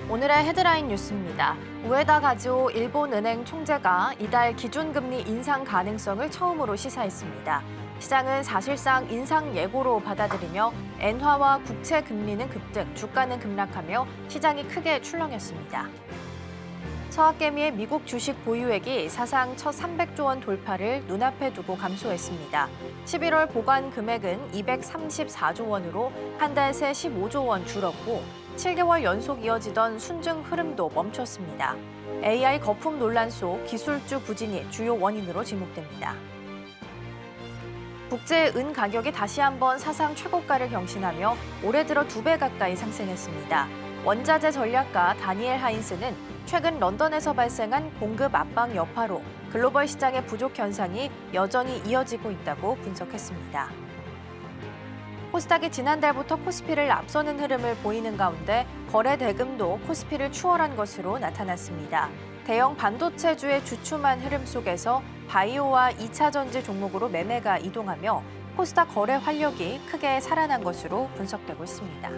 오늘의 헤드라인 뉴스입니다. 우에다 가즈오 일본은행 총재가 이달 기준금리 인상 가능성을 처음으로 시사했습니다. 시장은 사실상 인상 예고로 받아들이며 엔화와 국채 금리는 급등, 주가는 급락하며 시장이 크게 출렁였습니다. 서학개미의 미국 주식 보유액이 사상 첫 300조 원 돌파를 눈앞에 두고 감소했습니다. 11월 보관 금액은 234조 원으로 한 달 새 15조 원 줄었고 7개월 연속 이어지던 순증 흐름도 멈췄습니다. AI 거품 논란 속 기술주 부진이 주요 원인으로 지목됩니다. 국제 은 가격이 다시 한번 사상 최고가를 경신하며 올해 들어 2배 가까이 상승했습니다. 원자재 전략가 다니엘 하인스는 최근 런던에서 발생한 공급 압박 여파로 글로벌 시장의 부족 현상이 여전히 이어지고 있다고 분석했습니다. 코스닥이 지난달부터 코스피를 앞서는 흐름을 보이는 가운데 거래 대금도 코스피를 추월한 것으로 나타났습니다. 대형 반도체주의 주춤한 흐름 속에서 바이오와 2차 전지 종목으로 매매가 이동하며 코스닥 거래 활력이 크게 살아난 것으로 분석되고 있습니다.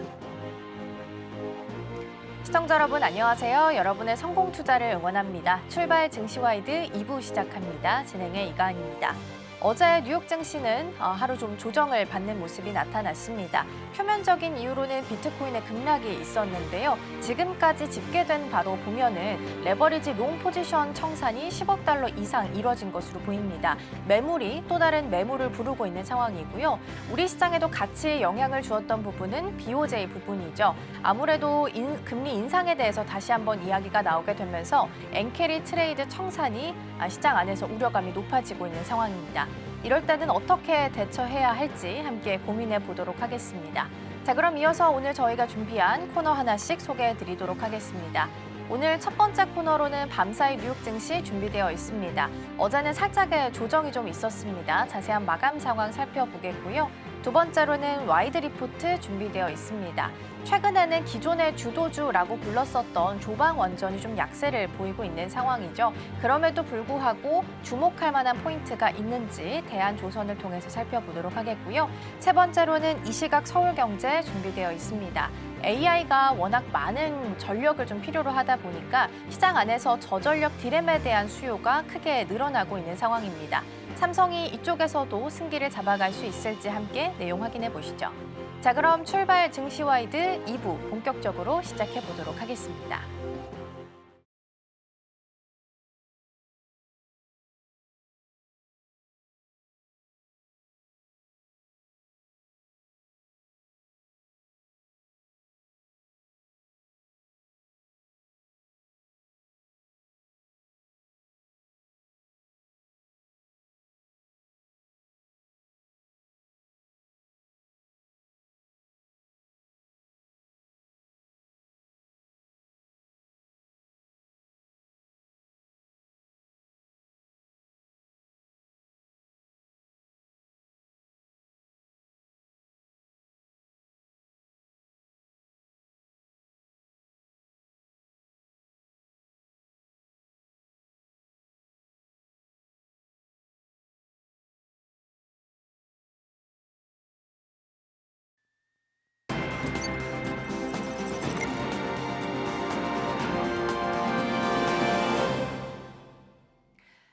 시청자 여러분 안녕하세요. 여러분의 성공 투자를 응원합니다. 출발 증시와이드 2부 시작합니다. 진행의 이가은입니다. 어제 뉴욕 증시는 하루 좀 조정을 받는 모습이 나타났습니다. 표면적인 이유로는 비트코인의 급락이 있었는데요. 지금까지 집계된 바로 보면은 레버리지 롱 포지션 청산이 10억 달러 이상 이뤄진 것으로 보입니다. 매물이 또 다른 매물을 부르고 있는 상황이고요. 우리 시장에도 같이 영향을 주었던 부분은 BOJ 부분이죠. 아무래도 금리 인상에 대해서 다시 한번 이야기가 나오게 되면서 엔캐리 트레이드 청산이 시장 안에서 우려감이 높아지고 있는 상황입니다. 이럴 때는 어떻게 대처해야 할지 함께 고민해 보도록 하겠습니다. 자, 그럼 이어서 오늘 저희가 준비한 코너 하나씩 소개해 드리도록 하겠습니다. 오늘 첫 번째 코너로는 밤사이 뉴욕 증시 준비되어 있습니다. 어제는 살짝의 조정이 좀 있었습니다. 자세한 마감 상황 살펴보겠고요. 두 번째로는 와이드 리포트 준비되어 있습니다. 최근에는 기존의 주도주라고 불렀었던 조방 원전이 좀 약세를 보이고 있는 상황이죠. 그럼에도 불구하고 주목할 만한 포인트가 있는지 대한조선을 통해서 살펴보도록 하겠고요. 세 번째로는 이 시각 서울경제 준비되어 있습니다. AI가 워낙 많은 전력을 좀 필요로 하다 보니까 시장 안에서 저전력 디램에 대한 수요가 크게 늘어나고 있는 상황입니다. 삼성이 이쪽에서도 승기를 잡아갈 수 있을지 함께 내용 확인해 보시죠. 자, 그럼 출발 증시와이드 2부 본격적으로 시작해 보도록 하겠습니다.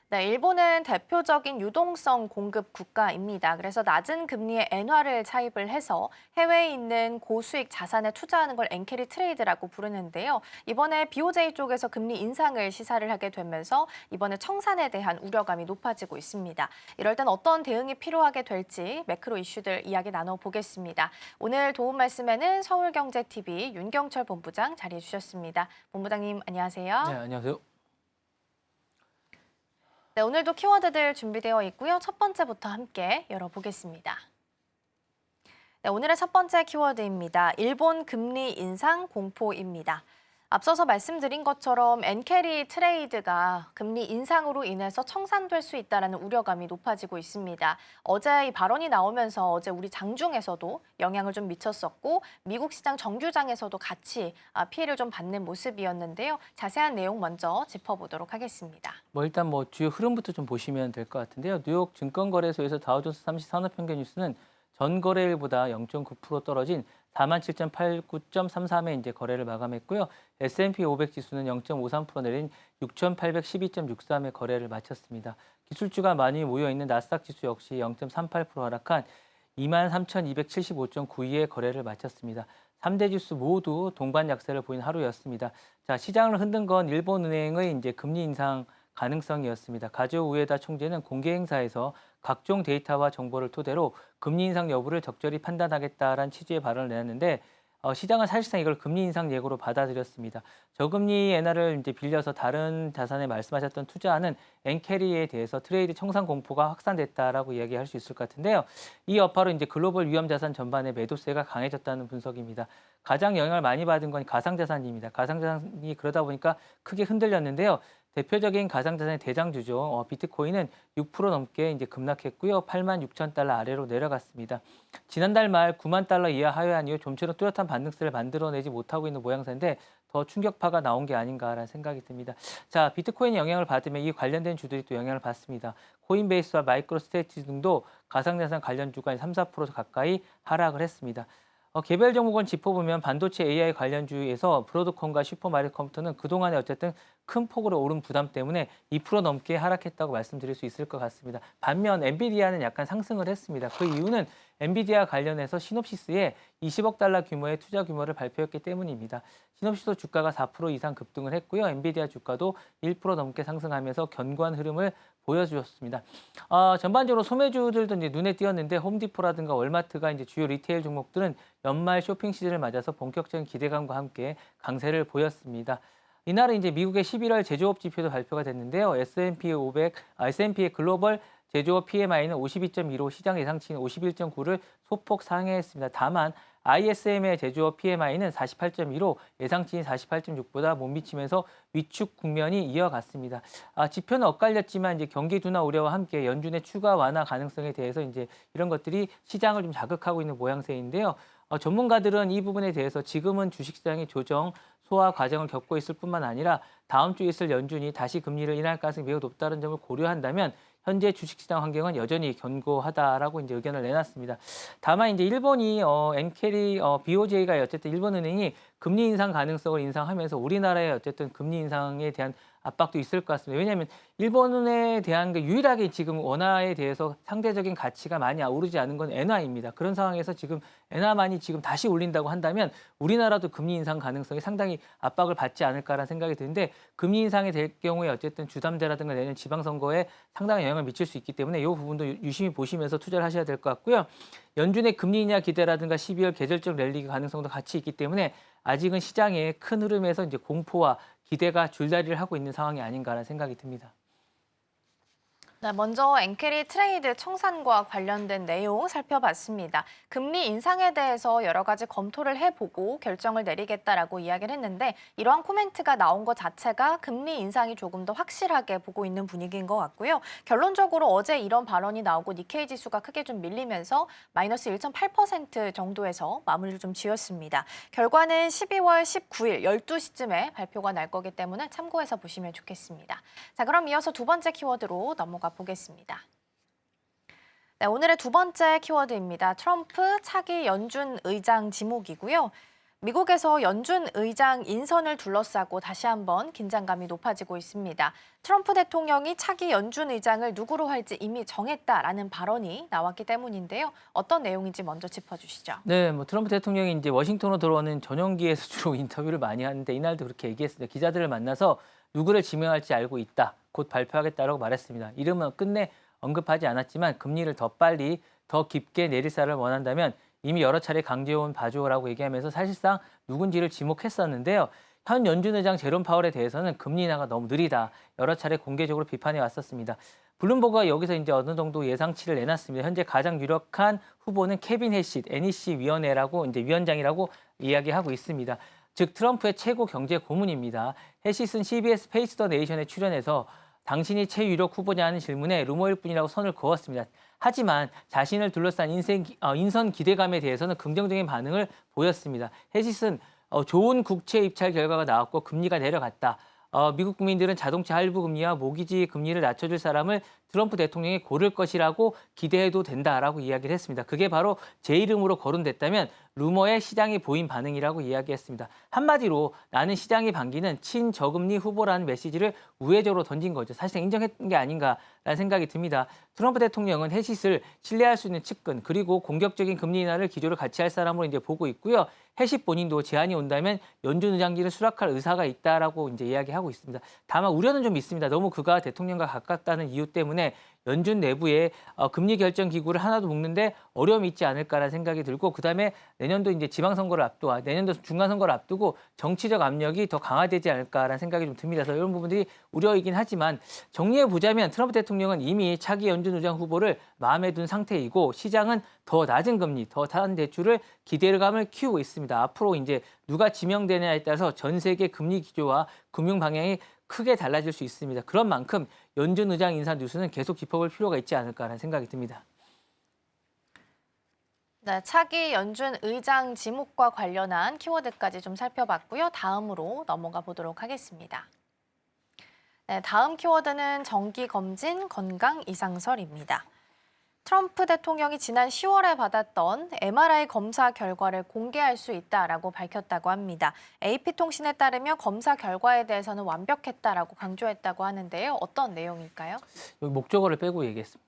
네, 일본은 대표적인 유동성 공급 국가입니다. 그래서 낮은 금리의 엔화를 차입을 해서 해외에 있는 고수익 자산에 투자하는 걸 엔캐리 트레이드라고 부르는데요. 이번에 BOJ 쪽에서 금리 인상을 시사를 하게 되면서 이번에 청산에 대한 우려감이 높아지고 있습니다. 이럴 땐 어떤 대응이 필요하게 될지 매크로 이슈들 이야기 나눠보겠습니다. 오늘 도움 말씀에는 서울경제TV 윤경철 본부장 자리해 주셨습니다. 본부장님 안녕하세요. 네, 안녕하세요. 네, 오늘도 키워드들 준비되어 있고요. 첫 번째부터 함께 열어보겠습니다. 네, 오늘의 첫 번째 키워드입니다. 일본 금리 인상 공포입니다. 앞서서 말씀드린 것처럼 엔캐리 트레이드가 금리 인상으로 인해서 청산될 수 있다는 우려감이 높아지고 있습니다. 어제 이 발언이 나오면서 어제 우리 장중에서도 영향을 좀 미쳤었고 미국 시장 정규장에서도 같이 피해를 좀 받는 모습이었는데요. 자세한 내용 먼저 짚어보도록 하겠습니다. 일단 주요 흐름부터 좀 보시면 될 것 같은데요. 뉴욕 증권거래소에서 다우존스 30 산업평균 지수는 전 거래일보다 0.9% 떨어진 47.89.33에 이제 거래를 마감했고요. S&P 500 지수는 0.53% 내린 6,812.63에 거래를 마쳤습니다. 기술주가 많이 모여 있는 나스닥 지수 역시 0.38% 하락한 23,275.92에 거래를 마쳤습니다. 3대 지수 모두 동반 약세를 보인 하루였습니다. 자, 시장을 흔든 건 일본은행의 이제 금리 인상 가능성이었습니다. 가즈오 우에다 총재는 공개 행사에서 각종 데이터와 정보를 토대로 금리 인상 여부를 적절히 판단하겠다라는 취지의 발언을 내놨는데 시장은 사실상 이걸 금리 인상 예고로 받아들였습니다. 저금리 엔화를 이제 빌려서 다른 자산에 말씀하셨던 투자하는 엔캐리에 대해서 트레이드 청산 공포가 확산됐다라고 이야기할 수 있을 것 같은데요. 이 여파로 이제 글로벌 위험 자산 전반의 매도세가 강해졌다는 분석입니다. 가장 영향을 많이 받은 건 가상자산입니다. 가상자산이 그러다 보니까 크게 흔들렸는데요. 대표적인 가상자산의 대장주죠. 비트코인은 6% 넘게 이제 급락했고요. 86,000달러 아래로 내려갔습니다. 지난달 말 9만 달러 이하 하회한 이후 좀처럼 뚜렷한 반등세를 만들어내지 못하고 있는 모양새인데 더 충격파가 나온 게 아닌가라는 생각이 듭니다. 자, 비트코인이 영향을 받으면 이 관련된 주들이 또 영향을 받습니다. 코인베이스와 마이크로스트레치 등도 가상자산 관련 주가의 3, 4% 가까이 하락을 했습니다. 개별 종목을 짚어보면 반도체 AI 관련주에서 브로드컴과 슈퍼마리오 컴퓨터는 그동안에 어쨌든 큰 폭으로 오른 부담 때문에 2% 넘게 하락했다고 말씀드릴 수 있을 것 같습니다. 반면 엔비디아는 약간 상승을 했습니다. 그 이유는 엔비디아 관련해서 시놉시스에 20억 달러 규모의 투자 규모를 발표했기 때문입니다. 시놉시스 주가가 4% 이상 급등을 했고요. 엔비디아 주가도 1% 넘게 상승하면서 견고한 흐름을 보여주었습니다. 전반적으로 소매주들도 이제 눈에 띄었는데 홈디포라든가 월마트가 이제 주요 리테일 종목들은 연말 쇼핑 시즌을 맞아서 본격적인 기대감과 함께 강세를 보였습니다. 이날은 이제 미국의 11월 제조업 지표도 발표가 됐는데요. S&P의 글로벌 제조업 PMI는 52.1로 시장 예상치인 51.9를 소폭 상회했습니다. 다만 ISM의 제조업 PMI는 48.2로 예상치인 48.6보다 못 미치면서 위축 국면이 이어갔습니다. 지표는 엇갈렸지만 이제 경기 둔화 우려와 함께 연준의 추가 완화 가능성에 대해서 이제 이런 것들이 시장을 좀 자극하고 있는 모양새인데요. 전문가들은 이 부분에 대해서 지금은 주식시장이 조정, 소화 과정을 겪고 있을 뿐만 아니라 다음 주에 있을 연준이 다시 금리를 인하할 가능성이 매우 높다는 점을 고려한다면 현재 주식시장 환경은 여전히 견고하다라고 이제 의견을 내놨습니다. 다만 이제 일본이 엔캐리 BOJ가 어쨌든 일본은행이 금리 인상 가능성을 인상하면서 우리나라의 어쨌든 금리 인상에 대한 압박도 있을 것 같습니다. 왜냐하면 일본에 대한 게 유일하게 지금 원화에 대해서 상대적인 가치가 많이 오르지 않은 건 엔화입니다. 그런 상황에서 지금 엔화만이 지금 다시 올린다고 한다면 우리나라도 금리 인상 가능성이 상당히 압박을 받지 않을까라는 생각이 드는데 금리 인상이 될 경우에 어쨌든 주담대라든가 내년 지방선거에 상당한 영향을 미칠 수 있기 때문에 이 부분도 유심히 보시면서 투자를 하셔야 될 것 같고요. 연준의 금리 인하 기대라든가 12월 계절적 랠리 가능성도 같이 있기 때문에 아직은 시장의 큰 흐름에서 이제 공포와 기대가 줄다리를 하고 있는 상황이 아닌가라는 생각이 듭니다. 네, 먼저 엔캐리 트레이드 청산과 관련된 내용 살펴봤습니다. 금리 인상에 대해서 여러 가지 검토를 해보고 결정을 내리겠다라고 이야기를 했는데 이러한 코멘트가 나온 것 자체가 금리 인상이 조금 더 확실하게 보고 있는 분위기인 것 같고요. 결론적으로 어제 이런 발언이 나오고 니케이 지수가 크게 좀 밀리면서 마이너스 1.8% 정도에서 마무리를 좀 지었습니다. 결과는 12월 19일 12시쯤에 발표가 날 거기 때문에 참고해서 보시면 좋겠습니다. 자, 그럼 이어서 두 번째 키워드로 넘어가 보겠습니다. 네, 오늘의 두 번째 키워드입니다. 트럼프 차기 연준 의장 지목이고요. 미국에서 연준 의장 인선을 둘러싸고 다시 한번 긴장감이 높아지고 있습니다. 트럼프 대통령이 차기 연준 의장을 누구로 할지 이미 정했다라는 발언이 나왔기 때문인데요. 어떤 내용인지 먼저 짚어주시죠. 네, 트럼프 대통령이 이제 워싱턴으로 들어오는 전용기에서 주로 인터뷰를 많이 하는데 이날도 그렇게 얘기했습니다. 기자들을 만나서 누구를 지명할지 알고 있다. 곧 발표하겠다라고 말했습니다. 이름은 끝내 언급하지 않았지만 금리를 더 빨리, 더 깊게 내리사를 원한다면 이미 여러 차례 강조해온 바주어라고 얘기하면서 사실상 누군지를 지목했었는데요. 현 연준 의장 제롬 파월에 대해서는 금리 인하가 너무 느리다. 여러 차례 공개적으로 비판해 왔었습니다. 블룸버그가 여기서 이제 어느 정도 예상치를 내놨습니다. 현재 가장 유력한 후보는 케빈 해시, NEC 위원회라고 이제 위원장이라고 이야기하고 있습니다. 즉 트럼프의 최고 경제 고문입니다. 해시스는 CBS 페이스 더 네이션에 출연해서 당신이 최유력 후보냐는 질문에 루머일 뿐이라고 선을 그었습니다. 하지만 자신을 둘러싼 인선 기대감에 대해서는 긍정적인 반응을 보였습니다. 해시스는 좋은 국채 입찰 결과가 나왔고 금리가 내려갔다. 미국 국민들은 자동차 할부 금리와 모기지 금리를 낮춰줄 사람을 트럼프 대통령이 고를 것이라고 기대해도 된다라고 이야기를 했습니다. 그게 바로 제 이름으로 거론됐다면 루머에 시장이 보인 반응이라고 이야기했습니다. 한마디로 나는 시장이 반기는 친저금리 후보라는 메시지를 우회적으로 던진 거죠. 사실상 인정했던 게 아닌가라는 생각이 듭니다. 트럼프 대통령은 해싯을 신뢰할 수 있는 측근 그리고 공격적인 금리 인하를 기조를 같이 할 사람으로 이제 보고 있고요. 해싯 본인도 제안이 온다면 연준 의장직을 수락할 의사가 있다라고 이제 이야기하고 있습니다. 다만 우려는 좀 있습니다. 너무 그가 대통령과 가깝다는 이유 때문에 연준 내부에 금리 결정 기구를 하나도 묶는데 어려움이 있지 않을까라는 생각이 들고 그다음에 내년도 이제 지방선거를 앞두고 내년도 중간선거를 앞두고 정치적 압력이 더 강화되지 않을까라는 생각이 좀 듭니다. 그래서 이런 부분들이 우려이긴 하지만 정리해 보자면 트럼프 대통령은 이미 차기 연준 의장 후보를 마음에 둔 상태이고 시장은 더 낮은 금리, 더 다른 대출을 기대감을 키우고 있습니다. 앞으로 이제 누가 지명되느냐에 따라서 전 세계 금리 기조와 금융 방향이 크게 달라질 수 있습니다. 그런 만큼 연준 의장 인사 뉴스는 계속 짚어볼 필요가 있지 않을까라는 생각이 듭니다. 네, 차기 연준 의장 지목과 관련한 키워드까지 좀 살펴봤고요. 다음으로 넘어가 보도록 하겠습니다. 네, 다음 키워드는 정기검진 건강 이상설입니다. 트럼프 대통령이 지난 10월에 받았던 MRI 검사 결과를 공개할 수 있다라고 밝혔다고 합니다. AP통신에 따르면 검사 결과에 대해서는 완벽했다라고 강조했다고 하는데요. 어떤 내용일까요? 여기 목적어를 빼고 얘기했습니다.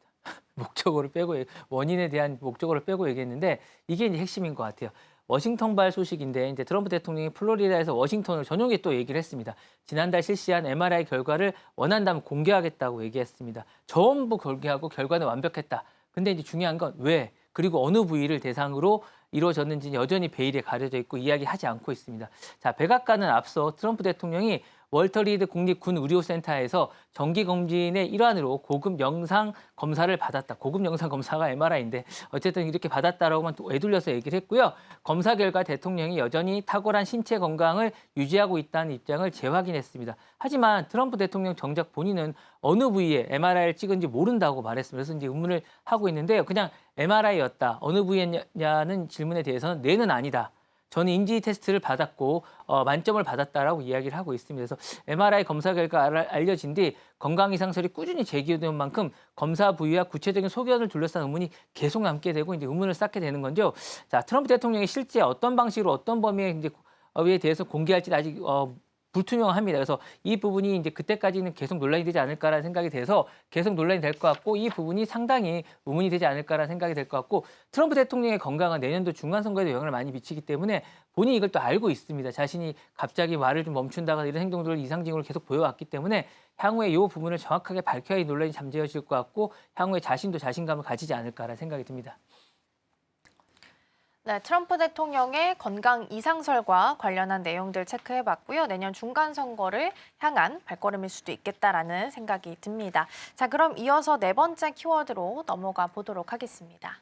목적어를 빼고 원인에 대한 목적어를 빼고 얘기했는데 이게 이제 핵심인 것 같아요. 워싱턴발 소식인데 이제 트럼프 대통령이 플로리다에서 워싱턴을 전용에 또 얘기를 했습니다. 지난달 실시한 MRI 결과를 원한다면 공개하겠다고 얘기했습니다. 전부 공개하고 결과는 완벽했다. 근데 이제 중요한 건 왜, 그리고 어느 부위를 대상으로 이루어졌는지 여전히 베일에 가려져 있고 이야기하지 않고 있습니다. 자, 백악관은 앞서 트럼프 대통령이 월터 리드 국립군의료센터에서 정기검진의 일환으로 고급 영상 검사를 받았다. 고급 영상 검사가 MRI인데 어쨌든 이렇게 받았다라고만 또 외둘려서 얘기를 했고요. 검사 결과 대통령이 여전히 탁월한 신체 건강을 유지하고 있다는 입장을 재확인했습니다. 하지만 트럼프 대통령 정작 본인은 어느 부위에 MRI를 찍은지 모른다고 말했습니다. 그래서 이제 의문을 하고 있는데요. 그냥 MRI였다. 어느 부위냐는 질문에 대해서는 네는 아니다. 저는 인지 테스트를 받았고 만점을 받았다라고 이야기를 하고 있습니다. 그래서 MRI 검사 결과가 알려진 뒤 건강 이상설이 꾸준히 제기된 만큼 검사 부위와 구체적인 소견을 둘러싼 의문이 계속 남게 되고 이제 의문을 쌓게 되는 건데요. 자, 트럼프 대통령이 실제 어떤 방식으로 어떤 범위에 이제 대해서 공개할지 아직 불투명합니다. 그래서 이 부분이 이제 그때까지는 계속 논란이 되지 않을까라는 생각이 돼서 계속 논란이 될 것 같고 이 부분이 상당히 의문이 되지 않을까라는 생각이 될 것 같고 트럼프 대통령의 건강은 내년도 중간선거에도 영향을 많이 미치기 때문에 본인이 이걸 또 알고 있습니다. 자신이 갑자기 말을 좀 멈춘다거나 이런 행동들을 이상징후로 계속 보여왔기 때문에 향후에 이 부분을 정확하게 밝혀야 이 논란이 잠재워질 것 같고 향후에 자신도 자신감을 가지지 않을까라는 생각이 듭니다. 네, 트럼프 대통령의 건강 이상설과 관련한 내용들 체크해봤고요. 내년 중간선거를 향한 발걸음일 수도 있겠다라는 생각이 듭니다. 자, 그럼 이어서 네 번째 키워드로 넘어가 보도록 하겠습니다.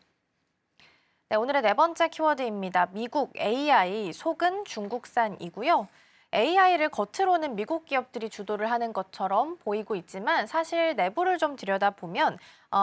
네, 오늘의 네 번째 키워드입니다. 미국 AI 속은 중국산이고요. AI를 겉으로는 미국 기업들이 주도를 하는 것처럼 보이고 있지만 사실 내부를 좀 들여다보면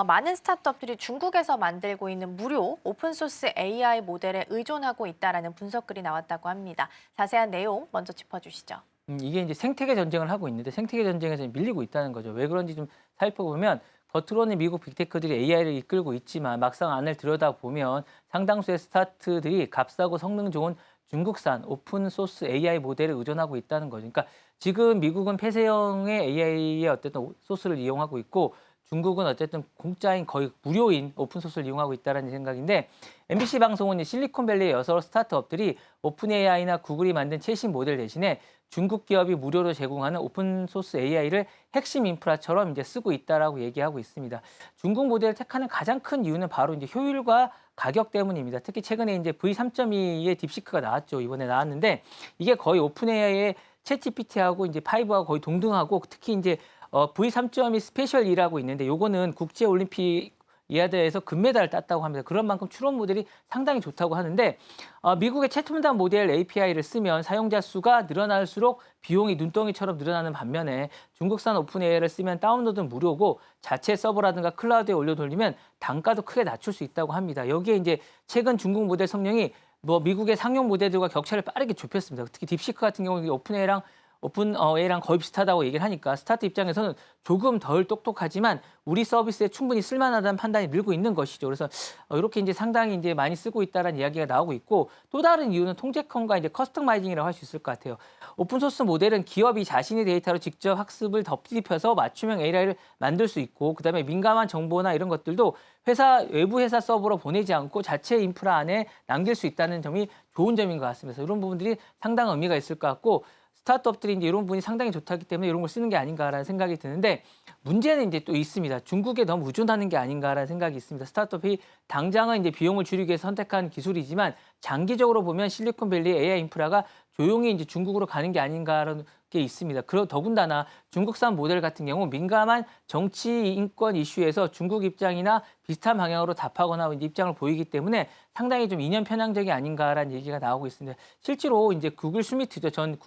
많은 스타트업들이 중국에서 만들고 있는 무료 오픈소스 AI 모델에 의존하고 있다는 분석글이 나왔다고 합니다. 자세한 내용 먼저 짚어주시죠. 이게 이제 생태계 전쟁을 하고 있는데 생태계 전쟁에서 밀리고 있다는 거죠. 왜 그런지 좀 살펴보면 겉으로는 미국 빅테크들이 AI를 이끌고 있지만 막상 안을 들여다보면 상당수의 스타트들이 값싸고 성능 좋은 중국산 오픈소스 AI 모델을 의존하고 있다는 거죠. 그러니까 지금 미국은 폐쇄형의 AI의 어쨌든 소스를 이용하고 있고 중국은 어쨌든 공짜인 거의 무료인 오픈소스를 이용하고 있다는 생각인데 MBC 방송은 실리콘밸리의 여러 스타트업들이 오픈 AI나 구글이 만든 최신 모델 대신에 중국 기업이 무료로 제공하는 오픈소스 AI를 핵심 인프라처럼 이제 쓰고 있다라고 얘기하고 있습니다. 중국 모델을 택하는 가장 큰 이유는 바로 이제 효율과 가격 때문입니다. 특히 최근에 이제 V3.2의 딥시크가 나왔죠. 이번에 나왔는데 이게 거의 오픈 AI의 챗GPT하고 이제 5하고 거의 동등하고 특히 이제 V3.2 스페셜이라고 있는데 요거는 국제 올림픽 이하대에서 금메달을 땄다고 합니다. 그런 만큼 추론 모델이 상당히 좋다고 하는데 미국의 채텀단 모델 API를 쓰면 사용자 수가 늘어날수록 비용이 눈덩이처럼 늘어나는 반면에 중국산 오픈 AI를 쓰면 다운로드는 무료고 자체 서버라든가 클라우드에 올려 돌리면 단가도 크게 낮출 수 있다고 합니다. 여기에 이제 최근 중국 모델 성능이 미국의 상용 모델들과 격차를 빠르게 좁혔습니다. 특히 딥시크 같은 경우는 오픈 AI랑 오픈 A랑 거의 비슷하다고 얘기를 하니까 스타트 입장에서는 조금 덜 똑똑하지만 우리 서비스에 충분히 쓸만하다는 판단이 늘고 있는 것이죠. 그래서 이렇게 이제 상당히 이제 많이 쓰고 있다라는 이야기가 나오고 있고 또 다른 이유는 통제권과 이제 커스터마이징이라고 할 수 있을 것 같아요. 오픈 소스 모델은 기업이 자신의 데이터로 직접 학습을 덧입혀서 맞춤형 AI를 만들 수 있고 그다음에 민감한 정보나 이런 것들도 외부 회사 서버로 보내지 않고 자체 인프라 안에 남길 수 있다는 점이 좋은 점인 것 같습니다. 그래서 이런 부분들이 상당한 의미가 있을 것 같고 스타트업들이 이제 이런 부분이 상당히 좋다기 때문에 이런 걸 쓰는 게 아닌가라는 생각이 드는데 문제는 이제 또 있습니다. 중국에 너무 의존하는 게 아닌가라는 생각이 있습니다. 스타트업이 당장은 이제 비용을 줄이기 위해서 선택한 기술이지만 장기적으로 보면 실리콘밸리 AI 인프라가 조용히 이제 중국으로 가는 게 아닌가라는 게 있습니다. 더군다나 중국산 모델 같은 경우 민감한 정치 인권 이슈에서 중국 입장이나 비슷한 방향으로 답하거나 이제 입장을 보이기 때문에 상당히 좀 이념 편향적이 아닌가라는 얘기가 나오고 있습니다. 실제로 이제 구글 슈미트죠. 전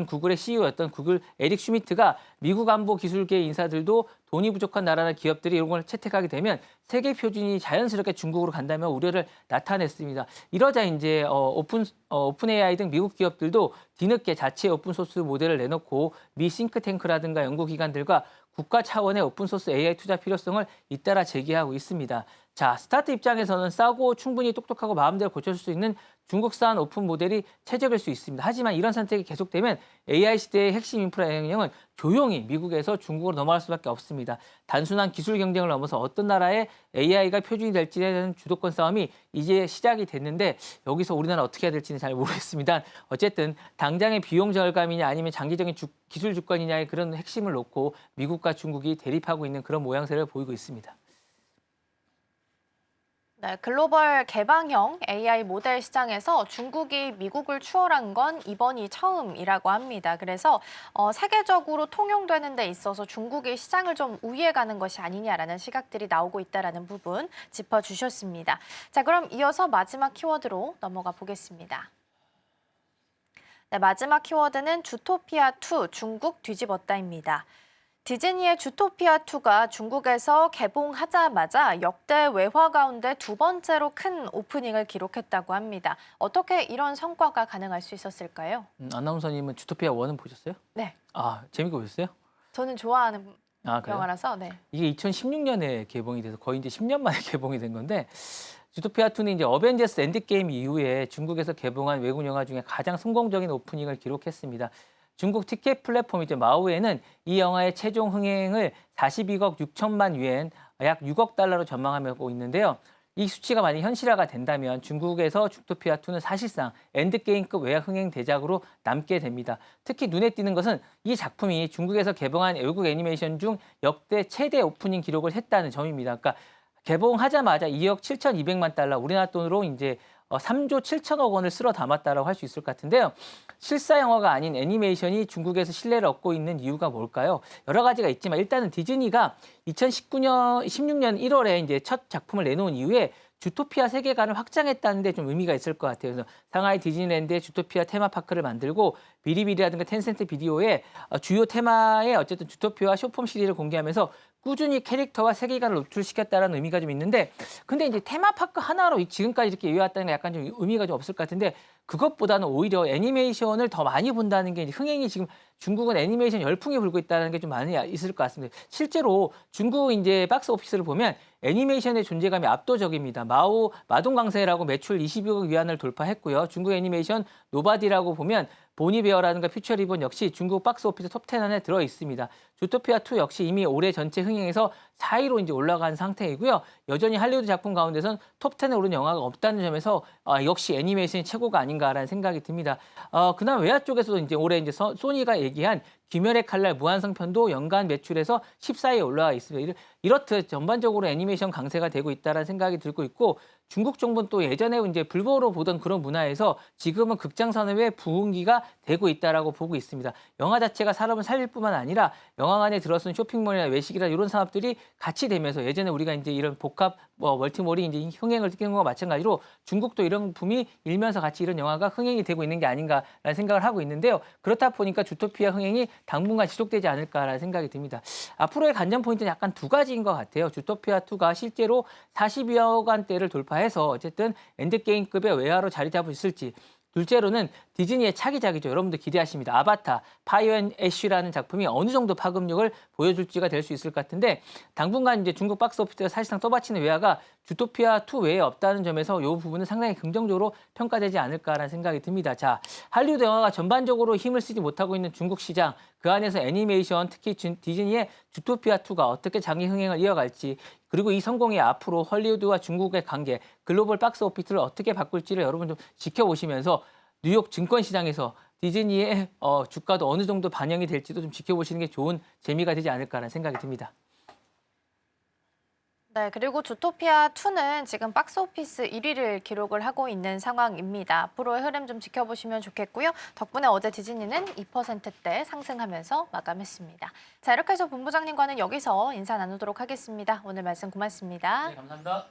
구글의 CEO였던 구글 에릭 슈미트가 미국 안보 기술계 인사들도 돈이 부족한 나라나 기업들이 이런 걸 채택하게 되면 세계 표준이 자연스럽게 중국으로 간다며 우려를 나타냈습니다. 이러자 이제 오픈 AI 등 미국 기업들도 뒤늦게 자체 오픈 소스 모델을 내놓고 미 싱크탱크라든가 연구기관들과 국가 차원의 오픈소스 AI 투자 필요성을 잇따라 제기하고 있습니다. 자, 스타트 입장에서는 싸고 충분히 똑똑하고 마음대로 고쳐줄 수 있는 중국산 오픈 모델이 최적일 수 있습니다. 하지만 이런 선택이 계속되면 AI 시대의 핵심 인프라 영역은 조용히 미국에서 중국으로 넘어갈 수밖에 없습니다. 단순한 기술 경쟁을 넘어서 어떤 나라의 AI가 표준이 될지에 대한 주도권 싸움이 이제 시작이 됐는데 여기서 우리나라 어떻게 해야 될지는 잘 모르겠습니다. 어쨌든 당장의 비용 절감이냐 아니면 장기적인 기술 주권이냐의 그런 핵심을 놓고 미국과 중국이 대립하고 있는 그런 모양새를 보이고 있습니다. 네, 글로벌 개방형 AI 모델 시장에서 중국이 미국을 추월한 건 이번이 처음이라고 합니다. 그래서 세계적으로 통용되는 데 있어서 중국이 시장을 좀 우위에 가는 것이 아니냐라는 시각들이 나오고 있다는 부분 짚어주셨습니다. 자, 그럼 이어서 마지막 키워드로 넘어가 보겠습니다. 네, 마지막 키워드는 주토피아2 중국 뒤집었다입니다. 디즈니의 주토피아2가 중국에서 개봉하자마자 역대 외화 가운데 두 번째로 큰 오프닝을 기록했다고 합니다. 어떻게 이런 성과가 가능할 수 있었을까요? 아나운서님은 주토피아 1은 보셨어요? 네. 아, 재밌게 보셨어요? 저는 좋아하는 그래요? 영화라서. 네. 이게 2016년에 개봉이 돼서 거의 이제 10년 만에 개봉이 된 건데 주토피아2는 이제 어벤져스 엔드게임 이후에 중국에서 개봉한 외국 영화 중에 가장 성공적인 오프닝을 기록했습니다. 중국 티켓 플랫폼이죠. 마오에는 이 영화의 최종 흥행을 42억 6천만 유엔, 약 6억 달러로 전망하고 있는데요. 이 수치가 만약 현실화가 된다면 중국에서 주토피아2는 사실상 엔드게임급 외화 흥행 대작으로 남게 됩니다. 특히 눈에 띄는 것은 이 작품이 중국에서 개봉한 외국 애니메이션 중 역대 최대 오프닝 기록을 했다는 점입니다. 그러니까 개봉하자마자 2억 7,200만 달러, 우리나라 돈으로 이제 3조 7천억 원을 쓸어 담았다라고 할 수 있을 것 같은데요. 실사 영화가 아닌 애니메이션이 중국에서 신뢰를 얻고 있는 이유가 뭘까요? 여러 가지가 있지만 일단은 디즈니가 16년 1월에 이제 첫 작품을 내놓은 이후에 주토피아 세계관을 확장했다는 데 좀 의미가 있을 것 같아요. 그래서 상하이 디즈니랜드에 주토피아 테마파크를 만들고 비리비리라든가 텐센트 비디오에 주요 테마의 어쨌든 주토피아 쇼폼 시리즈를 공개하면서 꾸준히 캐릭터와 세계관을 노출시켰다는 의미가 좀 있는데 근데 이제 테마파크 하나로 지금까지 이렇게 이어왔다는 게 약간 좀 의미가 좀 없을 것 같은데 그것보다는 오히려 애니메이션을 더 많이 본다는 게 이제 흥행이 지금 중국은 애니메이션 열풍이 불고 있다는 게 좀 많이 있을 것 같습니다. 실제로 중국 이제 박스 오피스를 보면 애니메이션의 존재감이 압도적입니다. 마동 강세라고 매출 22억 위안을 돌파했고요. 중국 애니메이션 노바디라고 보면 보니베어라든가 퓨처 리본 역시 중국 박스 오피스 톱10 안에 들어 있습니다. 주토피아2 역시 이미 올해 전체 흥행에서 4위로 이제 올라간 상태이고요. 여전히 할리우드 작품 가운데선 톱10에 오른 영화가 없다는 점에서 역시 애니메이션이 최고가 아닌가라는 생각이 듭니다. 그다음 외화 쪽에서도 이제 올해 이제 소니가 얘기한 귀멸의 칼날 무한성편도 연간 매출에서 14위에 올라와 있습니다. 이렇듯 전반적으로 애니메이션 강세가 되고 있다는 생각이 들고 있고 중국 정부는 또 예전에 이제 불보로 보던 그런 문화에서 지금은 극장 산업의 부흥기가 되고 있다라고 보고 있습니다. 영화 자체가 사람을 살릴 뿐만 아니라 영화관에 들어선 쇼핑몰이나 외식이나 이런 산업들이 같이 되면서 예전에 우리가 이제 이런 복합 멀티몰이 이제 흥행을 느끼는 것과 마찬가지로 중국도 이런 붐이 일면서 같이 이런 영화가 흥행이 되고 있는 게 아닌가라는 생각을 하고 있는데요. 그렇다 보니까 주토피아 흥행이 당분간 지속되지 않을까라는 생각이 듭니다. 앞으로의 관전 포인트는 약간 두 가지인 것 같아요. 주토피아2가 실제로 42억 원대를 돌파해서 어쨌든 엔드게임급의 외화로 자리 잡을 수 있을지 둘째로는 디즈니의 차기작이죠. 여러분들 기대하십니다. 아바타, 파이어 앤 애쉬라는 작품이 어느 정도 파급력을 보여줄지가 될 수 있을 것 같은데 당분간 이제 중국 박스오피스가 사실상 떠받치는 외화가 주토피아 2 외에 없다는 점에서 이 부분은 상당히 긍정적으로 평가되지 않을까라는 생각이 듭니다. 자, 할리우드 영화가 전반적으로 힘을 쓰지 못하고 있는 중국 시장, 그 안에서 애니메이션, 특히 디즈니의 주토피아 2가 어떻게 장기 흥행을 이어갈지, 그리고 이 성공이 앞으로 헐리우드와 중국의 관계, 글로벌 박스 오피스를 어떻게 바꿀지를 여러분 좀 지켜보시면서 뉴욕 증권시장에서 디즈니의 주가도 어느 정도 반영이 될지도 좀 지켜보시는 게 좋은 재미가 되지 않을까라는 생각이 듭니다. 네, 그리고 주토피아2는 지금 박스오피스 1위를 기록을 하고 있는 상황입니다. 앞으로의 흐름 좀 지켜보시면 좋겠고요. 덕분에 어제 디즈니는 2%대 상승하면서 마감했습니다. 자, 이렇게 해서 본부장님과는 여기서 인사 나누도록 하겠습니다. 오늘 말씀 고맙습니다. 네, 감사합니다.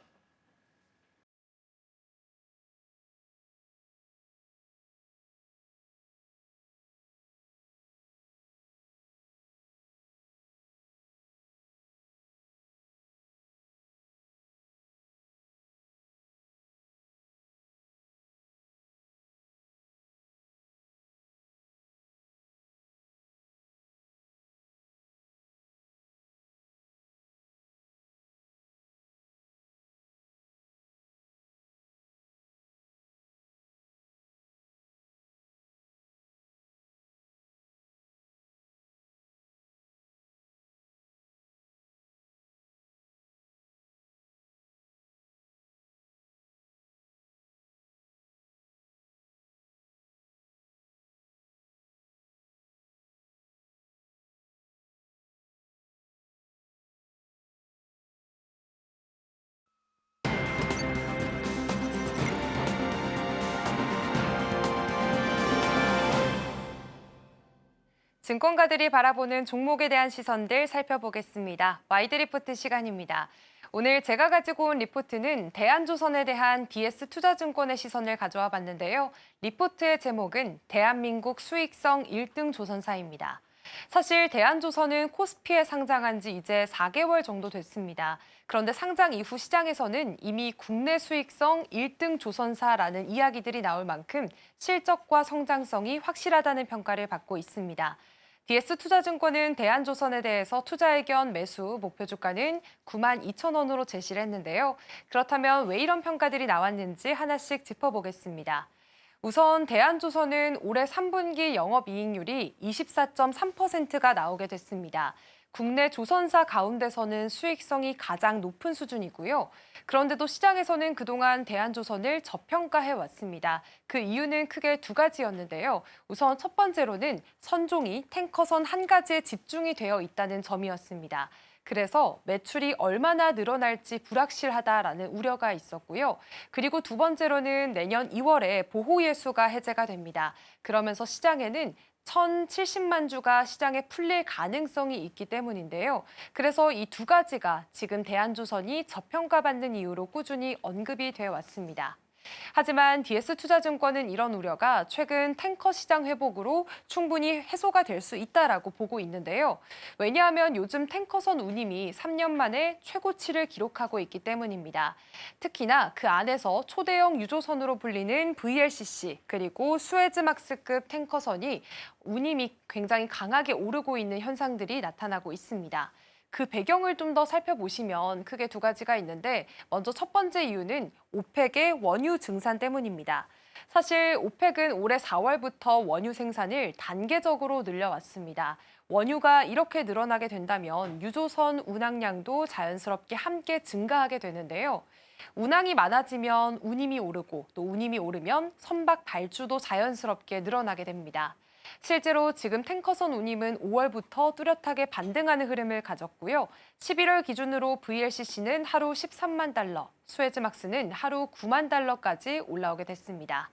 증권가들이 바라보는 종목에 대한 시선들 살펴보겠습니다. 와이드 리포트 시간입니다. 오늘 제가 가지고 온 리포트는 대한조선에 대한 DS투자증권의 시선을 가져와 봤는데요. 리포트의 제목은 대한민국 수익성 1등 조선사입니다. 사실 대한조선은 코스피에 상장한 지 이제 4개월 정도 됐습니다. 그런데 상장 이후 시장에서는 이미 국내 수익성 1등 조선사라는 이야기들이 나올 만큼 실적과 성장성이 확실하다는 평가를 받고 있습니다. DS투자증권은 대한조선에 대해서 투자의견 매수 목표 주가는 92,000원으로 제시를 했는데요. 그렇다면 왜 이런 평가들이 나왔는지 하나씩 짚어보겠습니다. 우선 대한조선은 올해 3분기 영업이익률이 24.3%가 나오게 됐습니다. 국내 조선사 가운데서는 수익성이 가장 높은 수준이고요. 그런데도 시장에서는 그동안 대한조선을 저평가해 왔습니다. 그 이유는 크게 두 가지였는데요. 우선 첫 번째로는 선종이 탱커선 한 가지에 집중이 되어 있다는 점이었습니다. 그래서 매출이 얼마나 늘어날지 불확실하다라는 우려가 있었고요. 그리고 두 번째로는 내년 2월에 보호예수가 해제가 됩니다. 그러면서 시장에는 1,070만 주가 시장에 풀릴 가능성이 있기 때문인데요. 그래서 이 두 가지가 지금 대한조선이 저평가받는 이유로 꾸준히 언급이 되어 왔습니다. 하지만 DS투자증권은 이런 우려가 최근 탱커 시장 회복으로 충분히 해소가 될 수 있다라고 보고 있는데요. 왜냐하면 요즘 탱커선 운임이 3년 만에 최고치를 기록하고 있기 때문입니다. 특히나 그 안에서 초대형 유조선으로 불리는 VLCC 그리고 수에즈막스급 탱커선이 운임이 굉장히 강하게 오르고 있는 현상들이 나타나고 있습니다. 그 배경을 좀 더 살펴보시면 크게 두 가지가 있는데 먼저 첫 번째 이유는 오펙의 원유 증산 때문입니다. 사실 오펙은 올해 4월부터 원유 생산을 단계적으로 늘려왔습니다. 원유가 이렇게 늘어나게 된다면 유조선 운항량도 자연스럽게 함께 증가하게 되는데요. 운항이 많아지면 운임이 오르고 또 운임이 오르면 선박 발주도 자연스럽게 늘어나게 됩니다. 실제로 지금 탱커선 운임은 5월부터 뚜렷하게 반등하는 흐름을 가졌고요. 11월 기준으로 VLCC는 하루 13만 달러, 수에즈막스는 하루 9만 달러까지 올라오게 됐습니다.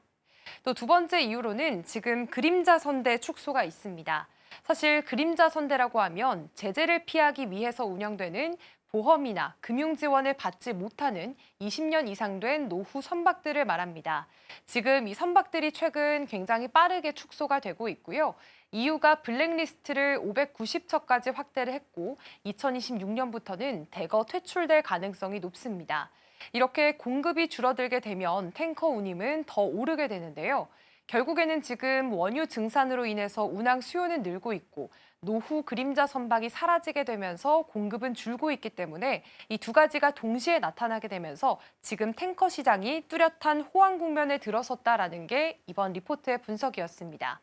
또 두 번째 이유로는 지금 그림자 선대 축소가 있습니다. 사실 그림자 선대라고 하면 제재를 피하기 위해서 운영되는 보험이나 금융 지원을 받지 못하는 20년 이상 된 노후 선박들을 말합니다. 지금 이 선박들이 최근 굉장히 빠르게 축소가 되고 있고요. 이유가 블랙리스트를 590척까지 확대를 했고 2026년부터는 대거 퇴출될 가능성이 높습니다. 이렇게 공급이 줄어들게 되면 탱커 운임은 더 오르게 되는데요. 결국에는 지금 원유 증산으로 인해서 운항 수요는 늘고 있고 노후 그림자 선박이 사라지게 되면서 공급은 줄고 있기 때문에 이 두 가지가 동시에 나타나게 되면서 지금 탱커 시장이 뚜렷한 호황 국면에 들어섰다라는 게 이번 리포트의 분석이었습니다.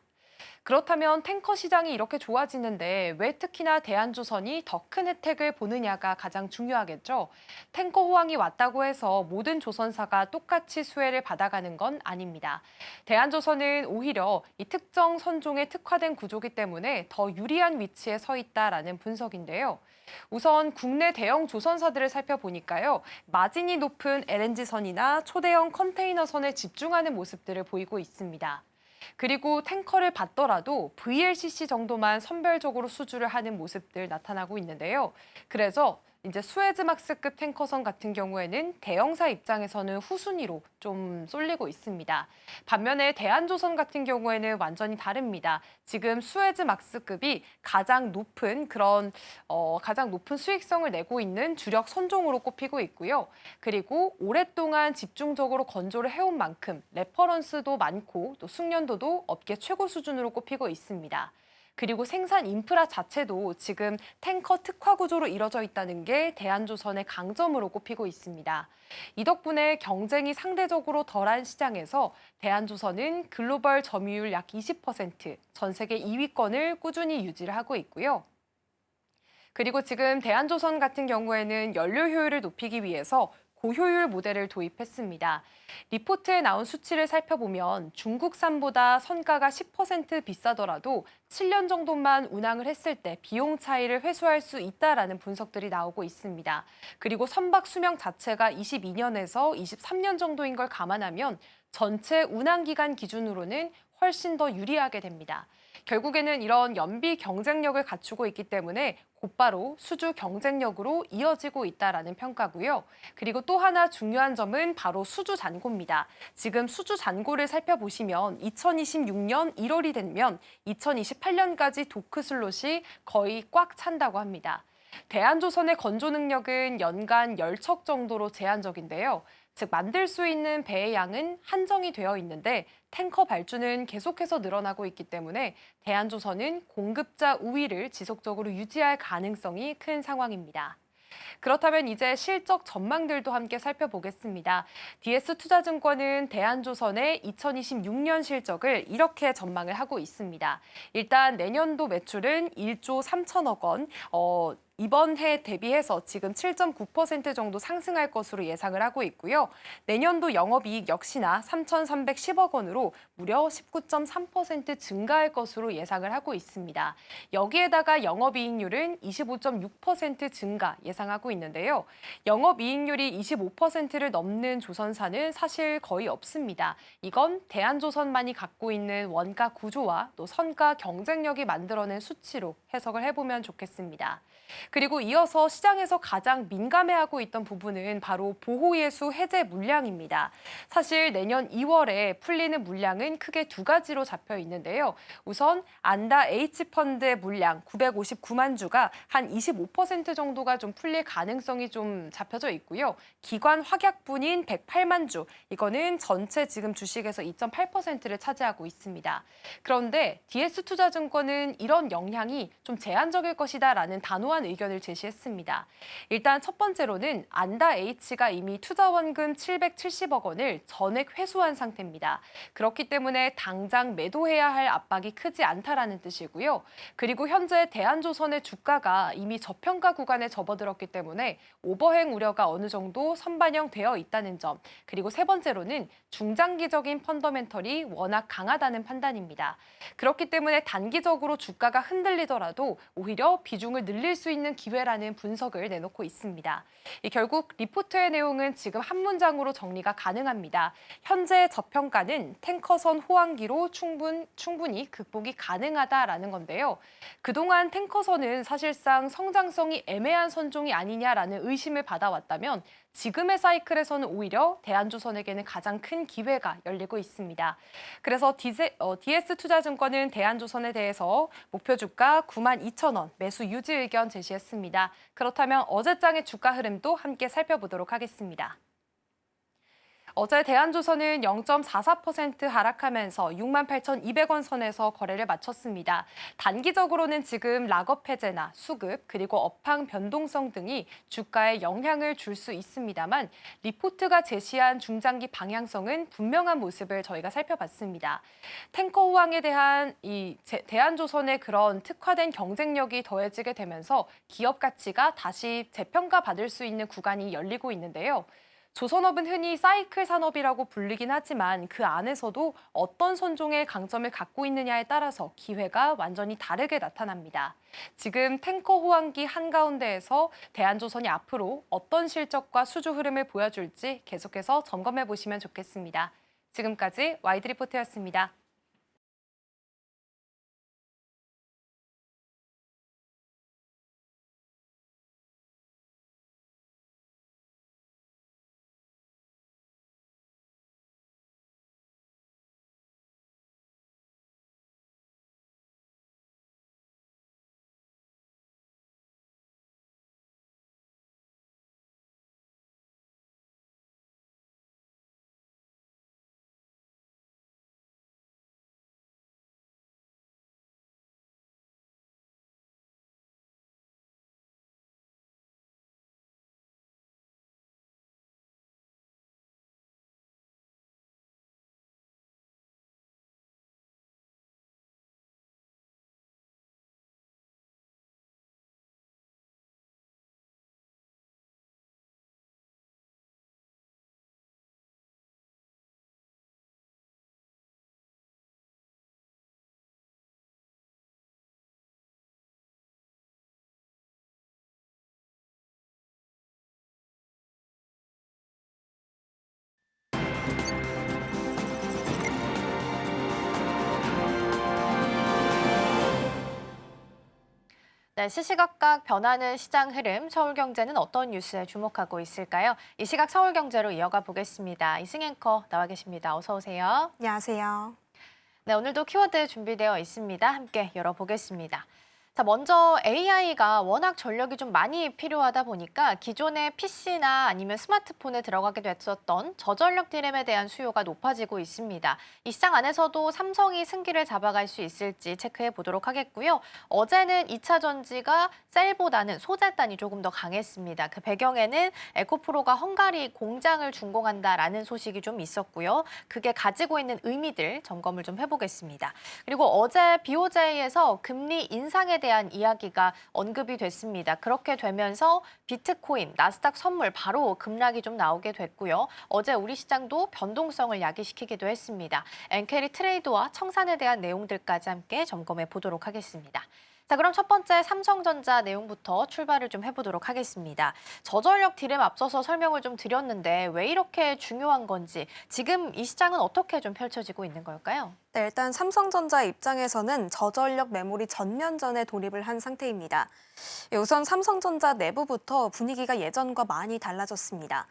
그렇다면 탱커 시장이 이렇게 좋아지는데 왜 특히나 대한조선이 더 큰 혜택을 보느냐가 가장 중요하겠죠. 탱커 호황이 왔다고 해서 모든 조선사가 똑같이 수혜를 받아가는 건 아닙니다. 대한조선은 오히려 이 특정 선종에 특화된 구조기 때문에 더 유리한 위치에 서 있다라는 분석인데요. 우선 국내 대형 조선사들을 살펴보니까요. 마진이 높은 LNG선이나 초대형 컨테이너선에 집중하는 모습들을 보이고 있습니다. 그리고 탱커를 받더라도 VLCC 정도만 선별적으로 수주를 하는 모습들 나타나고 있는데요. 그래서 이제 수에즈막스급 탱커선 같은 경우에는 대형사 입장에서는 후순위로 좀 쏠리고 있습니다. 반면에 대한조선 같은 경우에는 완전히 다릅니다. 지금 수에즈막스급이 가장 높은 수익성을 내고 있는 주력 선종으로 꼽히고 있고요. 그리고 오랫동안 집중적으로 건조를 해온 만큼 레퍼런스도 많고 또 숙련도도 업계 최고 수준으로 꼽히고 있습니다. 그리고 생산 인프라 자체도 지금 탱커 특화 구조로 이뤄져 있다는 게 대한조선의 강점으로 꼽히고 있습니다. 이 덕분에 경쟁이 상대적으로 덜한 시장에서 대한조선은 글로벌 점유율 약 20%, 전 세계 2위권을 꾸준히 유지를 하고 있고요. 그리고 지금 대한조선 같은 경우에는 연료 효율을 높이기 위해서 고효율 모델을 도입했습니다. 리포트에 나온 수치를 살펴보면 중국산보다 선가가 10% 비싸더라도 7년 정도만 운항을 했을 때 비용 차이를 회수할 수 있다라는 분석들이 나오고 있습니다. 그리고 선박 수명 자체가 22년에서 23년 정도인 걸 감안하면 전체 운항 기간 기준으로는 훨씬 더 유리하게 됩니다. 결국에는 이런 연비 경쟁력을 갖추고 있기 때문에 곧바로 수주 경쟁력으로 이어지고 있다라는 평가고요. 그리고 또 하나 중요한 점은 바로 수주 잔고입니다. 지금 수주 잔고를 살펴보시면 2026년 1월이 되면 2028년까지 도크 슬롯이 거의 꽉 찬다고 합니다. 대한조선의 건조 능력은 연간 10척 정도로 제한적인데요. 즉 만들 수 있는 배의 양은 한정이 되어 있는데 탱커 발주는 계속해서 늘어나고 있기 때문에 대한조선은 공급자 우위를 지속적으로 유지할 가능성이 큰 상황입니다. 그렇다면 이제 실적 전망들도 함께 살펴보겠습니다. DS투자증권은 대한조선의 2026년 실적을 이렇게 전망을 하고 있습니다. 일단 내년도 매출은 1조 3천억 원, 이번 해 대비해서 지금 7.9% 정도 상승할 것으로 예상을 하고 있고요. 내년도 영업이익 역시나 3,310억 원으로 무려 19.3% 증가할 것으로 예상을 하고 있습니다. 여기에다가 영업이익률은 25.6% 증가 예상하고 있는데요. 영업이익률이 25%를 넘는 조선사는 사실 거의 없습니다. 이건 대한조선만이 갖고 있는 원가 구조와 또 선가 경쟁력이 만들어낸 수치로 해석을 해보면 좋겠습니다. 그리고 이어서 시장에서 가장 민감해하고 있던 부분은 바로 보호예수 해제 물량입니다. 사실 내년 2월에 풀리는 물량은 크게 두 가지로 잡혀 있는데요. 우선 안다 H펀드의 물량 959만 주가 한 25% 정도가 좀 풀릴 가능성이 좀 잡혀져 있고요. 기관 확약분인 108만 주, 이거는 전체 지금 주식에서 2.8%를 차지하고 있습니다. 그런데 DS투자증권은 이런 영향이 좀 제한적일 것이다라는 단호한 의견을 제시했습니다. 일단 첫 번째로는 안다 H가 이미 투자원금 770억 원을 전액 회수한 상태입니다. 그렇기 때문에 당장 매도해야 할 압박이 크지 않다라는 뜻이고요. 그리고 현재 대한조선의 주가가 이미 저평가 구간에 접어들었기 때문에 오버행 우려가 어느 정도 선반영되어 있다는 점, 그리고 세 번째로는 중장기적인 펀더멘털이 워낙 강하다는 판단입니다. 그렇기 때문에 단기적으로 주가가 흔들리더라도 오히려 비중을 늘릴 수 있는 기회라는 분석을 내놓고 있습니다. 결국 리포트의 내용은 지금 한 문장으로 정리가 가능합니다. 현재 저평가는 탱커선 호황기로 충분히 극복이 가능하다라는 건데요. 그동안 탱커선은 사실상 성장성이 애매한 선종이 아니냐라는 의심을 받아왔다면 지금의 사이클에서는 오히려 대한조선에게는 가장 큰 기회가 열리고 있습니다. 그래서 DS투자증권은 대한조선에 대해서 목표 주가 92,000원 매수 유지 의견 제시했습니다. 그렇다면 어제장의 주가 흐름도 함께 살펴보도록 하겠습니다. 어제 대한조선은 0.44% 하락하면서 68,200원 선에서 거래를 마쳤습니다. 단기적으로는 지금 락업 해제나 수급 그리고 업황 변동성 등이 주가에 영향을 줄 수 있습니다만 리포트가 제시한 중장기 방향성은 분명한 모습을 저희가 살펴봤습니다. 탱커 호황에 대한 대한조선의 그런 특화된 경쟁력이 더해지게 되면서 기업 가치가 다시 재평가받을 수 있는 구간이 열리고 있는데요. 조선업은 흔히 사이클 산업이라고 불리긴 하지만 그 안에서도 어떤 선종의 강점을 갖고 있느냐에 따라서 기회가 완전히 다르게 나타납니다. 지금 탱커 호황기 한가운데에서 대한조선이 앞으로 어떤 실적과 수주 흐름을 보여줄지 계속해서 점검해 보시면 좋겠습니다. 지금까지 와이드 리포트였습니다. 네, 시시각각 변하는 시장 흐름, 서울경제는 어떤 뉴스에 주목하고 있을까요? 이 시각 서울경제로 이어가 보겠습니다. 이승 앵커 나와 계십니다. 어서 오세요. 안녕하세요. 네, 오늘도 키워드 준비되어 있습니다. 함께 열어보겠습니다. 자, 먼저 AI가 워낙 전력이 좀 많이 필요하다 보니까 기존의 PC나 아니면 스마트폰에 들어가게 됐었던 저전력 DRAM에 대한 수요가 높아지고 있습니다. 이 시장 안에서도 삼성이 승기를 잡아갈 수 있을지 체크해 보도록 하겠고요. 어제는 2차 전지가 셀보다는 소재단이 조금 더 강했습니다. 그 배경에는 에코프로가 헝가리 공장을 준공한다라는 소식이 좀 있었고요. 그게 가지고 있는 의미들 점검을 좀 해보겠습니다. 그리고 어제 BOJ에서 금리 인상에 대한 이야기가 언급이 됐습니다. 그렇게 되면서 비트코인, 나스닥 선물 바로 급락이 좀 나오게 됐고요. 어제 우리 시장도 변동성을 야기시키기도 했습니다. 엔캐리 트레이드와 청산에 대한 내용들까지 함께 점검해 보도록 하겠습니다. 자, 그럼 첫 번째 삼성전자 내용부터 출발을 좀 해보도록 하겠습니다. 저전력 DRAM 앞서서 설명을 좀 드렸는데 왜 이렇게 중요한 건지 지금 이 시장은 어떻게 좀 펼쳐지고 있는 걸까요? 네, 일단 삼성전자 입장에서는 저전력 메모리 전면전에 돌입을 한 상태입니다. 우선 삼성전자 내부부터 분위기가 예전과 많이 달라졌습니다.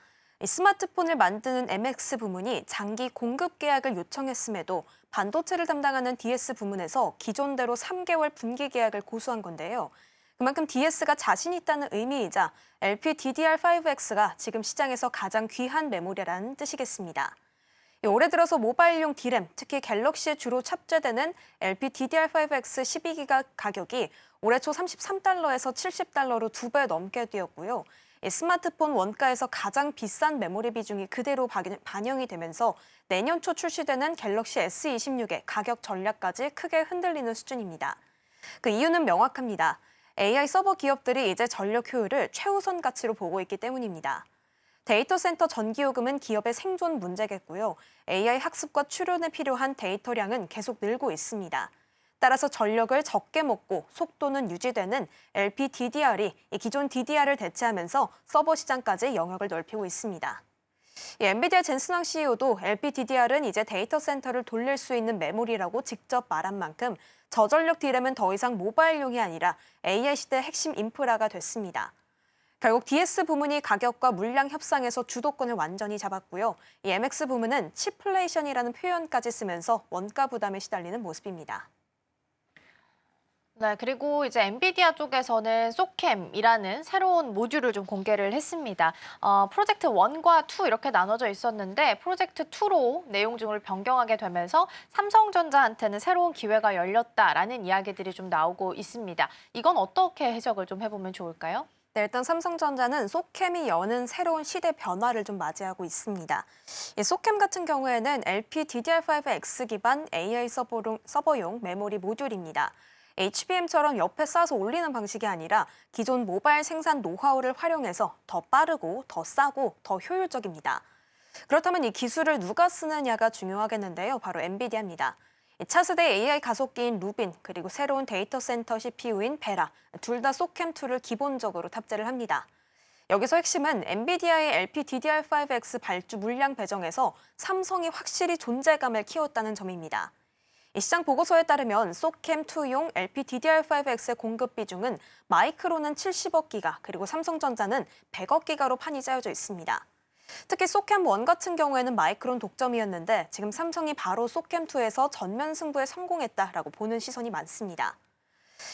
스마트폰을 만드는 MX 부문이 장기 공급 계약을 요청했음에도 반도체를 담당하는 DS 부문에서 기존대로 3개월 분기 계약을 고수한 건데요. 그만큼 DS가 자신 있다는 의미이자 LPDDR5X가 지금 시장에서 가장 귀한 메모리라는 뜻이겠습니다. 올해 들어서 모바일용 DRAM, 특히 갤럭시에 주로 탑재되는 LPDDR5X 12기가 가격이 올해 초 33달러에서 70달러로 2배 넘게 뛰었고요. 스마트폰 원가에서 가장 비싼 메모리 비중이 그대로 반영이 되면서 내년 초 출시되는 갤럭시 S26의 가격 전략까지 크게 흔들리는 수준입니다. 그 이유는 명확합니다. AI 서버 기업들이 이제 전력 효율을 최우선 가치로 보고 있기 때문입니다. 데이터 센터 전기요금은 기업의 생존 문제겠고요. AI 학습과 추론에 필요한 데이터량은 계속 늘고 있습니다. 따라서 전력을 적게 먹고 속도는 유지되는 LPDDR이 기존 DDR을 대체하면서 서버 시장까지 영역을 넓히고 있습니다. 엔비디아 젠슨왕 CEO도 LPDDR은 이제 데이터 센터를 돌릴 수 있는 메모리라고 직접 말한 만큼 저전력 DRAM은 더 이상 모바일용이 아니라 AI 시대 핵심 인프라가 됐습니다. 결국 DS 부문이 가격과 물량 협상에서 주도권을 완전히 잡았고요. 이 MX 부문은 치플레이션이라는 표현까지 쓰면서 원가 부담에 시달리는 모습입니다. 네, 그리고 이제 엔비디아 쪽에서는 소캠이라는 새로운 모듈을 좀 공개를 했습니다. 프로젝트 1과 2 이렇게 나눠져 있었는데 프로젝트 2로 내용중을 변경하게 되면서 삼성전자한테는 새로운 기회가 열렸다라는 이야기들이 좀 나오고 있습니다. 이건 어떻게 해석을 좀 해보면 좋을까요? 네, 일단 삼성전자는 소캠이 여는 새로운 시대 변화를 좀 맞이하고 있습니다. 이 소캠 같은 경우에는 LPDDR5X 기반 AI 서버용 메모리 모듈입니다. HBM처럼 옆에 쌓아서 올리는 방식이 아니라 기존 모바일 생산 노하우를 활용해서 더 빠르고 더 싸고 더 효율적입니다. 그렇다면 이 기술을 누가 쓰느냐가 중요하겠는데요. 바로 엔비디아입니다. 차세대 AI 가속기인 루빈 그리고 새로운 데이터 센터 CPU인 베라 둘 다 소캠2를 기본적으로 탑재를 합니다. 여기서 핵심은 엔비디아의 LPDDR5X 발주 물량 배정에서 삼성이 확실히 존재감을 키웠다는 점입니다. 이 시장 보고서에 따르면 소캠2용 LPDDR5X의 공급 비중은 마이크론은 70억 기가 그리고 삼성전자는 100억 기가로 판이 짜여져 있습니다. 특히 소캠1 같은 경우에는 마이크론 독점이었는데 지금 삼성이 바로 소캠2에서 전면 승부에 성공했다라고 보는 시선이 많습니다.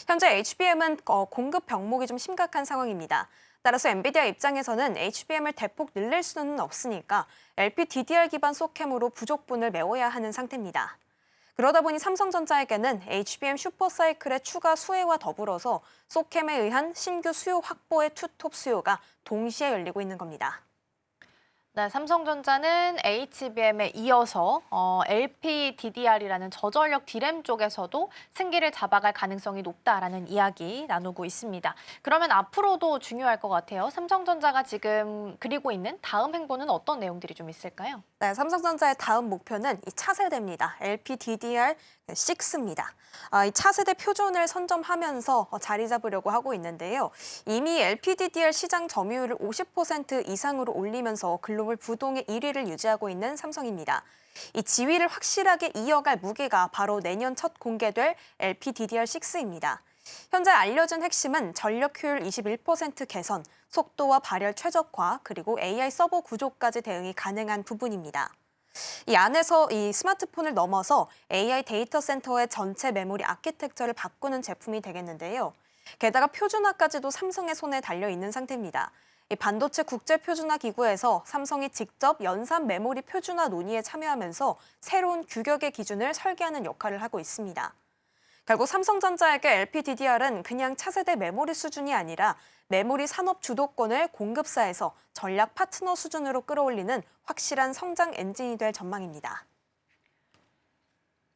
현재 HBM은 공급 병목이 좀 심각한 상황입니다. 따라서 엔비디아 입장에서는 HBM을 대폭 늘릴 수는 없으니까 LPDDR 기반 소캠으로 부족분을 메워야 하는 상태입니다. 그러다 보니 삼성전자에게는 HBM 슈퍼사이클의 추가 수혜와 더불어서 소캠에 의한 신규 수요 확보의 투톱 수요가 동시에 열리고 있는 겁니다. 네, 삼성전자는 HBM에 이어서 LPDDR이라는 저전력 D램 쪽에서도 승기를 잡아갈 가능성이 높다라는 이야기 나누고 있습니다. 그러면 앞으로도 중요할 것 같아요. 삼성전자가 지금 그리고 있는 다음 행보는 어떤 내용들이 좀 있을까요? 네, 삼성전자의 다음 목표는 이 차세대입니다. LPDDR6입니다. 이 차세대 표준을 선점하면서 자리 잡으려고 하고 있는데요. 이미 LPDDR 시장 점유율을 50% 이상으로 올리면서 글로벌 부동의 1위를 유지하고 있는 삼성입니다. 이 지위를 확실하게 이어갈 무기가 바로 내년 첫 공개될 LPDDR6입니다. 현재 알려진 핵심은 전력 효율 21% 개선, 속도와 발열 최적화, 그리고 AI 서버 구조까지 대응이 가능한 부분입니다. 이 안에서 이 스마트폰을 넘어서 AI 데이터 센터의 전체 메모리 아키텍처를 바꾸는 제품이 되겠는데요. 게다가 표준화까지도 삼성의 손에 달려 있는 상태입니다. 이 반도체 국제 표준화 기구에서 삼성이 직접 연산 메모리 표준화 논의에 참여하면서 새로운 규격의 기준을 설계하는 역할을 하고 있습니다. 결국 삼성전자에게 LPDDR은 그냥 차세대 메모리 수준이 아니라 메모리 산업 주도권을 공급사에서 전략 파트너 수준으로 끌어올리는 확실한 성장 엔진이 될 전망입니다.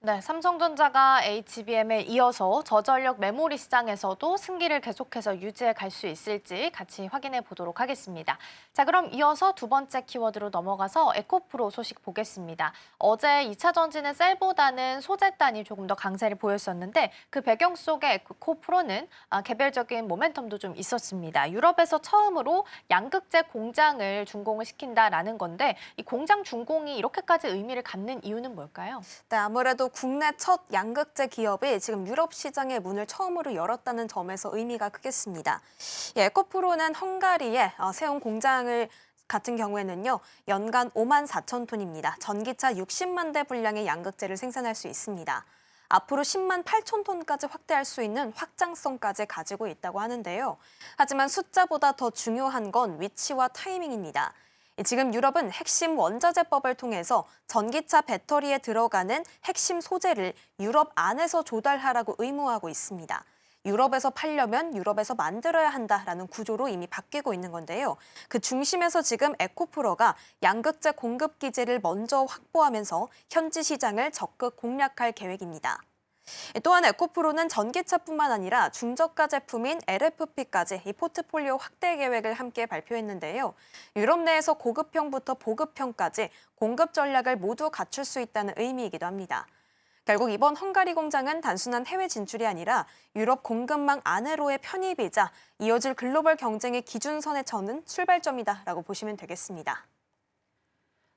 네, 삼성전자가 HBM에 이어서 저전력 메모리 시장에서도 승기를 계속해서 유지해 갈 수 있을지 같이 확인해 보도록 하겠습니다. 자, 그럼 이어서 두 번째 키워드로 넘어가서 에코프로 소식 보겠습니다. 어제 2차 전지는 셀보다는 소재단이 조금 더 강세를 보였었는데 그 배경 속에 에코프로는 개별적인 모멘텀도 좀 있었습니다. 유럽에서 처음으로 양극재 공장을 준공을 시킨다라는 건데 이 공장 준공이 이렇게까지 의미를 갖는 이유는 뭘까요? 네, 아무래도 국내 첫 양극재 기업이 지금 유럽 시장의 문을 처음으로 열었다는 점에서 의미가 크겠습니다. 에코프로는 헝가리에 세운 공장을 같은 경우에는요, 연간 5만 4천 톤입니다. 전기차 60만 대 분량의 양극재를 생산할 수 있습니다. 앞으로 10만 8천 톤까지 확대할 수 있는 확장성까지 가지고 있다고 하는데요. 하지만 숫자보다 더 중요한 건 위치와 타이밍입니다. 지금 유럽은 핵심 원자재법을 통해서 전기차 배터리에 들어가는 핵심 소재를 유럽 안에서 조달하라고 의무화하고 있습니다. 유럽에서 팔려면 유럽에서 만들어야 한다라는 구조로 이미 바뀌고 있는 건데요. 그 중심에서 지금 에코프로가 양극재 공급 기지를 먼저 확보하면서 현지 시장을 적극 공략할 계획입니다. 또한 에코프로는 전기차뿐만 아니라 중저가 제품인 LFP까지 이 포트폴리오 확대 계획을 함께 발표했는데요. 유럽 내에서 고급형부터 보급형까지 공급 전략을 모두 갖출 수 있다는 의미이기도 합니다. 결국 이번 헝가리 공장은 단순한 해외 진출이 아니라 유럽 공급망 안으로의 편입이자 이어질 글로벌 경쟁의 기준선에 서는 출발점이다라고 보시면 되겠습니다.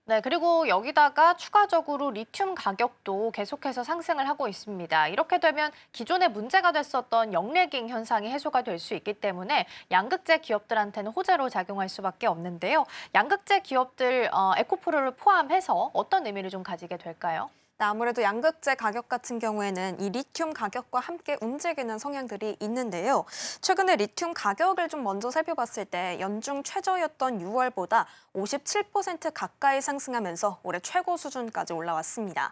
네, 그리고 여기다가 추가적으로 리튬 가격도 계속해서 상승을 하고 있습니다. 이렇게 되면 기존에 문제가 됐었던 역레깅 현상이 해소가 될 수 있기 때문에 양극재 기업들한테는 호재로 작용할 수밖에 없는데요. 양극재 기업들 에코프로를 포함해서 어떤 의미를 좀 가지게 될까요? 아무래도 양극재 가격 같은 경우에는 이 리튬 가격과 함께 움직이는 성향들이 있는데요. 최근에 리튬 가격을 좀 먼저 살펴봤을 때 연중 최저였던 6월보다 57% 가까이 상승하면서 올해 최고 수준까지 올라왔습니다.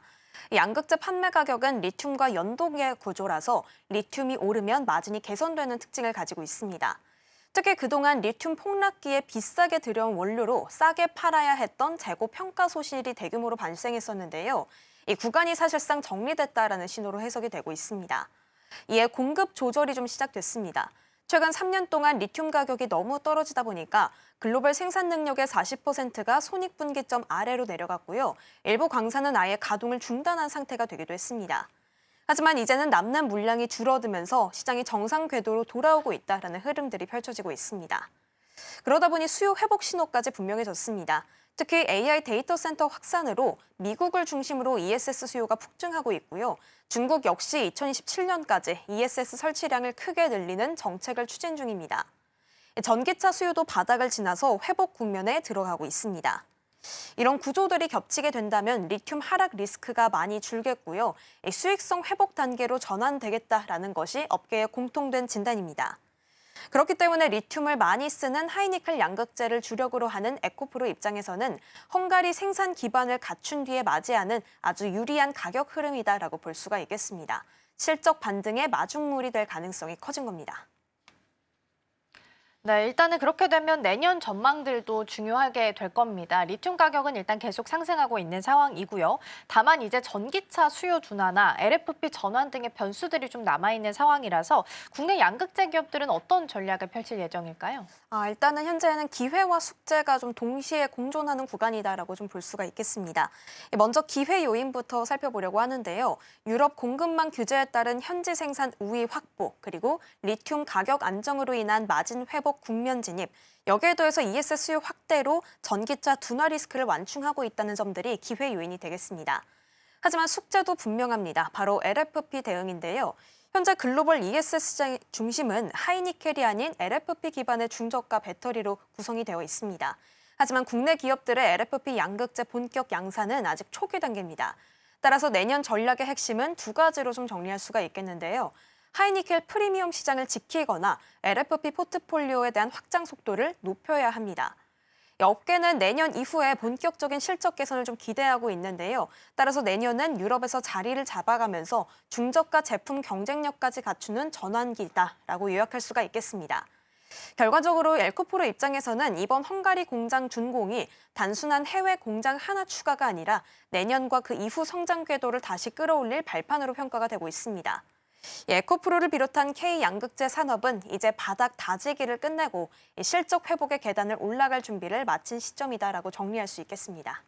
이 양극재 판매 가격은 리튬과 연동의 구조라서 리튬이 오르면 마진이 개선되는 특징을 가지고 있습니다. 특히 그동안 리튬 폭락기에 비싸게 들여온 원료로 싸게 팔아야 했던 재고 평가 소실이 대규모로 발생했었는데요. 이 구간이 사실상 정리됐다라는 신호로 해석이 되고 있습니다. 이에 공급 조절이 좀 시작됐습니다. 최근 3년 동안 리튬 가격이 너무 떨어지다 보니까 글로벌 생산 능력의 40%가 손익분기점 아래로 내려갔고요. 일부 광산은 아예 가동을 중단한 상태가 되기도 했습니다. 하지만 이제는 남는 물량이 줄어들면서 시장이 정상 궤도로 돌아오고 있다는 흐름들이 펼쳐지고 있습니다. 그러다 보니 수요 회복 신호까지 분명해졌습니다. 특히 AI 데이터 센터 확산으로 미국을 중심으로 ESS 수요가 폭증하고 있고요. 중국 역시 2027년까지 ESS 설치량을 크게 늘리는 정책을 추진 중입니다. 전기차 수요도 바닥을 지나서 회복 국면에 들어가고 있습니다. 이런 구조들이 겹치게 된다면 리튬 하락 리스크가 많이 줄겠고요. 수익성 회복 단계로 전환되겠다라는 것이 업계의 공통된 진단입니다. 그렇기 때문에 리튬을 많이 쓰는 하이니켈 양극재를 주력으로 하는 에코프로 입장에서는 헝가리 생산 기반을 갖춘 뒤에 맞이하는 아주 유리한 가격 흐름이다라고 볼 수가 있겠습니다. 실적 반등의 마중물이 될 가능성이 커진 겁니다. 네, 일단은 그렇게 되면 내년 전망들도 중요하게 될 겁니다. 리튬 가격은 일단 계속 상승하고 있는 상황이고요. 다만 이제 전기차 수요 둔화나 LFP 전환 등의 변수들이 좀 남아있는 상황이라서 국내 양극재 기업들은 어떤 전략을 펼칠 예정일까요? 일단은 현재는 기회와 숙제가 좀 동시에 공존하는 구간이다라고 좀 볼 수가 있겠습니다. 먼저 기회 요인부터 살펴보려고 하는데요. 유럽 공급망 규제에 따른 현지 생산 우위 확보, 그리고 리튬 가격 안정으로 인한 마진 회복 국면 진입, 여기에 더해서 ESS 수요 확대로 전기차 둔화 리스크를 완충하고 있다는 점들이 기회 요인이 되겠습니다. 하지만 숙제도 분명합니다. 바로 LFP 대응인데요. 현재 글로벌 ESS 시장 중심은 하이니켈이 아닌 LFP 기반의 중저가 배터리로 구성이 되어 있습니다. 하지만 국내 기업들의 LFP 양극재 본격 양산은 아직 초기 단계입니다. 따라서 내년 전략의 핵심은 두 가지로 좀 정리할 수가 있겠는데요. 하이니켈 프리미엄 시장을 지키거나 LFP 포트폴리오에 대한 확장 속도를 높여야 합니다. 업계는 내년 이후에 본격적인 실적 개선을 좀 기대하고 있는데요. 따라서 내년은 유럽에서 자리를 잡아가면서 중저가 제품 경쟁력까지 갖추는 전환기다라고 요약할 수가 있겠습니다. 결과적으로 에코프로 입장에서는 이번 헝가리 공장 준공이 단순한 해외 공장 하나 추가가 아니라 내년과 그 이후 성장 궤도를 다시 끌어올릴 발판으로 평가가 되고 있습니다. 에코프로를 비롯한 K 양극재 산업은 이제 바닥 다지기를 끝내고 실적 회복의 계단을 올라갈 준비를 마친 시점이다라고 정리할 수 있겠습니다.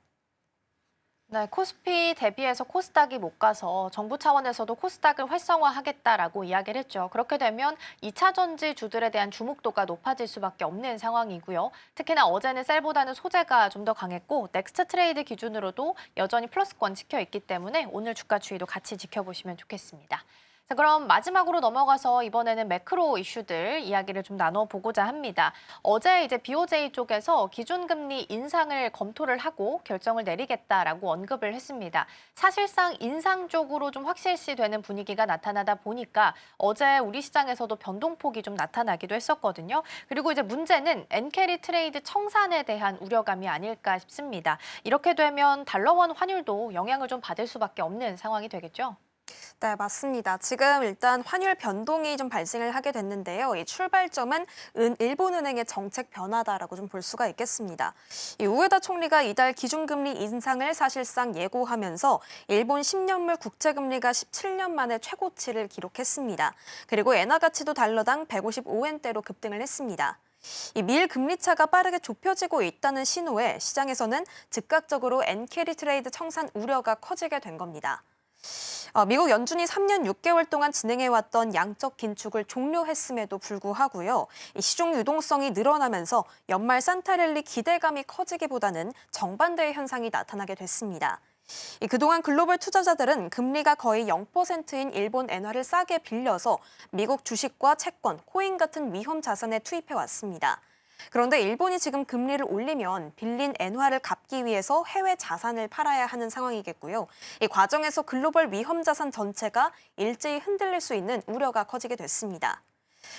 네, 코스피 대비해서 코스닥이 못 가서 정부 차원에서도 코스닥을 활성화하겠다라고 이야기를 했죠. 그렇게 되면 2차 전지 주들에 대한 주목도가 높아질 수밖에 없는 상황이고요. 특히나 어제는 셀보다는 소재가 좀 더 강했고 넥스트 트레이드 기준으로도 여전히 플러스권 찍혀 있기 때문에 오늘 주가 추이도 같이 지켜보시면 좋겠습니다. 자, 그럼 마지막으로 넘어가서 이번에는 매크로 이슈들 이야기를 좀 나눠보고자 합니다. 어제 이제 BOJ 쪽에서 기준금리 인상을 검토를 하고 결정을 내리겠다라고 언급을 했습니다. 사실상 인상 쪽으로 좀 확실시 되는 분위기가 나타나다 보니까 어제 우리 시장에서도 변동폭이 좀 나타나기도 했었거든요. 그리고 이제 문제는 엔캐리 트레이드 청산에 대한 우려감이 아닐까 싶습니다. 이렇게 되면 달러원 환율도 영향을 좀 받을 수밖에 없는 상황이 되겠죠. 네, 맞습니다. 지금 일단 환율 변동이 좀 발생을 하게 됐는데요. 이 출발점은 일본은행의 정책 변화다라고 좀 볼 수가 있겠습니다. 이 우에다 총리가 이달 기준금리 인상을 사실상 예고하면서 일본 10년물 국채금리가 17년 만에 최고치를 기록했습니다. 그리고 엔화 가치도 달러당 155엔대로 급등을 했습니다. 이 미일 금리 차가 빠르게 좁혀지고 있다는 신호에 시장에서는 즉각적으로 엔캐리 트레이드 청산 우려가 커지게 된 겁니다. 미국 연준이 3년 6개월 동안 진행해왔던 양적 긴축을 종료했음에도 불구하고요. 이 시중 유동성이 늘어나면서 연말 산타랠리 기대감이 커지기보다는 정반대의 현상이 나타나게 됐습니다. 그동안 글로벌 투자자들은 금리가 거의 0%인 일본 엔화를 싸게 빌려서 미국 주식과 채권, 코인 같은 위험 자산에 투입해왔습니다. 그런데 일본이 지금 금리를 올리면 빌린 엔화를 갚기 위해서 해외 자산을 팔아야 하는 상황이겠고요. 이 과정에서 글로벌 위험 자산 전체가 일제히 흔들릴 수 있는 우려가 커지게 됐습니다.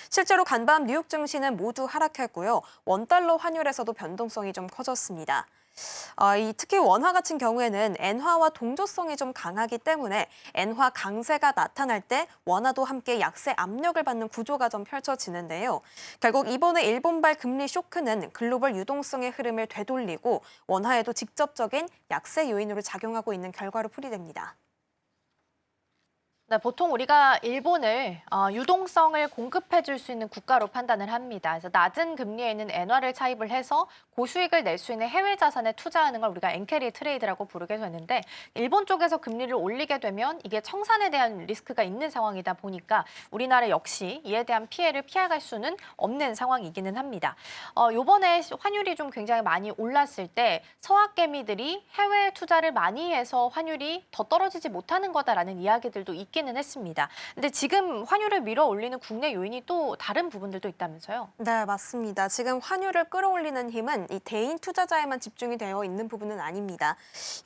실제로 간밤 뉴욕 증시는 모두 하락했고요. 원달러 환율에서도 변동성이 좀 커졌습니다. 특히 원화 같은 경우에는 엔화와 동조성이 좀 강하기 때문에 엔화 강세가 나타날 때 원화도 함께 약세 압력을 받는 구조가 좀 펼쳐지는데요. 결국 이번에 일본발 금리 쇼크는 글로벌 유동성의 흐름을 되돌리고 원화에도 직접적인 약세 요인으로 작용하고 있는 결과로 풀이됩니다. 네, 보통 우리가 일본을 유동성을 공급해 줄 수 있는 국가로 판단을 합니다. 그래서 낮은 금리에 있는 엔화를 차입을 해서 고수익을 낼 수 있는 해외 자산에 투자하는 걸 우리가 엔캐리 트레이드라고 부르게 되는데 일본 쪽에서 금리를 올리게 되면 이게 청산에 대한 리스크가 있는 상황이다 보니까 우리나라 역시 이에 대한 피해를 피해갈 수는 없는 상황이기는 합니다. 요번에 환율이 좀 굉장히 많이 올랐을 때 서학개미들이 해외 투자를 많이 해서 환율이 더 떨어지지 못하는 거다라는 이야기들도 있기는 했습니다. 근데 지금 환율을 밀어 올리는 국내 요인이 또 다른 부분들도 있다면서요? 네, 맞습니다. 지금 환율을 끌어올리는 힘은 이 대인 투자자에만 집중이 되어 있는 부분은 아닙니다.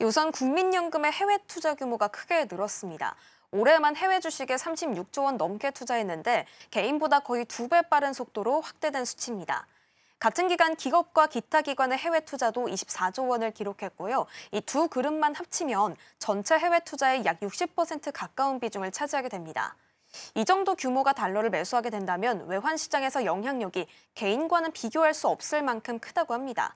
우선 국민연금의 해외 투자 규모가 크게 늘었습니다. 올해만 해외 주식에 36조 원 넘게 투자했는데 개인보다 거의 2배 빠른 속도로 확대된 수치입니다. 같은 기간 기업과 기타 기관의 해외 투자도 24조 원을 기록했고요. 이 두 그룹만 합치면 전체 해외 투자의 약 60% 가까운 비중을 차지하게 됩니다. 이 정도 규모가 달러를 매수하게 된다면 외환 시장에서 영향력이 개인과는 비교할 수 없을 만큼 크다고 합니다.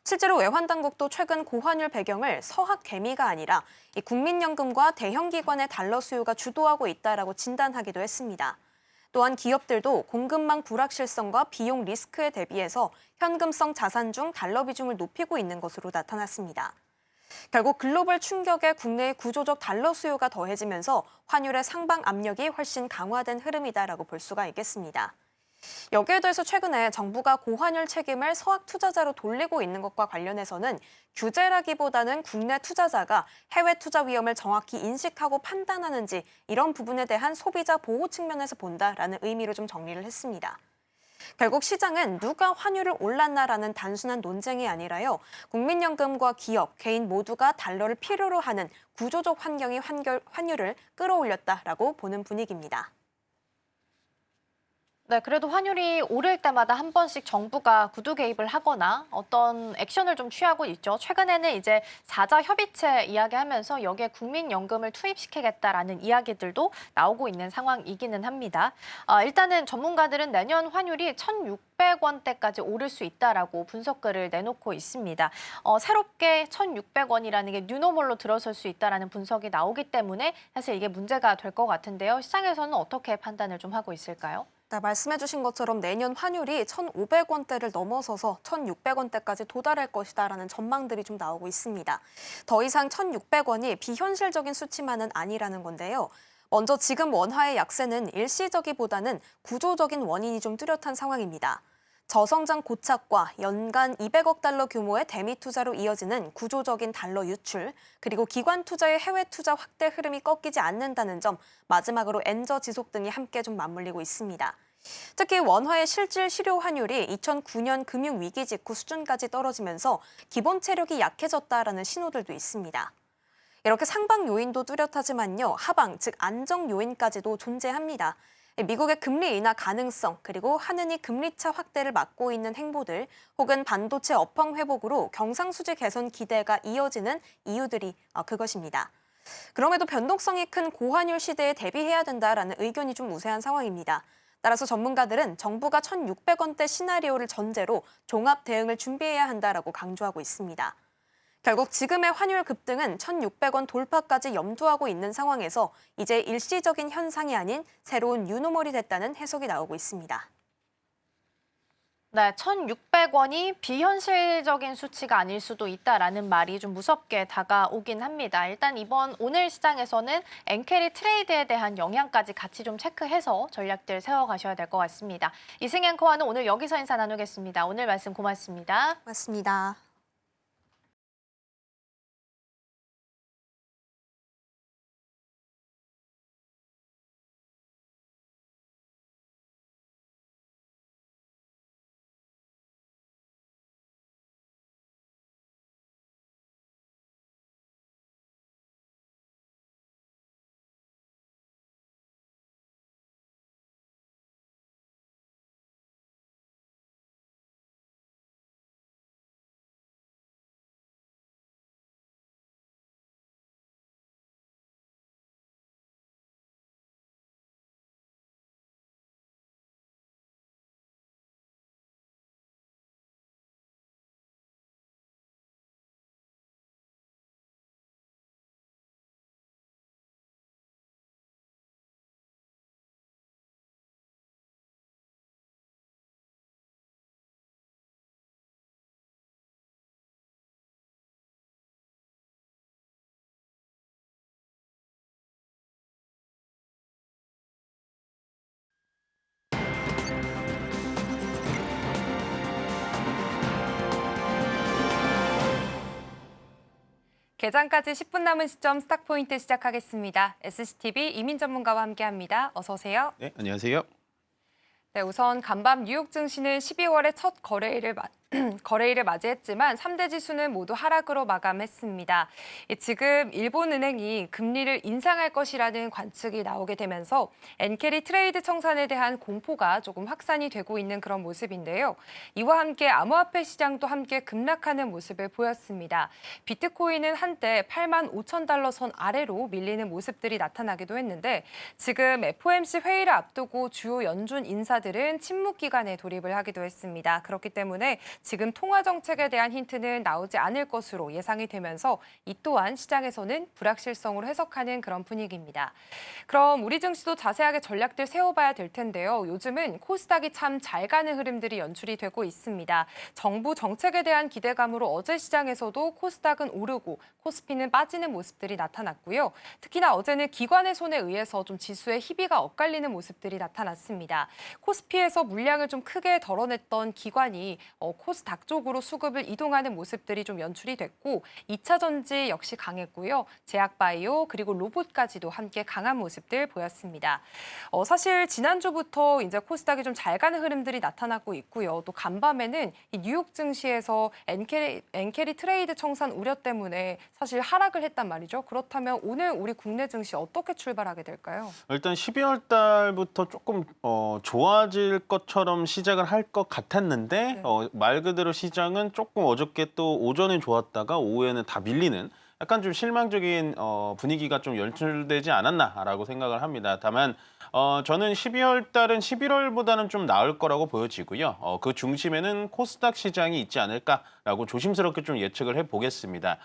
실제로 외환 당국도 최근 고환율 배경을 서학 개미가 아니라 이 국민연금과 대형 기관의 달러 수요가 주도하고 있다라고 진단하기도 했습니다. 또한 기업들도 공급망 불확실성과 비용 리스크에 대비해서 현금성 자산 중 달러 비중을 높이고 있는 것으로 나타났습니다. 결국 글로벌 충격에 국내의 구조적 달러 수요가 더해지면서 환율의 상방 압력이 훨씬 강화된 흐름이다라고 볼 수가 있겠습니다. 여기에 더해서 최근에 정부가 고환율 책임을 서학 투자자로 돌리고 있는 것과 관련해서는 규제라기보다는 국내 투자자가 해외 투자 위험을 정확히 인식하고 판단하는지 이런 부분에 대한 소비자 보호 측면에서 본다라는 의미로 좀 정리를 했습니다. 결국 시장은 누가 환율을 올랐나라는 단순한 논쟁이 아니라요. 국민연금과 기업, 개인 모두가 달러를 필요로 하는 구조적 환경이 환율을 끌어올렸다라고 보는 분위기입니다. 네, 그래도 환율이 오를 때마다 한 번씩 정부가 구두 개입을 하거나 어떤 액션을 좀 취하고 있죠. 최근에는 이제 사자 협의체 이야기하면서 여기에 국민연금을 투입시키겠다라는 이야기들도 나오고 있는 상황이기는 합니다. 일단은 전문가들은 내년 환율이 1,600원대까지 오를 수 있다라고 분석글을 내놓고 있습니다. 새롭게 1,600원이라는 게 뉴노멀로 들어설 수 있다라는 분석이 나오기 때문에 사실 이게 문제가 될 것 같은데요. 시장에서는 어떻게 판단을 좀 하고 있을까요? 네, 말씀해 주신 것처럼 내년 환율이 1,500원대를 넘어서서 1,600원대까지 도달할 것이다라는 전망들이 좀 나오고 있습니다. 더 이상 1,600원이 비현실적인 수치만은 아니라는 건데요. 먼저 지금 원화의 약세는 일시적이보다는 구조적인 원인이 좀 뚜렷한 상황입니다. 저성장 고착과 연간 200억 달러 규모의 대미 투자로 이어지는 구조적인 달러 유출, 그리고 기관 투자의 해외 투자 확대 흐름이 꺾이지 않는다는 점, 마지막으로 엔저 지속 등이 함께 좀 맞물리고 있습니다. 특히 원화의 실질 실효 환율이 2009년 금융위기 직후 수준까지 떨어지면서 기본 체력이 약해졌다라는 신호들도 있습니다. 이렇게 상방 요인도 뚜렷하지만요, 하방, 즉 안정 요인까지도 존재합니다. 미국의 금리 인하 가능성, 그리고 하느니 금리차 확대를 막고 있는 행보들, 혹은 반도체 업황 회복으로 경상수지 개선 기대가 이어지는 이유들이 그것입니다. 그럼에도 변동성이 큰 고환율 시대에 대비해야 된다라는 의견이 좀 우세한 상황입니다. 따라서 전문가들은 정부가 1,600원대 시나리오를 전제로 종합 대응을 준비해야 한다라고 강조하고 있습니다. 결국 지금의 환율 급등은 1,600원 돌파까지 염두하고 있는 상황에서 이제 일시적인 현상이 아닌 새로운 뉴노멀이 됐다는 해석이 나오고 있습니다. 네, 1,600원이 비현실적인 수치가 아닐 수도 있다라는 말이 좀 무섭게 다가오긴 합니다. 일단 오늘 시장에서는 엔캐리 트레이드에 대한 영향까지 같이 좀 체크해서 전략들 세워가셔야 될 것 같습니다. 이승 앵커와는 오늘 여기서 인사 나누겠습니다. 오늘 말씀 고맙습니다. 맞습니다. 개장까지 10분 남은 시점 스탁포인트 시작하겠습니다. SCTV 이민 전문가와 함께합니다. 어서 오세요. 네, 안녕하세요. 네, 우선 간밤 뉴욕 증시는 12월의 첫 거래일을 맞이했지만 3대 지수는 모두 하락으로 마감했습니다. 지금 일본은행이 금리를 인상할 것이라는 관측이 나오게 되면서 엔캐리 트레이드 청산에 대한 공포가 조금 확산이 되고 있는 그런 모습인데요. 이와 함께 암호화폐 시장도 함께 급락하는 모습을 보였습니다. 비트코인은 한때 8만 5천 달러 선 아래로 밀리는 모습들이 나타나기도 했는데 지금 FOMC 회의를 앞두고 주요 연준 인사들은 침묵 기간에 돌입을 하기도 했습니다. 그렇기 때문에 지금 통화 정책에 대한 힌트는 나오지 않을 것으로 예상이 되면서 이 또한 시장에서는 불확실성으로 해석하는 그런 분위기입니다. 그럼 우리 증시도 자세하게 전략들 세워봐야 될 텐데요. 요즘은 코스닥이 참 잘 가는 흐름들이 연출이 되고 있습니다. 정부 정책에 대한 기대감으로 어제 시장에서도 코스닥은 오르고 코스피는 빠지는 모습들이 나타났고요. 특히나 어제는 기관의 손에 의해서 좀 지수의 희비가 엇갈리는 모습들이 나타났습니다. 코스피에서 물량을 좀 크게 덜어냈던 기관이 코스닥 쪽으로 수급을 이동하는 모습들이 좀 연출이 됐고 2차 전지 역시 강했고요. 제약바이오 그리고 로봇까지도 함께 강한 모습들 보였습니다. 사실 지난주부터 이제 코스닥이 좀 잘 가는 흐름들이 나타나고 있고요. 또 간밤에는 이 뉴욕 증시에서 엔캐리 트레이드 청산 우려 때문에 사실 하락을 했단 말이죠. 그렇다면 오늘 우리 국내 증시 어떻게 출발하게 될까요? 일단 12월 달부터 조금 좋아질 것처럼 시작을 할 것 같았는데 네. 말 그대로 시장은 조금 어저께 또 오전에 좋았다가 오후에는 다 밀리는 약간 좀 실망적인 분위기가 좀 연출되지 않았나라고 생각을 합니다. 다만 저는 12월 달은 11월보다는 좀 나을 거라고 보여지고요. 그 중심에는 코스닥 시장이 있지 않을까라고 조심스럽게 좀 예측을 해보겠습니다.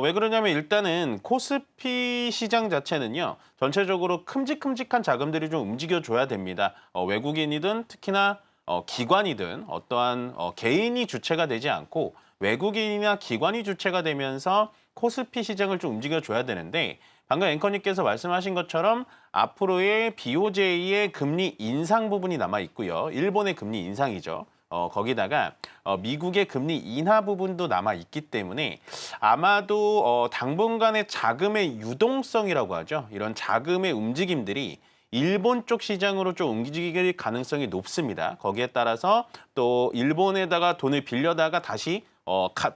왜 그러냐면 일단은 코스피 시장 자체는요. 전체적으로 큼직큼직한 자금들이 좀 움직여줘야 됩니다. 외국인이든 특히나 기관이든 어떠한 개인이 주체가 되지 않고 외국인이나 기관이 주체가 되면서 코스피 시장을 좀 움직여줘야 되는데 방금 앵커님께서 말씀하신 것처럼 앞으로의 BOJ의 금리 인상 부분이 남아 있고요. 일본의 금리 인상이죠. 거기다가 미국의 금리 인하 부분도 남아 있기 때문에 아마도 당분간의 자금의 유동성이라고 하죠. 이런 자금의 움직임들이 일본 쪽 시장으로 좀 움직일 가능성이 높습니다. 거기에 따라서 또 일본에다가 돈을 빌려다가 다시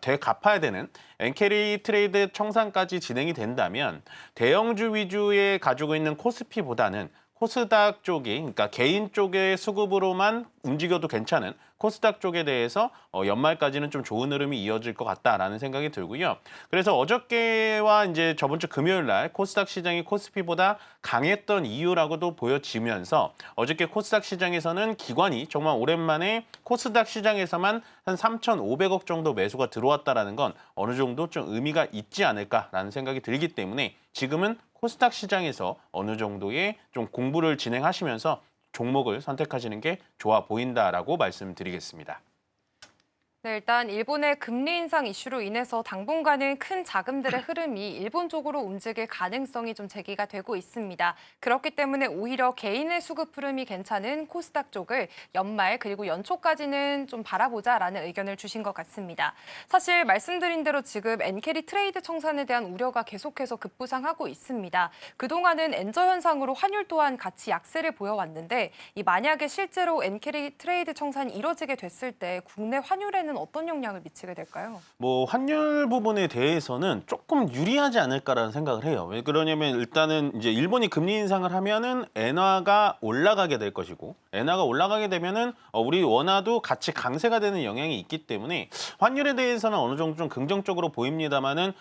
되갚아야 되는 엔캐리 트레이드 청산까지 진행이 된다면 대형주 위주에 가지고 있는 코스피보다는 코스닥 쪽이 그러니까 개인 쪽의 수급으로만 움직여도 괜찮은 코스닥 쪽에 대해서 연말까지는 좀 좋은 흐름이 이어질 것 같다라는 생각이 들고요. 그래서 어저께와 이제 저번 주 금요일 날 코스닥 시장이 코스피보다 강했던 이유라고도 보여지면서 어저께 코스닥 시장에서는 기관이 정말 오랜만에 코스닥 시장에서만 한 3,500억 정도 매수가 들어왔다라는 건 어느 정도 좀 의미가 있지 않을까라는 생각이 들기 때문에 지금은 코스닥 시장에서 어느 정도의 좀 공부를 진행하시면서 종목을 선택하시는 게 좋아 보인다라고 말씀드리겠습니다. 네, 일단 일본의 금리 인상 이슈로 인해서 당분간은 큰 자금들의 흐름이 일본 쪽으로 움직일 가능성이 좀 제기가 되고 있습니다. 그렇기 때문에 오히려 개인의 수급 흐름이 괜찮은 코스닥 쪽을 연말 그리고 연초까지는 좀 바라보자라는 의견을 주신 것 같습니다. 사실 말씀드린 대로 지금 엔캐리 트레이드 청산에 대한 우려가 계속해서 급부상하고 있습니다. 그동안은 엔저 현상으로 환율 또한 같이 약세를 보여왔는데 만약에 실제로 엔캐리 트레이드 청산이 이뤄지게 됐을 때 국내 환율에는 어떤 영향을 미치게 될까요? 뭐 환율 부분에 대해서는 조금 유리하지 않을까라는 생각을 해요. 왜 그러냐면 일단은 이제 일본이 금리 인상을 하면은 엔화가 올라가게 될 것이고 엔화가 올라가게 되면은 우리 원화도 같이 강세가 되는 영향이 있기 때문에 환율에 대해서는 어느 정도 좀 긍정적으로 보입니다만은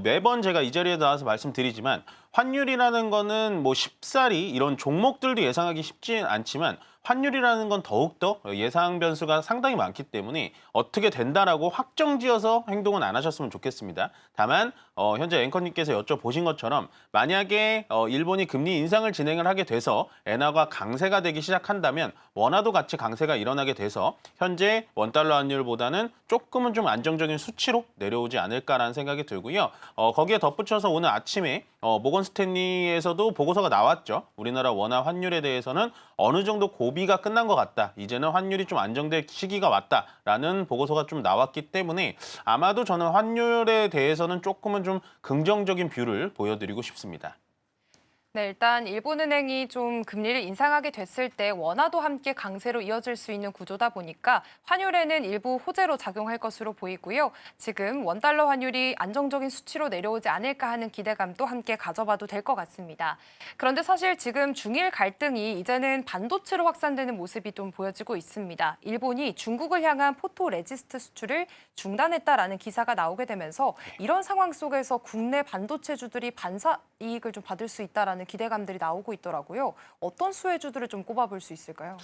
매번 제가 이 자리에 나와서 말씀드리지만 환율이라는 거는 뭐 쉽사리 이런 종목들도 예상하기 쉽지 않지만 환율이라는 건 더욱더 예상 변수가 상당히 많기 때문에 어떻게 된다라고 확정지어서 행동은 안 하셨으면 좋겠습니다. 다만 현재 앵커님께서 여쭤보신 것처럼 만약에 일본이 금리 인상을 진행을 하게 돼서 엔화가 강세가 되기 시작한다면 원화도 같이 강세가 일어나게 돼서 현재 원달러 환율보다는 조금은 좀 안정적인 수치로 내려오지 않을까라는 생각이 들고요. 거기에 덧붙여서 오늘 아침에 모건 모건 스탠리에서도 보고서가 나왔죠. 우리나라 원화 환율에 대해서는 어느 정도 고비가 끝난 것 같다. 이제는 환율이 좀 안정될 시기가 왔다라는 보고서가 좀 나왔기 때문에 아마도 저는 환율에 대해서는 조금은 좀 긍정적인 뷰를 보여드리고 싶습니다. 네, 일단 일본은행이 좀 금리를 인상하게 됐을 때 원화도 함께 강세로 이어질 수 있는 구조다 보니까 환율에는 일부 호재로 작용할 것으로 보이고요. 지금 원달러 환율이 안정적인 수치로 내려오지 않을까 하는 기대감도 함께 가져봐도 될 것 같습니다. 그런데 사실 지금 중일 갈등이 이제는 반도체로 확산되는 모습이 좀 보여지고 있습니다. 일본이 중국을 향한 포토 레지스트 수출을 중단했다라는 기사가 나오게 되면서 이런 상황 속에서 국내 반도체주들이 반사 이익을 좀 받을 수 있다라는 기대감들이 나오고 있더라고요. 어떤 수혜주들을 좀 꼽아볼 수 있을까요?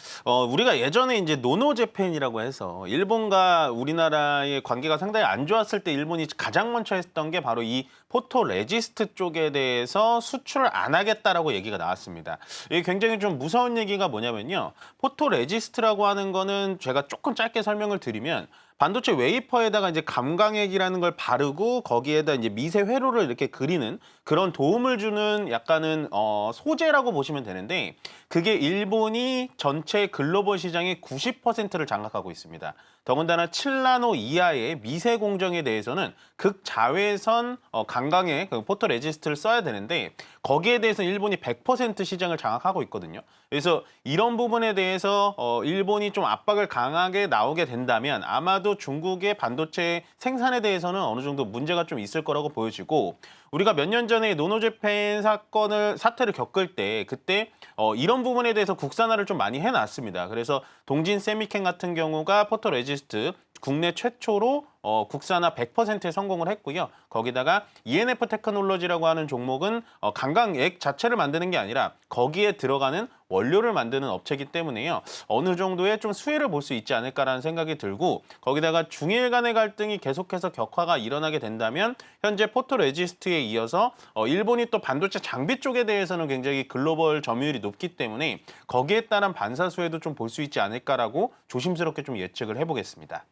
우리가 예전에 이제 노노재팬이라고 해서 일본과 우리나라의 관계가 상당히 안 좋았을 때 일본이 가장 먼저 했던 게 바로 이 포토 레지스트 쪽에 대해서 수출을 안 하겠다라고 얘기가 나왔습니다. 이게 굉장히 좀 무서운 얘기가 뭐냐면요. 포토 레지스트라고 하는 거는 제가 조금 짧게 설명을 드리면 반도체 웨이퍼에다가 이제 감광액이라는 걸 바르고 거기에다 이제 미세 회로를 이렇게 그리는 그런 도움을 주는 약간은 소재라고 보시면 되는데 그게 일본이 전체 글로벌 시장의 90%를 장악하고 있습니다. 더군다나 7나노 이하의 미세 공정에 대해서는 극자외선 강강의 그 포토 레지스트를 써야 되는데 거기에 대해서 일본이 100% 시장을 장악하고 있거든요. 그래서 이런 부분에 대해서 일본이 좀 압박을 강하게 나오게 된다면 아마도 중국의 반도체 생산에 대해서는 어느 정도 문제가 좀 있을 거라고 보여지고 우리가 몇 년 전에 노노재팬 사태를 겪을 때 그때 이런 부분에 대해서 국산화를 좀 많이 해놨습니다. 그래서 동진 세미켄 같은 경우가 포토 레지스트 국내 최초로 국산화 100%에 성공을 했고요. 거기다가 ENF 테크놀로지라고 하는 종목은 강강액 자체를 만드는 게 아니라 거기에 들어가는 원료를 만드는 업체이기 때문에요. 어느 정도의 좀 수혜를 볼 수 있지 않을까라는 생각이 들고 거기다가 중일 간의 갈등이 계속해서 격화가 일어나게 된다면 현재 포토 레지스트에 이어서 일본이 또 반도체 장비 쪽에 대해서는 굉장히 글로벌 점유율이 높기 때문에 거기에 따른 반사 수혜도 좀 볼 수 있지 않을까라고 조심스럽게 좀 예측을 해보겠습니다.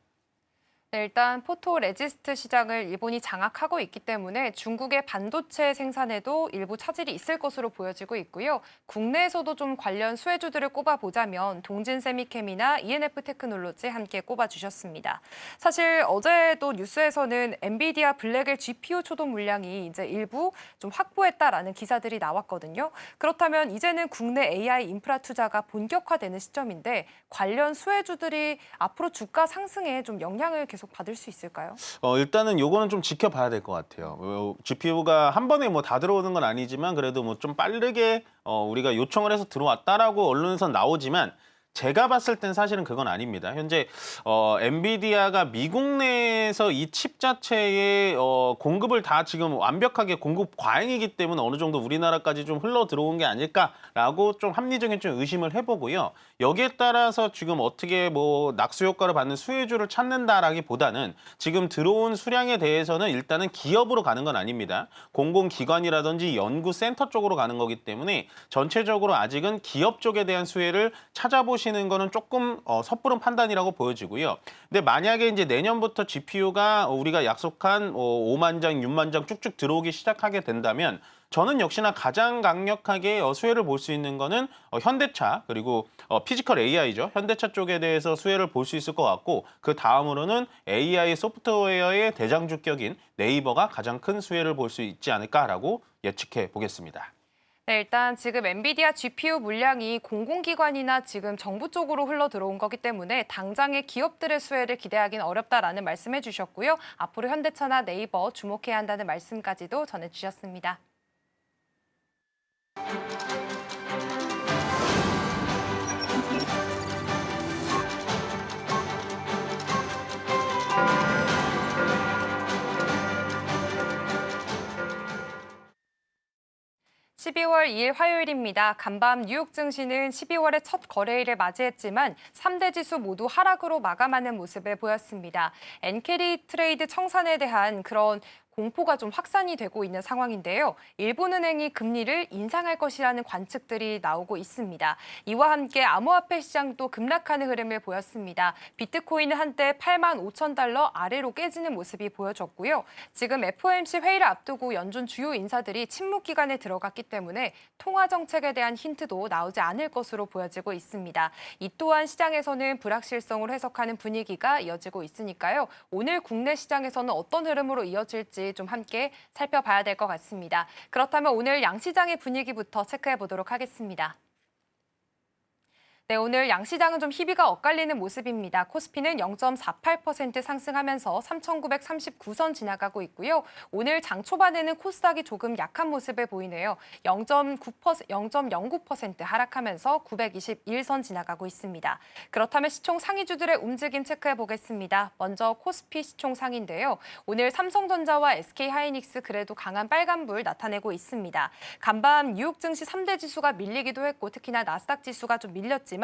네, 일단 포토 레지스트 시장을 일본이 장악하고 있기 때문에 중국의 반도체 생산에도 일부 차질이 있을 것으로 보여지고 있고요. 국내에서도 좀 관련 수혜주들을 꼽아보자면 동진 세미캠이나 ENF 테크놀로지 함께 꼽아주셨습니다. 사실 어제도 뉴스에서는 엔비디아 블랙엘 GPU 초동 물량이 이제 일부 좀 확보했다라는 기사들이 나왔거든요. 그렇다면 이제는 국내 AI 인프라 투자가 본격화되는 시점인데 관련 수혜주들이 앞으로 주가 상승에 좀 영향을 계속 받을 수 있을까요? 일단은 요거는 좀 지켜봐야 될 것 같아요. GPU가 한 번에 뭐 다 들어오는 건 아니지만 그래도 뭐 좀 빠르게 우리가 요청을 해서 들어왔다라고 언론에서 나오지만 제가 봤을 땐 사실은 그건 아닙니다. 현재 엔비디아가 미국 내에서 이 칩 자체의 공급을 다 지금 완벽하게 공급 과잉이기 때문에 어느 정도 우리나라까지 좀 흘러 들어온 게 아닐까라고 좀 합리적인 좀 의심을 해보고요. 여기에 따라서 지금 어떻게 뭐 낙수 효과를 받는 수혜주를 찾는다라기보다는 지금 들어온 수량에 대해서는 일단은 기업으로 가는 건 아닙니다. 공공기관이라든지 연구센터 쪽으로 가는 거기 때문에 전체적으로 아직은 기업 쪽에 대한 수혜를 찾아보시는 거는 조금 섣부른 판단이라고 보여지고요. 근데 만약에 이제 내년부터 GPU가 우리가 약속한 5만 장, 6만 장 쭉쭉 들어오기 시작하게 된다면 저는 역시나 가장 강력하게 수혜를 볼 수 있는 거는 현대차 그리고 피지컬 AI죠. 현대차 쪽에 대해서 수혜를 볼 수 있을 것 같고 그 다음으로는 AI 소프트웨어의 대장주격인 네이버가 가장 큰 수혜를 볼 수 있지 않을까라고 예측해 보겠습니다. 네, 일단 지금 엔비디아 GPU 물량이 공공기관이나 지금 정부 쪽으로 흘러 들어온 거기 때문에 당장의 기업들의 수혜를 기대하기는 어렵다라는 말씀해 주셨고요. 앞으로 현대차나 네이버 주목해야 한다는 말씀까지도 전해주셨습니다. (12월 2일) 화요일입니다. 간밤 뉴욕 증시는 12월의 첫 거래일을 맞이했지만 3대 지수 모두 하락으로 마감하는 모습을 보였습니다. 엔캐리 트레이드 청산에 대한 그런 공포가 좀 확산이 되고 있는 상황인데요. 일본은행이 금리를 인상할 것이라는 관측들이 나오고 있습니다. 이와 함께 암호화폐 시장도 급락하는 흐름을 보였습니다. 비트코인은 한때 85,000달러 아래로 깨지는 모습이 보여졌고요. 지금 FOMC 회의를 앞두고 연준 주요 인사들이 침묵 기간에 들어갔기 때문에 통화 정책에 대한 힌트도 나오지 않을 것으로 보여지고 있습니다. 이 또한 시장에서는 불확실성을 해석하는 분위기가 이어지고 있으니까요. 오늘 국내 시장에서는 어떤 흐름으로 이어질지 좀 함께 살펴봐야 될 것 같습니다. 그렇다면 오늘 양시장의 분위기부터 체크해 보도록 하겠습니다. 네, 오늘 양시장은 좀 희비가 엇갈리는 모습입니다. 코스피는 0.48% 상승하면서 3,939선 지나가고 있고요. 오늘 장 초반에는 코스닥이 조금 약한 모습을 보이네요. 0.09% 하락하면서 921선 지나가고 있습니다. 그렇다면 시총 상위주들의 움직임 체크해 보겠습니다. 먼저 코스피 시총 상인데요. 오늘 삼성전자와 SK하이닉스 그래도 강한 빨간불 나타내고 있습니다. 간밤 뉴욕 증시 3대 지수가 밀리기도 했고 특히나 나스닥 지수가 좀 밀렸지만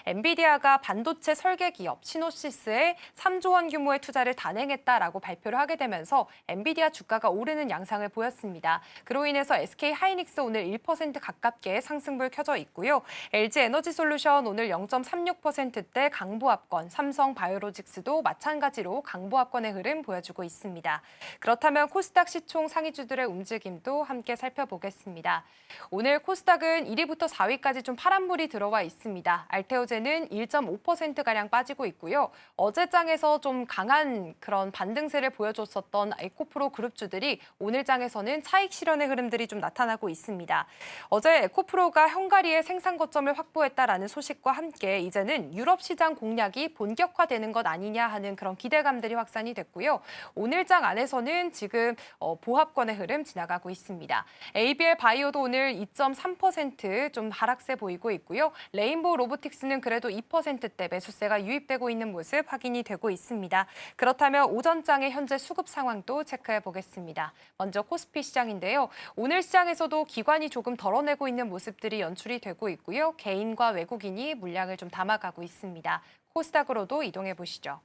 엔비디아가 반도체 설계 기업 시노시스에 3조 원 규모의 투자를 단행했다라고 발표를 하게 되면서 엔비디아 주가가 오르는 양상을 보였습니다. 그로 인해서 SK하이닉스 오늘 1% 가깝게 상승불 켜져 있고요. LG에너지솔루션 오늘 0.36%대 강보합권, 삼성바이오로직스도 마찬가지로 강보합권의 흐름 보여주고 있습니다. 그렇다면 코스닥 시총 상위주들의 움직임도 함께 살펴보겠습니다. 오늘 코스닥은 1위부터 4위까지 좀 파란불이 들어와 있습니다. 알테오제는 1.5%가량 빠지고 있고요. 어제 장에서 좀 강한 그런 반등세를 보여줬었던 에코프로 그룹주들이 오늘 장에서는 차익 실현의 흐름들이 좀 나타나고 있습니다. 어제 에코프로가 헝가리의 생산 거점을 확보했다라는 소식과 함께 이제는 유럽 시장 공략이 본격화되는 것 아니냐 하는 그런 기대감들이 확산이 됐고요. 오늘 장 안에서는 지금 보합권의 흐름 지나가고 있습니다. ABL 바이오도 오늘 2.3% 하락세 보이고 있고요. 레인보우 로보틱스는 그래도 2%대 매수세가 유입되고 있는 모습 확인이 되고 있습니다. 그렇다면 오전장의 현재 수급 상황도 체크해 보겠습니다. 먼저 코스피 시장인데요. 오늘 시장에서도 기관이 조금 덜어내고 있는 모습들이 연출이 되고 있고요. 개인과 외국인이 물량을 좀 담아가고 있습니다. 코스닥으로도 이동해 보시죠.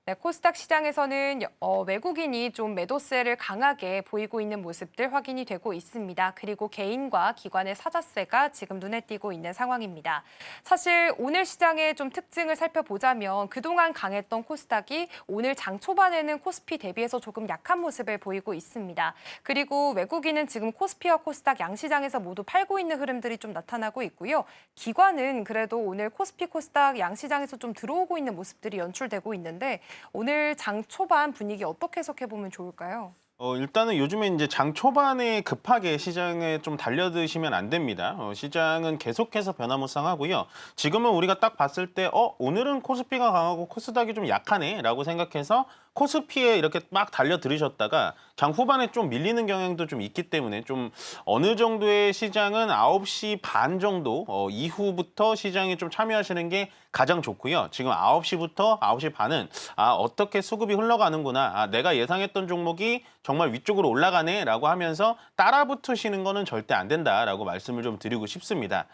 네, 코스닥 시장에서는 외국인이 좀 매도세를 강하게 보이고 있는 모습들 확인이 되고 있습니다. 그리고 개인과 기관의 사자세가 지금 눈에 띄고 있는 상황입니다. 사실 오늘 시장의 좀 특징을 살펴보자면 그동안 강했던 코스닥이 오늘 장 초반에는 코스피 대비해서 조금 약한 모습을 보이고 있습니다. 그리고 외국인은 지금 코스피와 코스닥 양시장에서 모두 팔고 있는 흐름들이 좀 나타나고 있고요. 기관은 그래도 오늘 코스피, 코스닥 양시장에서 좀 들어오고 있는 모습들이 연출되고 있는데 오늘 장 초반 분위기 어떻게 해석해보면 좋을까요? 일단은 요즘에 이제 장 초반에 급하게 시장에 좀 달려드시면 안 됩니다. 시장은 계속해서 변화무쌍하고요. 지금은 우리가 딱 봤을 때 오늘은 코스피가 강하고 코스닥이 좀 약하네라고 생각해서 코스피에 이렇게 막 달려들으셨다가 장 후반에 좀 밀리는 경향도 좀 있기 때문에 좀 어느 정도의 시장은 9시 반 정도 이후부터 시장에 좀 참여하시는 게 가장 좋고요. 지금 9시부터 9시 반은 어떻게 수급이 흘러가는구나. 내가 예상했던 종목이 정말 위쪽으로 올라가네라고 하면서 따라 붙으시는 거는 절대 안 된다라고 말씀을 좀 드리고 싶습니다.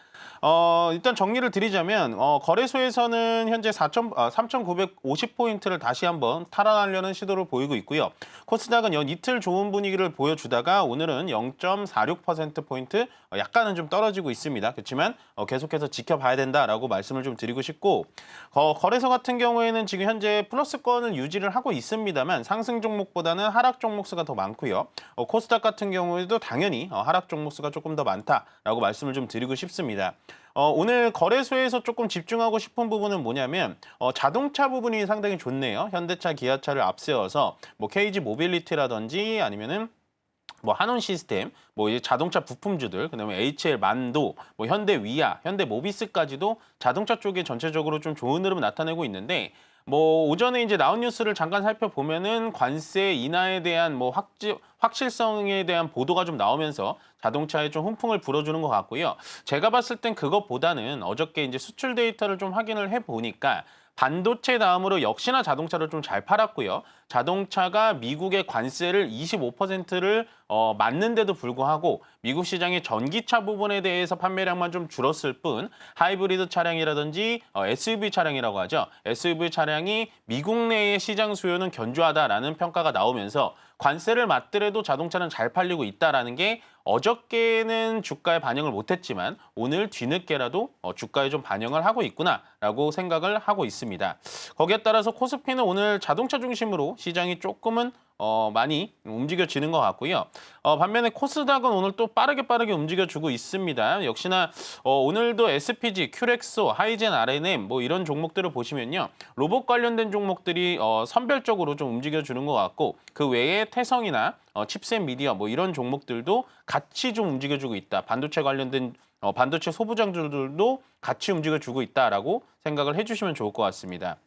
일단 정리를 드리자면 거래소에서는 현재 3,950포인트를 다시 한번 탈환하려는 시도를 보이고 있고요. 코스닥은 이틀 좋은 분위기를 보여주다가 오늘은 0.46%포인트 약간은 좀 떨어지고 있습니다. 그렇지만 계속해서 지켜봐야 된다라고 말씀을 좀 드리고 싶고 거래소 같은 경우에는 지금 현재 플러스권을 유지를 하고 있습니다만 상승 종목보다는 하락 종목 수가 더 많고요. 코스닥 같은 경우에도 당연히 하락 종목 수가 조금 더 많다라고 말씀을 좀 드리고 싶습니다. 오늘 거래소에서 조금 집중하고 싶은 부분은 뭐냐면 자동차 부분이 상당히 좋네요. 현대차, 기아차를 앞세워서 KG 모빌리티라든지 아니면은 한원 시스템, 이제 자동차 부품주들, 그다음에 HL 만도, 현대 위아, 현대 모비스까지도 자동차 쪽에 전체적으로 좀 좋은 흐름을 나타내고 있는데 오전에 이제 나온 뉴스를 잠깐 살펴보면은 관세 인하에 대한 확실성에 대한 보도가 좀 나오면서 자동차에 좀 훈풍을 불어주는 것 같고요. 제가 봤을 땐 그것보다는 어저께 이제 수출 데이터를 좀 확인을 해보니까 반도체 다음으로 역시나 자동차를 좀 잘 팔았고요. 자동차가 미국의 관세를 25%를 맞는데도 불구하고 미국 시장의 전기차 부분에 대해서 판매량만 좀 줄었을 뿐 하이브리드 차량이라든지 SUV 차량이라고 하죠. SUV 차량이 미국 내의 시장 수요는 견조하다라는 평가가 나오면서 관세를 맞더라도 자동차는 잘 팔리고 있다라는 게 어저께는 주가에 반영을 못했지만 오늘 뒤늦게라도 주가에 좀 반영을 하고 있구나라고 생각을 하고 있습니다. 거기에 따라서 코스피는 오늘 자동차 중심으로 시장이 조금은 많이 움직여지는 것 같고요. 반면에 코스닥은 오늘 또 빠르게 움직여주고 있습니다. 역시나 오늘도 SPG, 큐렉소, 하이젠, R&M 뭐 이런 종목들을 보시면요. 로봇 관련된 종목들이 선별적으로 좀 움직여주는 것 같고 그 외에 태성이나 칩셋 미디어 뭐 이런 종목들도 같이 좀 움직여주고 있다. 반도체 관련된 반도체 소부장들도 같이 움직여주고 있다라고 생각을 해주시면 좋을 것 같습니다.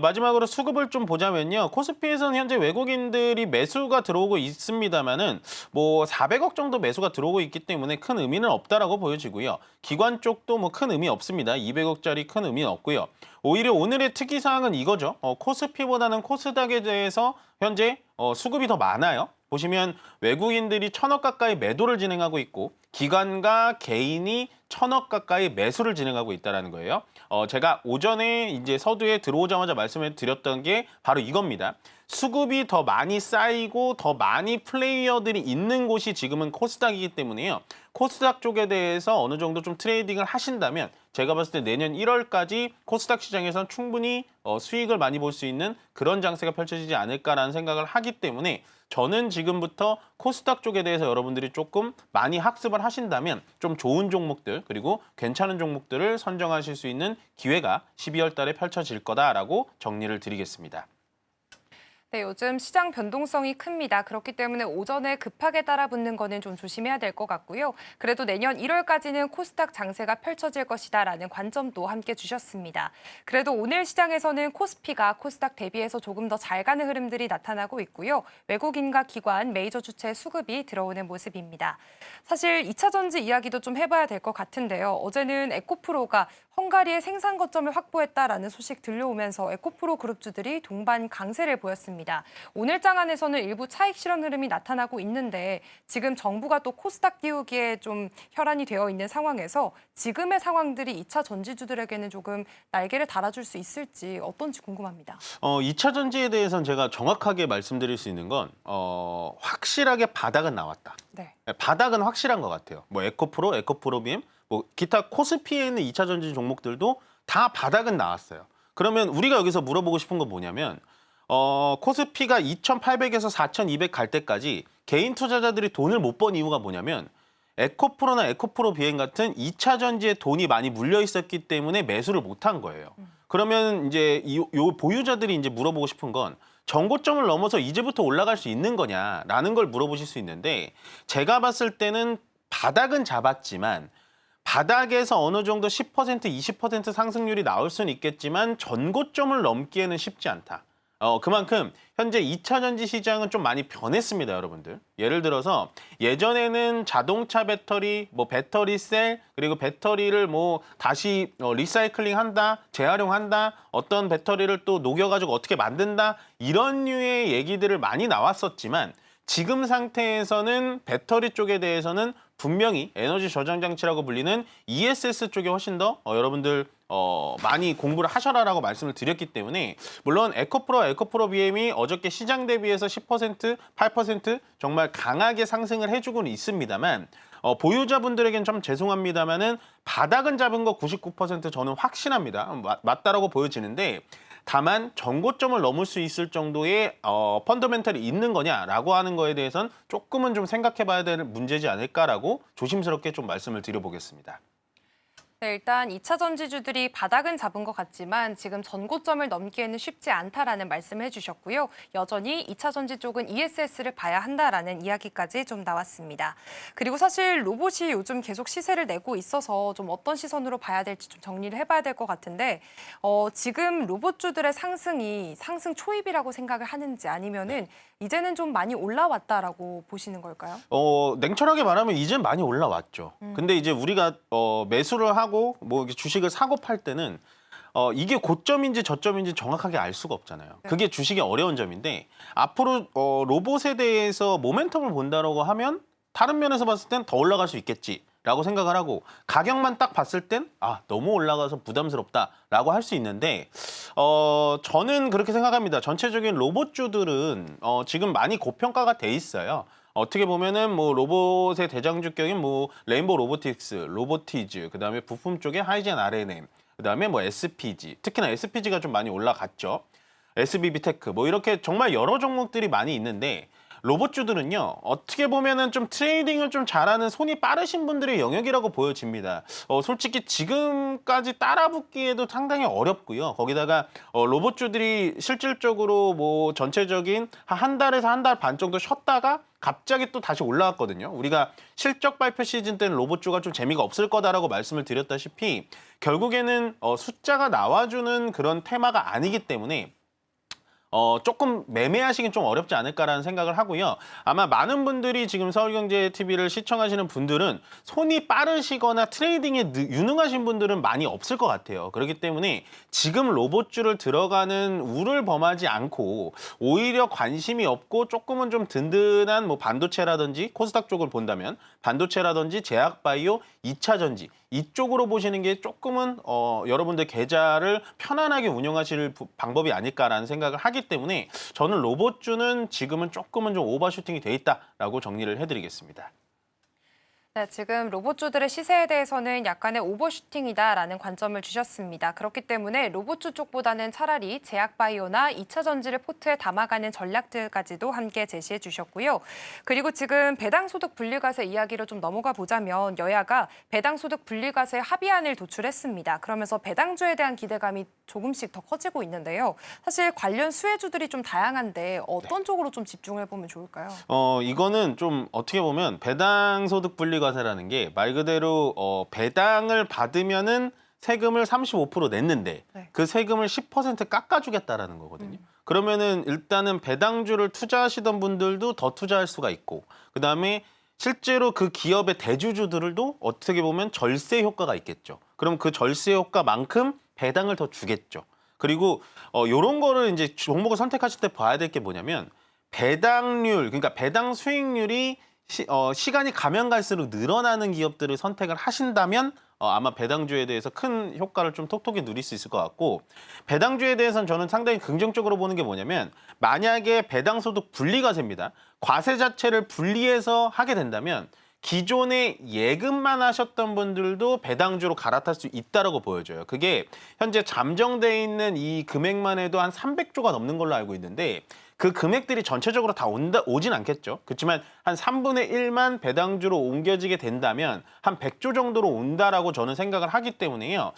마지막으로 수급을 좀 보자면요. 코스피에서는 현재 외국인들이 매수가 들어오고 있습니다만은 뭐 400억 정도 매수가 들어오고 있기 때문에 큰 의미는 없다라고 보여지고요. 기관 쪽도 뭐 큰 의미 없습니다. 200억짜리 큰 의미는 없고요. 오히려 오늘의 특이사항은 이거죠. 코스피보다는 코스닥에 대해서 현재 수급이 더 많아요. 보시면 외국인들이 1,000억 가까이 매도를 진행하고 있고 기관과 개인이 1,000억 가까이 매수를 진행하고 있다는 거예요. 제가 오전에 이제 서두에 들어오자마자 말씀을 드렸던 게 바로 이겁니다. 수급이 더 많이 쌓이고 더 많이 플레이어들이 있는 곳이 지금은 코스닥이기 때문에요. 코스닥 쪽에 대해서 어느 정도 좀 트레이딩을 하신다면 제가 봤을 때 내년 1월까지 코스닥 시장에서는 충분히 수익을 많이 볼 수 있는 그런 장세가 펼쳐지지 않을까라는 생각을 하기 때문에 저는 지금부터 코스닥 쪽에 대해서 여러분들이 조금 많이 학습을 하신다면 좀 좋은 종목들 그리고 괜찮은 종목들을 선정하실 수 있는 기회가 12월 달에 펼쳐질 거다라고 정리를 드리겠습니다. 네, 요즘 시장 변동성이 큽니다. 그렇기 때문에 오전에 급하게 따라붙는 거는 좀 조심해야 될 것 같고요. 그래도 내년 1월까지는 코스닥 장세가 펼쳐질 것이다라는 관점도 함께 주셨습니다. 그래도 오늘 시장에서는 코스피가 코스닥 대비해서 조금 더 잘 가는 흐름들이 나타나고 있고요. 외국인과 기관, 메이저 주체 수급이 들어오는 모습입니다. 사실 2차 전지 이야기도 좀 해봐야 될 것 같은데요. 어제는 에코프로가 헝가리의 생산 거점을 확보했다라는 소식 들려오면서 에코프로 그룹주들이 동반 강세를 보였습니다. 오늘 장안에서는 일부 차익 실현 흐름이 나타나고 있는데 지금 정부가 또 코스닥 띄우기에 좀 혈안이 되어 있는 상황에서 지금의 상황들이 2차 전지주들에게는 조금 날개를 달아줄 수 있을지 어떤지 궁금합니다. 2차 전지에 대해서는 제가 정확하게 말씀드릴 수 있는 건 확실하게 바닥은 나왔다. 네. 바닥은 확실한 것 같아요. 뭐 에코프로, 에코프로빔, 뭐 기타 코스피에 있는 2차 전지 종목들도 다 바닥은 나왔어요. 그러면 우리가 여기서 물어보고 싶은 건 뭐냐면 코스피가 2,800에서 4,200 갈 때까지 개인 투자자들이 돈을 못 번 이유가 뭐냐면 에코프로나 에코프로 비행 같은 2차 전지에 돈이 많이 물려 있었기 때문에 매수를 못한 거예요. 그러면 이제 요 보유자들이 이제 물어보고 싶은 건 전고점을 넘어서 이제부터 올라갈 수 있는 거냐라는 걸 물어보실 수 있는데 제가 봤을 때는 바닥은 잡았지만 바닥에서 어느 정도 10%, 20% 상승률이 나올 수는 있겠지만 전고점을 넘기에는 쉽지 않다. 그만큼 현재 2차 전지 시장은 좀 많이 변했습니다, 여러분들. 예를 들어서 예전에는 자동차 배터리, 뭐 배터리 셀, 그리고 배터리를 뭐 다시 리사이클링 한다, 재활용한다, 어떤 배터리를 또 녹여가지고 어떻게 만든다, 이런 류의 얘기들을 많이 나왔었지만 지금 상태에서는 배터리 쪽에 대해서는 분명히 에너지 저장 장치라고 불리는 ESS 쪽에 훨씬 더 여러분들 많이 공부를 하셔라라고 말씀을 드렸기 때문에 물론 에코프로 BM이 어저께 시장 대비해서 10%, 8% 정말 강하게 상승을 해주고는 있습니다만 보유자분들에겐 좀 죄송합니다만은 바닥은 잡은 거 99% 저는 확신합니다. 맞다라고 보여지는데 다만 전고점을 넘을 수 있을 정도의 펀더멘털이 있는 거냐라고 하는 거에 대해서는 조금은 좀 생각해 봐야 될 문제지 않을까라고 조심스럽게 좀 말씀을 드려보겠습니다. 네, 일단 2차 전지주들이 바닥은 잡은 것 같지만 지금 전고점을 넘기에는 쉽지 않다라는 말씀을 해주셨고요. 여전히 2차 전지 쪽은 ESS를 봐야 한다라는 이야기까지 좀 나왔습니다. 그리고 사실 로봇이 요즘 계속 시세를 내고 있어서 좀 어떤 시선으로 봐야 될지 좀 정리를 해봐야 될 것 같은데 지금 로봇주들의 상승이 상승 초입이라고 생각을 하는지 아니면은 이제는 좀 많이 올라왔다라고 보시는 걸까요? 냉철하게 말하면 이젠 많이 올라왔죠. 근데 이제 우리가 매수를 하고 뭐 주식을 사고 팔 때는 이게 고점인지 저점인지 정확하게 알 수가 없잖아요. 네. 그게 주식의 어려운 점인데 앞으로 로봇에 대해서 모멘텀을 본다라고 하면 다른 면에서 봤을 땐 더 올라갈 수 있겠지. 라고 생각을 하고 가격만 딱 봤을 땐 너무 올라가서 부담스럽다라고 할 수 있는데 저는 그렇게 생각합니다. 전체적인 로봇주들은 지금 많이 고평가가 돼 있어요. 어떻게 보면은 뭐 로봇의 대장주격인 뭐 레인보우 로보틱스, 로보티즈, 그다음에 부품 쪽에 하이젠 R&M, 그다음에 뭐 SPG, 특히나 SPG가 좀 많이 올라갔죠. SBB테크 뭐 이렇게 정말 여러 종목들이 많이 있는데 로봇주들은요, 어떻게 보면은 좀 트레이딩을 좀 잘하는 손이 빠르신 분들의 영역이라고 보여집니다. 솔직히 지금까지 따라붙기에도 상당히 어렵고요. 거기다가 로봇주들이 실질적으로 뭐 전체적인 한 달에서 한 달 반 정도 쉬었다가 갑자기 또 다시 올라왔거든요. 우리가 실적 발표 시즌 때는 로봇주가 좀 재미가 없을 거다라고 말씀을 드렸다시피 결국에는 숫자가 나와주는 그런 테마가 아니기 때문에 조금 매매하시긴 좀 어렵지 않을까라는 생각을 하고요. 아마 많은 분들이 지금 서울경제TV를 시청하시는 분들은 손이 빠르시거나 트레이딩에 유능하신 분들은 많이 없을 것 같아요. 그렇기 때문에 지금 로봇주를 들어가는 우를 범하지 않고 오히려 관심이 없고 조금은 좀 든든한 뭐 반도체라든지 코스닥 쪽을 본다면 반도체라든지 제약바이오, 2차 전지 이쪽으로 보시는 게 조금은 여러분들 계좌를 편안하게 운영하실 방법이 아닐까라는 생각을 하기 때문에 저는 로봇주는 지금은 조금은 좀 오버슈팅이 돼 있다라고 정리를 해드리겠습니다. 네, 지금 로봇주들의 시세에 대해서는 약간의 오버슈팅이다라는 관점을 주셨습니다. 그렇기 때문에 로봇주 쪽보다는 차라리 제약바이오나 2차 전지를 포트에 담아가는 전략들까지도 함께 제시해 주셨고요. 그리고 지금 배당소득 분리과세 이야기로 좀 넘어가 보자면 여야가 배당소득 분리과세 합의안을 도출했습니다. 그러면서 배당주에 대한 기대감이 조금씩 더 커지고 있는데요. 사실 관련 수혜주들이 좀 다양한데 어떤 쪽으로 좀 집중해 보면 좋을까요? 이거는 좀 어떻게 보면 배당소득 분리과세라는 게 말 그대로 배당을 받으면은 세금을 35% 냈는데 네. 그 세금을 10% 깎아주겠다라는 거거든요. 그러면은 일단은 배당주를 투자하시던 분들도 더 투자할 수가 있고 그다음에 실제로 그 기업의 대주주들도 어떻게 보면 절세 효과가 있겠죠. 그럼 그 절세 효과만큼 배당을 더 주겠죠. 그리고 요런 거를 이제 종목을 선택하실 때 봐야 될 게 뭐냐면 배당률, 그러니까 배당 수익률이 시간이 가면 갈수록 늘어나는 기업들을 선택을 하신다면 아마 배당주에 대해서 큰 효과를 좀 톡톡히 누릴 수 있을 것 같고 배당주에 대해서는 저는 상당히 긍정적으로 보는 게 뭐냐면 만약에 배당소득 분리과세입니다. 과세 자체를 분리해서 하게 된다면 기존에 예금만 하셨던 분들도 배당주로 갈아탈 수 있다라고 보여져요. 그게 현재 잠정돼 있는 이 금액만 해도 한 300조가 넘는 걸로 알고 있는데 그 금액들이 전체적으로 다 오진 않겠죠. 그렇지만 한 3분의 1만 배당주로 옮겨지게 된다면 한 100조 정도로 온다라고 저는 생각을 하기 때문에요.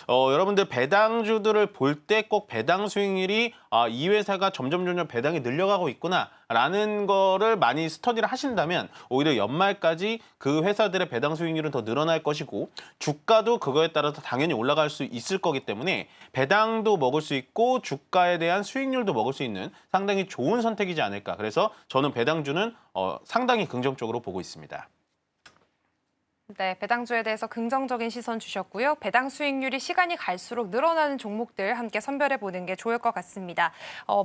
여러분들 배당주들을 볼 때 꼭 배당 수익률이 이 회사가 점점 배당이 늘려가고 있구나라는 거를 많이 스터디를 하신다면 오히려 연말까지 그 회사들의 배당 수익률은 더 늘어날 것이고 주가도 그거에 따라서 당연히 올라갈 수 있을 거기 때문에 배당도 먹을 수 있고 주가에 대한 수익률도 먹을 수 있는 상당히 좋은 선택이지 않을까. 그래서 저는 배당주는 상당히 긍정적으로 보고 있습니다. 네, 배당주에 대해서 긍정적인 시선 주셨고요. 배당 수익률이 시간이 갈수록 늘어나는 종목들 함께 선별해 보는 게 좋을 것 같습니다.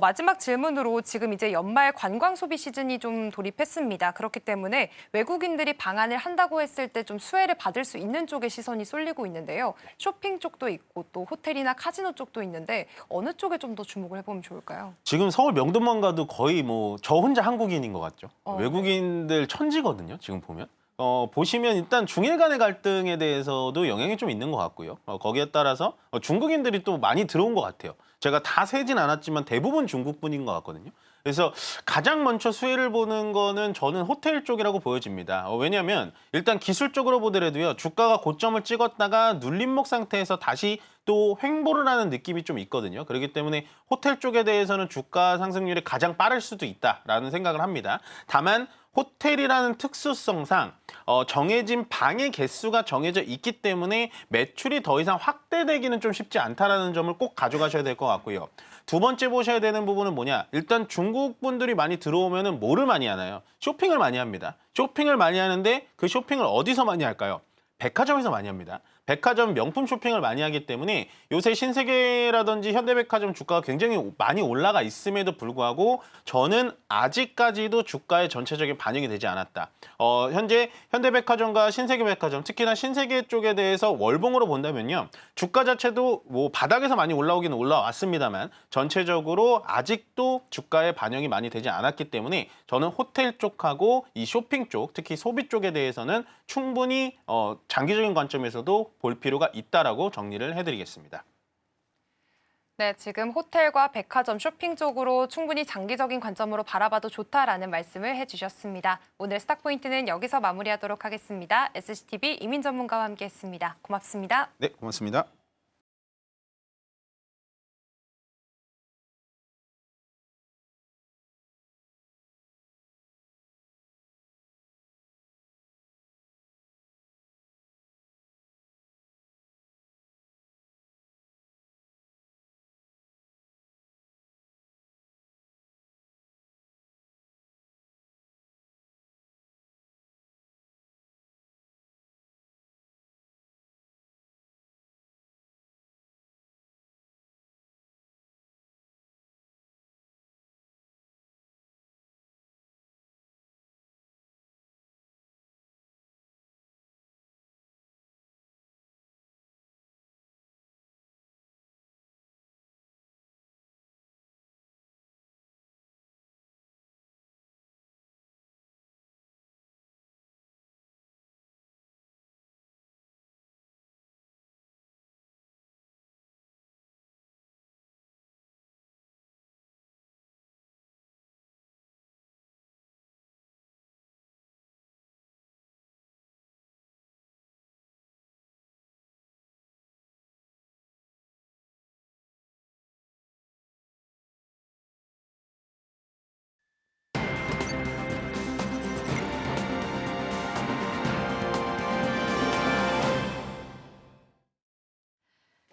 마지막 질문으로 지금 이제 연말 관광 소비 시즌이 좀 돌입했습니다. 그렇기 때문에 외국인들이 방한을 한다고 했을 때 좀 수혜를 받을 수 있는 쪽에 시선이 쏠리고 있는데요. 쇼핑 쪽도 있고 또 호텔이나 카지노 쪽도 있는데 어느 쪽에 좀 더 주목을 해보면 좋을까요? 지금 서울 명동만 가도 거의 뭐 저 혼자 한국인인 것 같죠. 네. 외국인들 천지거든요. 지금 보면. 보시면 일단 중일 간의 갈등에 대해서도 영향이 좀 있는 것 같고요. 거기에 따라서 중국인들이 또 많이 들어온 것 같아요. 제가 다 세진 않았지만 대부분 중국분인 것 같거든요. 그래서 가장 먼저 수혜를 보는 거는 저는 호텔 쪽이라고 보여집니다. 왜냐하면 일단 기술적으로 보더라도요. 주가가 고점을 찍었다가 눌림목 상태에서 다시 또 횡보를 하는 느낌이 좀 있거든요. 그렇기 때문에 호텔 쪽에 대해서는 주가 상승률이 가장 빠를 수도 있다라는 생각을 합니다. 다만 호텔이라는 특수성상 정해진 방의 개수가 정해져 있기 때문에 매출이 더 이상 확대되기는 좀 쉽지 않다라는 점을 꼭 가져가셔야 될 것 같고요. 두 번째 보셔야 되는 부분은 뭐냐? 일단 중국 분들이 많이 들어오면은 뭐를 많이 하나요? 쇼핑을 많이 합니다. 쇼핑을 많이 하는데 그 쇼핑을 어디서 많이 할까요? 백화점에서 많이 합니다. 백화점 명품 쇼핑을 많이 하기 때문에 요새 신세계라든지 현대백화점 주가가 굉장히 많이 올라가 있음에도 불구하고 저는 아직까지도 주가의 전체적인 반영이 되지 않았다. 현재 현대백화점과 신세계백화점, 특히나 신세계 쪽에 대해서 월봉으로 본다면요. 주가 자체도 뭐 바닥에서 많이 올라오기는 올라왔습니다만 전체적으로 아직도 주가의 반영이 많이 되지 않았기 때문에 저는 호텔 쪽하고 이 쇼핑 쪽, 특히 소비 쪽에 대해서는 충분히 장기적인 관점에서도 볼 필요가 있다라고 정리를 해드리겠습니다. 네, 지금 호텔과 백화점, 쇼핑 쪽으로 충분히 장기적인 관점으로 바라봐도 좋다라는 말씀을 해주셨습니다. 오늘 스탁포인트는 여기서 마무리하도록 하겠습니다. SCTV 이민 전문가와 함께했습니다. 고맙습니다. 네, 고맙습니다.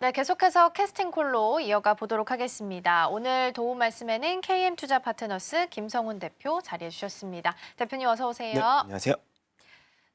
네, 계속해서 캐스팅콜로 이어가 보도록 하겠습니다. 오늘 도움 말씀에는 KM투자파트너스 김성훈 대표 자리해 주셨습니다. 대표님 어서 오세요. 네, 안녕하세요.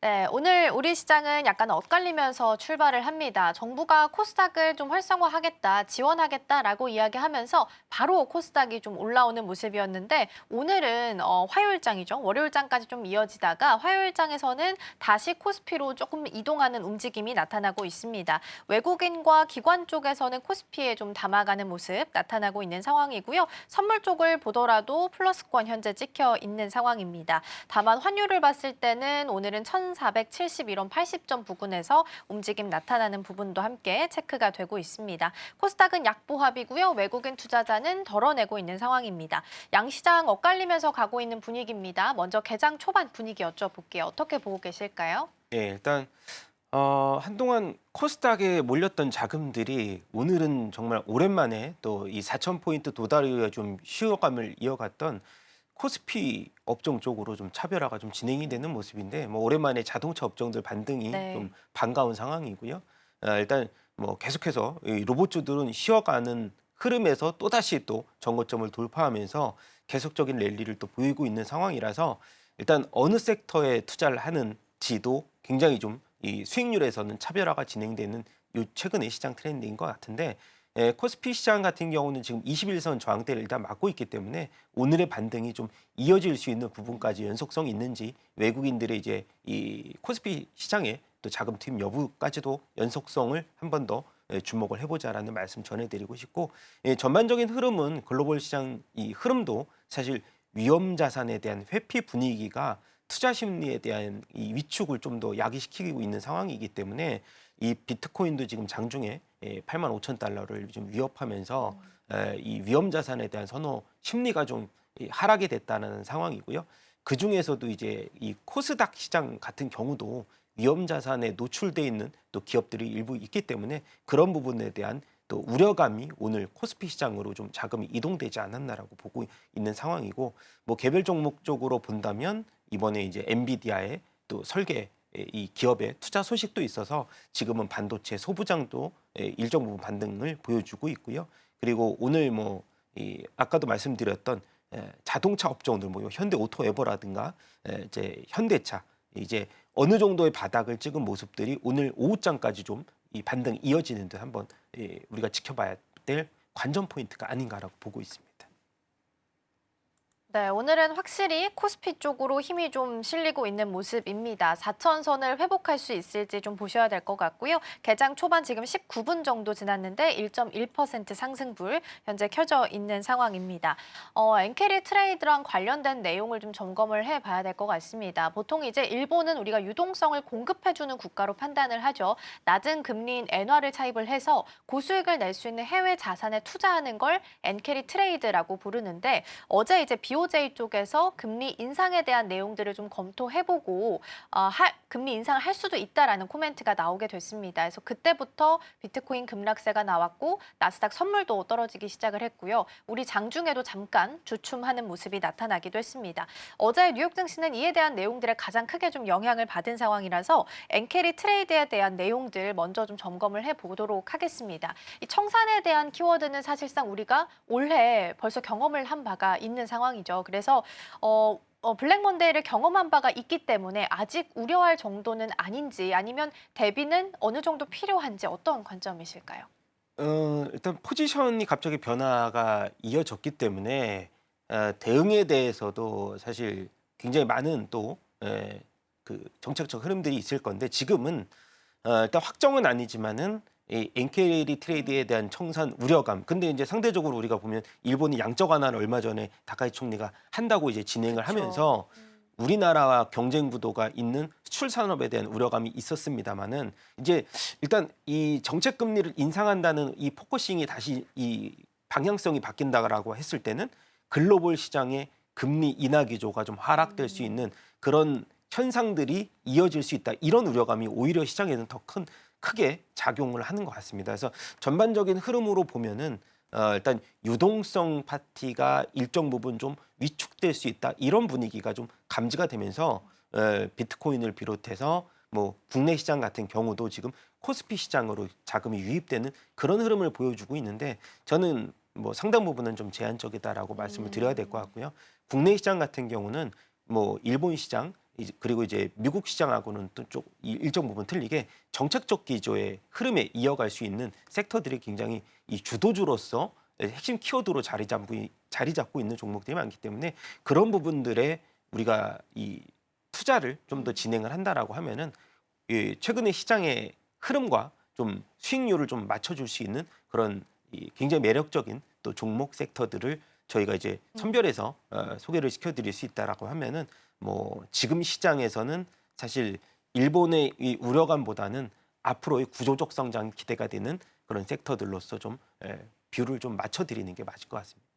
네, 오늘 우리 시장은 약간 엇갈리면서 출발을 합니다. 정부가 코스닥을 좀 활성화하겠다, 지원하겠다라고 이야기하면서 바로 코스닥이 좀 올라오는 모습이었는데 오늘은 화요일장이죠. 월요일장까지 좀 이어지다가 화요일장에서는 다시 코스피로 조금 이동하는 움직임이 나타나고 있습니다. 외국인과 기관 쪽에서는 코스피에 좀 담아가는 모습 나타나고 있는 상황이고요. 선물 쪽을 보더라도 플러스권 현재 찍혀 있는 상황입니다. 다만 환율을 봤을 때는 오늘은 1,471원 80점 부근에서 움직임 나타나는 부분도 함께 체크가 되고 있습니다. 코스닥은 약보합이고요. 외국인 투자자는 덜어내고 있는 상황입니다. 양시장 엇갈리면서 가고 있는 분위기입니다. 먼저 개장 초반 분위기 여쭤볼게요. 어떻게 보고 계실까요? 예, 일단 한동안 코스닥에 몰렸던 자금들이 오늘은 정말 오랜만에 또 이 4,000포인트 도달 이후에 좀 쉬어감을 이어갔던 코스피 업종 쪽으로 좀 차별화가 좀 진행이 되는 모습인데 뭐 오랜만에 자동차 업종들 반등이 네. 좀 반가운 상황이고요. 일단 뭐 계속해서 이 로봇주들은 쉬어가는 흐름에서 또다시 또 정고점을 돌파하면서 계속적인 랠리를 또 보이고 있는 상황이라서 일단 어느 섹터에 투자를 하는지도 굉장히 좀 이 수익률에서는 차별화가 진행되는 요 최근의 시장 트렌드인 것 같은데 코스피 시장 같은 경우는 지금 21선 저항대를 일단 막고 있기 때문에 오늘의 반등이 좀 이어질 수 있는 부분까지 연속성이 있는지 외국인들의 이제 이 코스피 시장의 또 자금 투입 여부까지도 연속성을 한 번 더 주목을 해보자라는 말씀 전해드리고 싶고 전반적인 흐름은 글로벌 시장 이 흐름도 사실 위험 자산에 대한 회피 분위기가 투자 심리에 대한 이 위축을 좀 더 야기시키고 있는 상황이기 때문에 이 비트코인도 지금 장중에 85,000달러를 좀 위협하면서 이 위험 자산에 대한 선호 심리가 좀 하락이 됐다는 상황이고요. 그 중에서도 이제 이 코스닥 시장 같은 경우도 위험 자산에 노출돼 있는 또 기업들이 일부 있기 때문에 그런 부분에 대한 또 우려감이 오늘 코스피 시장으로 좀 자금이 이동되지 않았나라고 보고 있는 상황이고 뭐 개별 종목 쪽으로 본다면 이번에 이제 엔비디아의 또 설계 이 기업의 투자 소식도 있어서 지금은 반도체 소부장도 일정 부분 반등을 보여주고 있고요. 그리고 오늘 뭐 아까도 말씀드렸던 자동차 업종들 뭐 현대오토에버라든가 이제 현대차 이제 어느 정도의 바닥을 찍은 모습들이 오늘 오후장까지 좀 이 반등이 이어지는 듯 한번 우리가 지켜봐야 될 관전 포인트가 아닌가라고 보고 있습니다. 네, 오늘은 확실히 코스피 쪽으로 힘이 좀 실리고 있는 모습입니다. 4천선을 회복할 수 있을지 좀 보셔야 될 것 같고요. 개장 초반 지금 19분 정도 지났는데 1.1% 상승불 현재 켜져 있는 상황입니다. 엔캐리 트레이드랑 관련된 내용을 좀 점검을 해봐야 될 것 같습니다. 보통 이제 일본은 우리가 유동성을 공급해주는 국가로 판단을 하죠. 낮은 금리인 엔화를 차입을 해서 고수익을 낼 수 있는 해외 자산에 투자하는 걸 엔캐리 트레이드라고 부르는데 어제 이제 BOJ 쪽에서 금리 인상에 대한 내용들을 좀 검토해보고 금리 인상을 할 수도 있다라는 코멘트가 나오게 됐습니다. 그래서 그때부터 비트코인 급락세가 나왔고 나스닥 선물도 떨어지기 시작을 했고요. 우리 장중에도 잠깐 주춤하는 모습이 나타나기도 했습니다. 어제 뉴욕 증시는 이에 대한 내용들에 가장 크게 좀 영향을 받은 상황이라서 엔캐리 트레이드에 대한 내용들 먼저 좀 점검을 해보도록 하겠습니다. 이 청산에 대한 키워드는 사실상 우리가 올해 벌써 경험을 한 바가 있는 상황이죠. 그래서 블랙 먼데이를 경험한 바가 있기 때문에 아직 우려할 정도는 아닌지 아니면 대비는 어느 정도 필요한지 어떤 관점이실까요? 일단 포지션이 갑자기 변화가 이어졌기 때문에 대응에 대해서도 사실 굉장히 많은 또 그 정책적 흐름들이 있을 건데 지금은 일단 확정은 아니지만은 이 엔캐리 트레이드에 대한 청산 우려감. 근데 이제 상대적으로 우리가 보면 일본이 양적 완화를 얼마 전에 다카이 총리가 한다고 이제 진행을 하면서 우리나라와 경쟁 구도가 있는 수출 산업에 대한 우려감이 있었습니다만은 이제 일단 이 정책 금리를 인상한다는 이 포커싱이 다시 이 방향성이 바뀐다라고 했을 때는 글로벌 시장의 금리 인하 기조가 좀 하락될 수 있는 그런 현상들이 이어질 수 있다. 이런 우려감이 오히려 시장에는 더 크게 작용을 하는 것 같습니다. 그래서 전반적인 흐름으로 보면은 일단 유동성 파티가 일정 부분 좀 위축될 수 있다. 이런 분위기가 좀 감지가 되면서 비트코인을 비롯해서 뭐 국내 시장 같은 경우도 지금 코스피 시장으로 자금이 유입되는 그런 흐름을 보여주고 있는데 저는 뭐 상당 부분은 좀 제한적이다라고 말씀을 드려야 될 것 같고요. 국내 시장 같은 경우는 뭐 일본 시장 그리고 이제 미국 시장하고는 또 좀 일정 부분 틀리게 정책적 기조의 흐름에 이어갈 수 있는 섹터들이 굉장히 이 주도주로서 핵심 키워드로 자리 잡고 있는 종목들이 많기 때문에 그런 부분들에 우리가 이 투자를 좀 더 진행을 한다라고 하면은 이 최근의 시장의 흐름과 좀 수익률을 좀 맞춰줄 수 있는 그런 이 굉장히 매력적인 또 종목 섹터들을 저희가 이제 선별해서 소개를 시켜드릴 수 있다라고 하면은 뭐 지금 시장에서는 사실 일본의 이 우려감보다는 앞으로의 구조적 성장이 기대가 되는 그런 섹터들로서 좀 뷰를 좀 맞춰드리는 게 맞을 것 같습니다.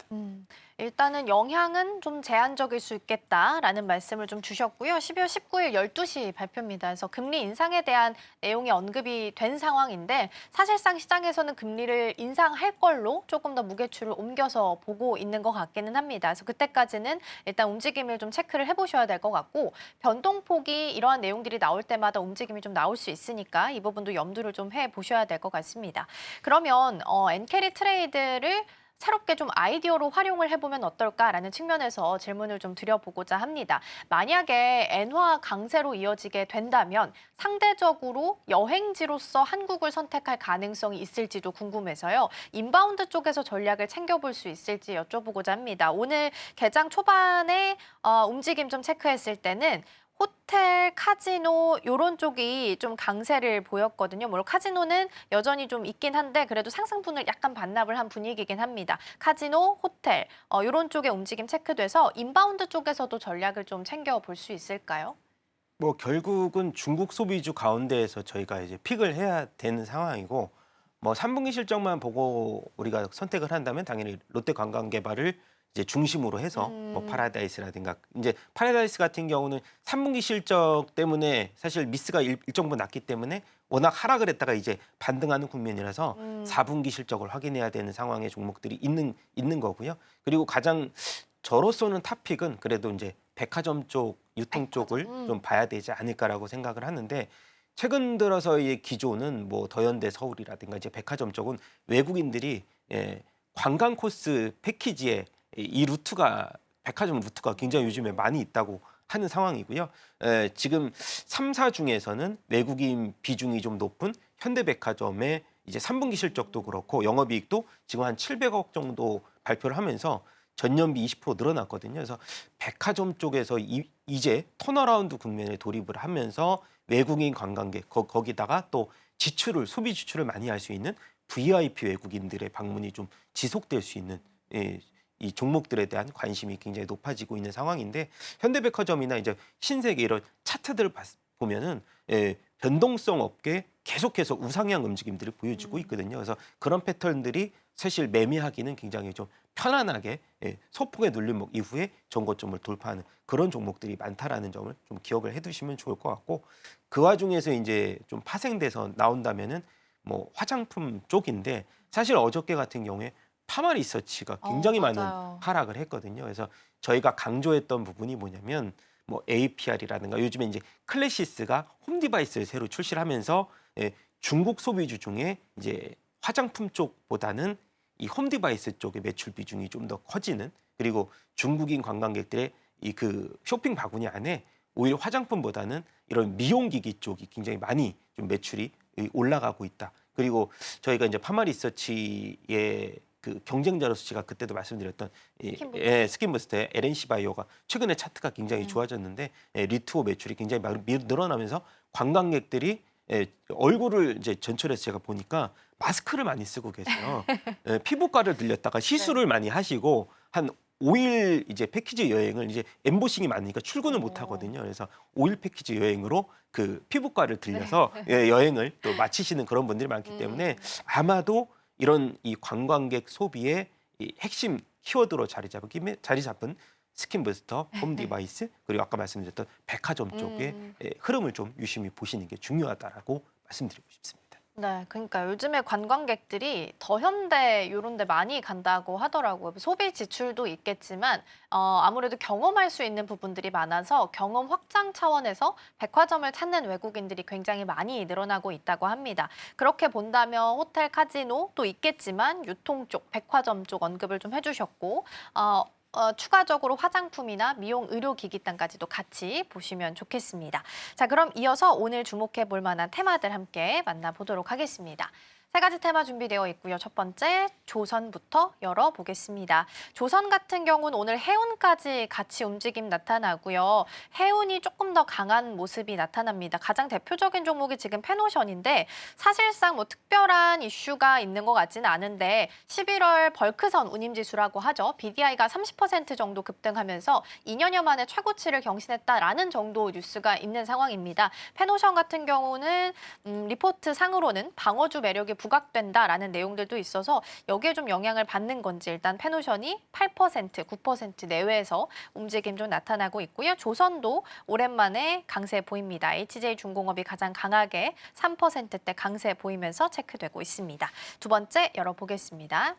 일단은 영향은 좀 제한적일 수 있겠다라는 말씀을 좀 주셨고요. 12월 19일 12시 발표입니다. 그래서 금리 인상에 대한 내용이 언급이 된 상황인데 사실상 시장에서는 금리를 인상할 걸로 조금 더 무게추를 옮겨서 보고 있는 것 같기는 합니다. 그래서 그때까지는 일단 움직임을 좀 체크를 해보셔야 될 것 같고 변동폭이 이러한 내용들이 나올 때마다 움직임이 좀 나올 수 있으니까 이 부분도 염두를 좀 해보셔야 될 것 같습니다. 그러면 엔캐리 트레이드를 새롭게 좀 아이디어로 활용을 해보면 어떨까라는 측면에서 질문을 좀 드려보고자 합니다. 만약에 엔화 강세로 이어지게 된다면 상대적으로 여행지로서 한국을 선택할 가능성이 있을지도 궁금해서요. 인바운드 쪽에서 전략을 챙겨볼 수 있을지 여쭤보고자 합니다. 오늘 개장 초반에 움직임 좀 체크했을 때는 호텔, 카지노 이런 쪽이 좀 강세를 보였거든요. 물론 카지노는 여전히 좀 있긴 한데 그래도 상승분을 약간 반납을 한 분위기긴 합니다. 카지노, 호텔 이런 쪽의 움직임 체크돼서 인바운드 쪽에서도 전략을 좀 챙겨볼 수 있을까요? 뭐 결국은 중국 소비주 가운데에서 저희가 이제 픽을 해야 되는 상황이고 뭐 3분기 실적만 보고 우리가 선택을 한다면 당연히 롯데관광개발을 이제 중심으로 해서 뭐 파라다이스라든가 이제 파라다이스 같은 경우는 3분기 실적 때문에 사실 미스가 일정 부분 났기 때문에 워낙 하락을 했다가 이제 반등하는 국면이라서 4분기 실적을 확인해야 되는 상황의 종목들이 있는 거고요. 그리고 가장 저로서는 탑픽은 그래도 이제 백화점 쪽, 유통 쪽을 좀 봐야 되지 않을까라고 생각을 하는데 최근 들어서의 기조는 뭐 더현대 서울이라든가 이제 백화점 쪽은 외국인들이 관광 코스 패키지에 이 루트가 백화점 루트가 굉장히 요즘에 많이 있다고 하는 상황이고요. 지금 3사 중에서는 외국인 비중이 좀 높은 현대백화점의 이제 3분기 실적도 그렇고 영업이익도 지금 한 700억 정도 발표를 하면서 전년비 20% 늘어났거든요. 그래서 백화점 쪽에서 이제 턴어라운드 국면에 돌입을 하면서 외국인 관광객 거기다가 또 지출을 소비 지출을 많이 할 수 있는 VIP 외국인들의 방문이 좀 지속될 수 있는 이 종목들에 대한 관심이 굉장히 높아지고 있는 상황인데 현대백화점이나 이제 신세계 이런 차트들을 보면은 변동성 없게 계속해서 우상향 움직임들을 보여주고 있거든요. 그래서 그런 패턴들이 사실 매매하기는 굉장히 좀 편안하게 소폭의 눌림목 이후에 전고점을 돌파하는 그런 종목들이 많다라는 점을 좀 기억을 해두시면 좋을 것 같고 그 와중에서 이제 좀 파생돼서 나온다면은 뭐 화장품 쪽인데 사실 어저께 같은 경우에 파마 리서치가 굉장히 많은 맞아요. 하락을 했거든요. 그래서 저희가 강조했던 부분이 뭐냐면 뭐 APR이라든가 요즘에 이제 클래시스가 홈디바이스를 새로 출시를 하면서 중국 소비주 중에 이제 화장품 쪽보다는 이 홈디바이스 쪽의 매출 비중이 좀 더 커지는 그리고 중국인 관광객들의 이 그 쇼핑 바구니 안에 오히려 화장품보다는 이런 미용기기 쪽이 굉장히 많이 좀 매출이 올라가고 있다. 그리고 저희가 이제 파마 리서치의 그 경쟁자로 수치가 그때도 말씀드렸던 스킨부스트의 LNC 바이오가 최근에 차트가 굉장히 좋아졌는데 리투오 매출이 굉장히 늘어나면서 관광객들이 얼굴을 이제 전철에서 제가 보니까 마스크를 많이 쓰고 계세요. 피부과를 들렸다가 시술을 많이 하시고 한 5일 이제 패키지 여행을 이제 엠보싱이 많으니까 출근을 못 하거든요. 그래서 5일 패키지 여행으로 그 피부과를 들려서 여행을 또 마치시는 그런 분들이 많기 때문에 아마도 이런 이 관광객 소비의 이 핵심 키워드로 자리 잡은 스킨부스터, 홈디바이스 그리고 아까 말씀드렸던 백화점 쪽의 흐름을 좀 유심히 보시는 게 중요하다라고 말씀드리고 싶습니다. 네, 그러니까 요즘에 관광객들이 더현대 이런 데 많이 간다고 하더라고요. 소비 지출도 있겠지만 아무래도 경험할 수 있는 부분들이 많아서 경험 확장 차원에서 백화점을 찾는 외국인들이 굉장히 많이 늘어나고 있다고 합니다. 그렇게 본다면 호텔, 카지노도 있겠지만 유통 쪽, 백화점 쪽 언급을 좀 해주셨고 추가적으로 화장품이나 미용 의료기기단까지도 같이 보시면 좋겠습니다. 자, 그럼 이어서 오늘 주목해 볼 만한 테마들 함께 만나보도록 하겠습니다. 세 가지 테마 준비되어 있고요. 첫 번째, 조선부터 열어보겠습니다. 조선 같은 경우는 오늘 해운까지 같이 움직임 나타나고요. 해운이 조금 더 강한 모습이 나타납니다. 가장 대표적인 종목이 지금 페노션인데 사실상 뭐 특별한 이슈가 있는 것 같지는 않은데 11월 벌크선 운임지수라고 하죠. BDI가 30% 정도 급등하면서 2년여 만에 최고치를 경신했다라는 정도 뉴스가 있는 상황입니다. 페노션 같은 경우는 리포트 상으로는 방어주 매력이 부각된다라는 내용들도 있어서 여기에 좀 영향을 받는 건지 일단 페노션이 8%, 9% 내외에서 움직임 좀 나타나고 있고요. 조선도 오랜만에 강세 보입니다. HJ중공업이 가장 강하게 3%대 강세 보이면서 체크되고 있습니다. 두 번째 열어보겠습니다.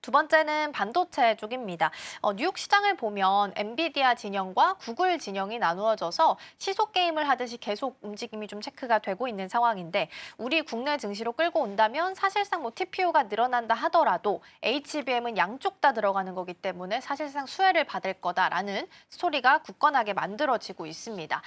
두 번째는 반도체 쪽입니다. 뉴욕 시장을 보면 엔비디아 진영과 구글 진영이 나누어져서 시속 게임을 하듯이 계속 움직임이 좀 체크가 되고 있는 상황인데 우리 국내 증시로 끌고 온다면 사실상 뭐 TPU가 늘어난다 하더라도 HBM은 양쪽 다 들어가는 거기 때문에 사실상 수혜를 받을 거다라는 스토리가 굳건하게 만들어지고 있습니다.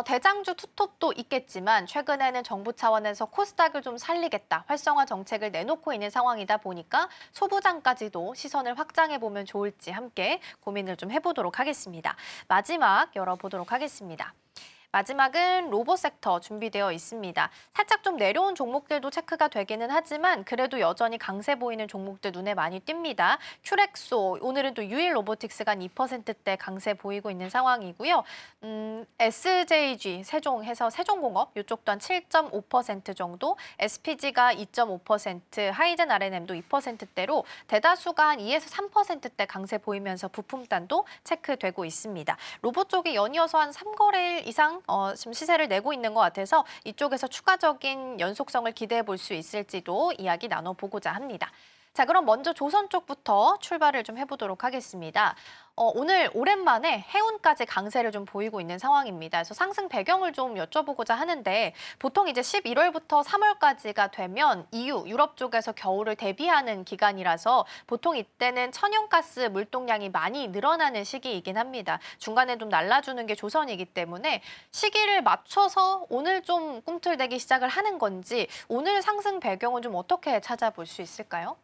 대장주 투톱도 있겠지만 최근에는 정부 차원에서 코스닥을 좀 살리겠다, 활성화 정책을 내놓고 있는 상황이다 보니까 소부장까지 시선을 확장해 보면 좋을지 함께 고민을 좀 해보도록 하겠습니다. 마지막 열어보도록 하겠습니다. 마지막은 로봇 섹터 준비되어 있습니다. 살짝 좀 내려온 종목들도 체크가 되기는 하지만 그래도 여전히 강세 보이는 종목들 눈에 많이 띕니다. 큐렉소, 오늘은 또 유일 로보틱스가 2%대 강세 보이고 있는 상황이고요. SJG, 세종해서 세종공업, 이쪽도 한 7.5% 정도, SPG가 2.5%, 하이젠 R&M도 2%대로 대다수가 한 2에서 3%대 강세 보이면서 부품단도 체크되고 있습니다. 로봇 쪽이 연이어서 한 3거래일 이상 지금 시세를 내고 있는 것 같아서 이쪽에서 추가적인 연속성을 기대해 볼 수 있을지도 이야기 나눠보고자 합니다. 자, 그럼 먼저 조선 쪽부터 출발을 좀 해보도록 하겠습니다. 오늘 오랜만에 해운까지 강세를 좀 보이고 있는 상황입니다. 그래서 상승 배경을 좀 여쭤보고자 하는데 보통 이제 11월부터 3월까지가 되면 EU, 유럽 쪽에서 겨울을 대비하는 기간이라서 보통 이때는 천연가스 물동량이 많이 늘어나는 시기이긴 합니다. 중간에 좀 날라주는 게 조선이기 때문에 시기를 맞춰서 오늘 좀 꿈틀대기 시작을 하는 건지 오늘 상승 배경은 좀 어떻게 찾아볼 수 있을까요?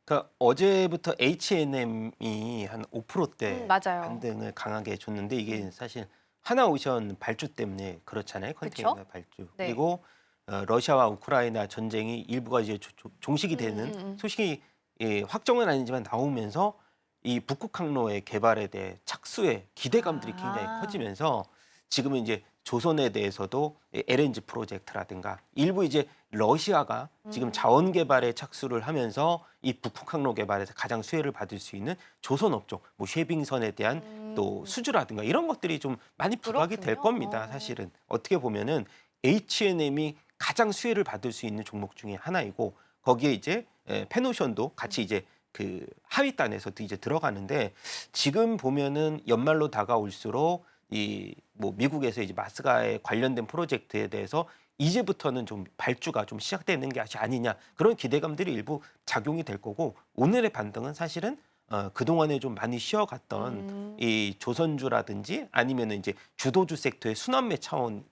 그러니까 어제부터 H&M이 한 5%대 맞아요. 반등을 강하게 줬는데 이게 사실 하나오션 발주 때문에 그렇잖아요. 컨테이너 발주. 네. 그리고 러시아와 우크라이나 전쟁이 일부가 이제 종식이 되는 소식이 확정은 아니지만 나오면서 이 북극 항로의 개발에 대해 착수의 기대감들이 굉장히 커지면서 지금은 이제 조선에 대해서도 LNG 프로젝트라든가 일부 이제 러시아가 지금 자원 개발에 착수를 하면서 이 북극 항로 개발에서 가장 수혜를 받을 수 있는 조선 업종, 뭐 쉐빙선에 대한 또 수주라든가 이런 것들이 좀 많이 부각이 될 그렇군요. 겁니다. 사실은 어떻게 보면은 H&M이 가장 수혜를 받을 수 있는 종목 중에 하나이고 거기에 이제 페노션도 같이 이제 그 하위단에서도 이제 들어가는데 지금 보면은 연말로 다가올수록 이 뭐 미국에서 이제 마스가에 관련된 프로젝트에 대해서 이제부터는 좀 발주가 좀 시작되는 게 아니냐 그런 기대감들이 일부 작용이 될 거고 오늘의 반등은 사실은 그동안에 좀 많이 쉬어갔던 이 조선주라든지 아니면은 이제 주도주 섹터의 순환매 차원의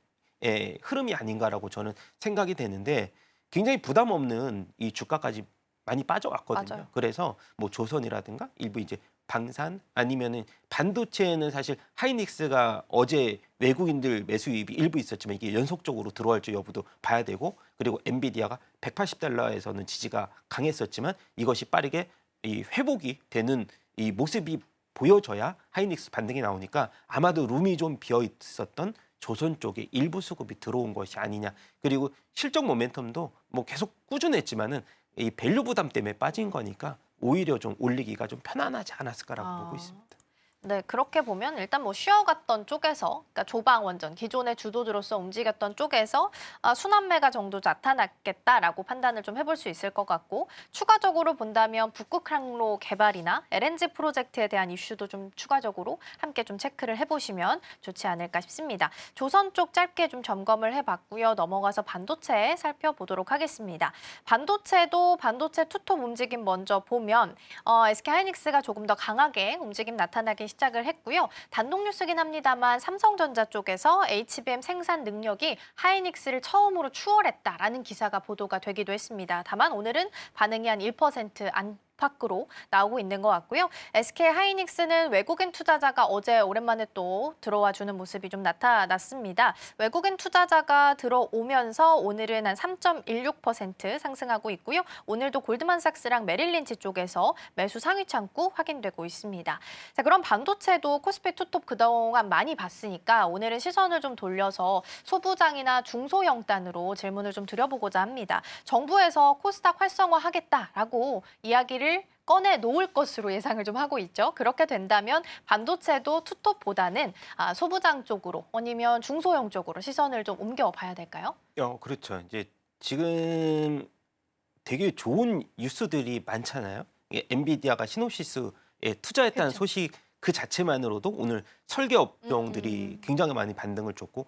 흐름이 아닌가라고 저는 생각이 되는데 굉장히 부담 없는 이 주가까지 많이 빠져왔거든요. 맞아요. 그래서 뭐 조선이라든가 일부 이제 방산 아니면은 반도체는 사실 하이닉스가 어제 외국인들 매수 유입이 일부 있었지만 이게 연속적으로 들어갈지 여부도 봐야 되고 그리고 엔비디아가 180달러에서는 지지가 강했었지만 이것이 빠르게 이 회복이 되는 이 모습이 보여져야 하이닉스 반등이 나오니까 아마도 룸이 좀 비어 있었던 조선 쪽에 일부 수급이 들어온 것이 아니냐. 그리고 실적 모멘텀도 뭐 계속 꾸준했지만은 이 밸류 부담 때문에 빠진 거니까 오히려 좀 올리기가 좀 편안하지 않았을까라고 보고 있습니다. 네, 그렇게 보면 일단 뭐 쉬어갔던 쪽에서, 그러니까 조방 원전, 기존의 주도주로서 움직였던 쪽에서 순환매가 정도 나타났겠다라고 판단을 좀 해볼 수 있을 것 같고 추가적으로 본다면 북극 항로 개발이나 LNG 프로젝트에 대한 이슈도 좀 추가적으로 함께 좀 체크를 해보시면 좋지 않을까 싶습니다. 조선 쪽 짧게 좀 점검을 해봤고요. 넘어가서 반도체 살펴보도록 하겠습니다. 반도체도 반도체 투톱 움직임 먼저 보면 SK하이닉스가 조금 더 강하게 움직임 나타나기 시작을 했고요. 단독 뉴스긴 합니다만 삼성전자 쪽에서 HBM 생산 능력이 하이닉스를 처음으로 추월했다라는 기사가 보도가 되기도 했습니다. 다만 오늘은 반응이 한 1% 안팎으로 나오고 있는 것 같고요. SK하이닉스는 외국인 투자자가 어제 오랜만에 또 들어와 주는 모습이 좀 나타났습니다. 외국인 투자자가 들어오면서 오늘은 한 3.16% 상승하고 있고요. 오늘도 골드만삭스랑 메릴린치 쪽에서 매수 상위 창구 확인되고 있습니다. 자, 그럼 반도체도 코스피 투톱 그동안 많이 봤으니까 오늘은 시선을 좀 돌려서 소부장이나 중소형단으로 질문을 좀 드려보고자 합니다. 정부에서 코스닥 활성화하겠다라고 이야기를 꺼내 놓을 것으로 예상을 좀 하고 있죠. 그렇게 된다면 반도체도 투톱보다는 소부장 쪽으로 아니면 중소형 쪽으로 시선을 좀 옮겨봐야 될까요? 그렇죠. 이제 지금 되게 좋은 뉴스들이 많잖아요. 엔비디아가 시놉시스에 투자했다는 그렇죠. 소식 그 자체만으로도 오늘 설계 업종들이 굉장히 많이 반등을 줬고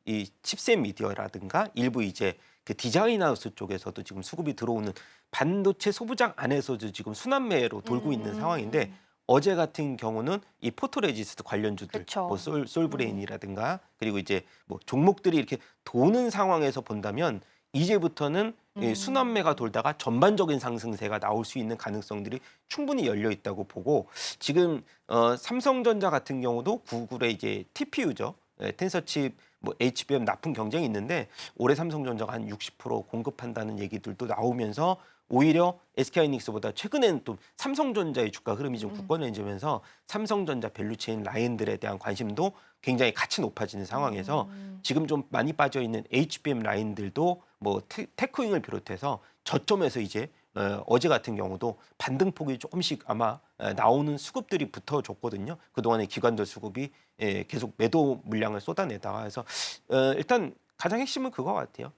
이 칩셋 미디어라든가 일부 이제 그 디자인 하우스 쪽에서도 지금 수급이 들어오는 반도체 소부장 안에서도 지금 순환매로 돌고 있는 상황인데 어제 같은 경우는 이 포토레지스트 관련주들 그쵸. 뭐 솔브레인이라든가 그리고 이제 뭐 종목들이 이렇게 도는 상황에서 본다면 이제부터는 이 순환매가 돌다가 전반적인 상승세가 나올 수 있는 가능성들이 충분히 열려 있다고 보고 지금 삼성전자 같은 경우도 구글의 이제 TPU죠. 텐서칩 뭐 HBM 납품 경쟁이 있는데 올해 삼성전자가 한 60% 공급한다는 얘기들도 나오면서 오히려 SK하이닉스보다 최근에는 또 삼성전자의 주가 흐름이 좀 굳건해지면서 삼성전자 밸류체인 라인들에 대한 관심도 굉장히 같이 높아지는 상황에서 지금 좀 많이 빠져 있는 HBM 라인들도 뭐 테크윙을 비롯해서 저점에서 이제 어제 같은 경우도 반등폭이 조금씩 아마 나오는 수급들이 붙어줬거든요. 그동안의 기관들 수급이 계속 매도 물량을 쏟아내다가 해서 일단 가장 핵심은 그거 같아요.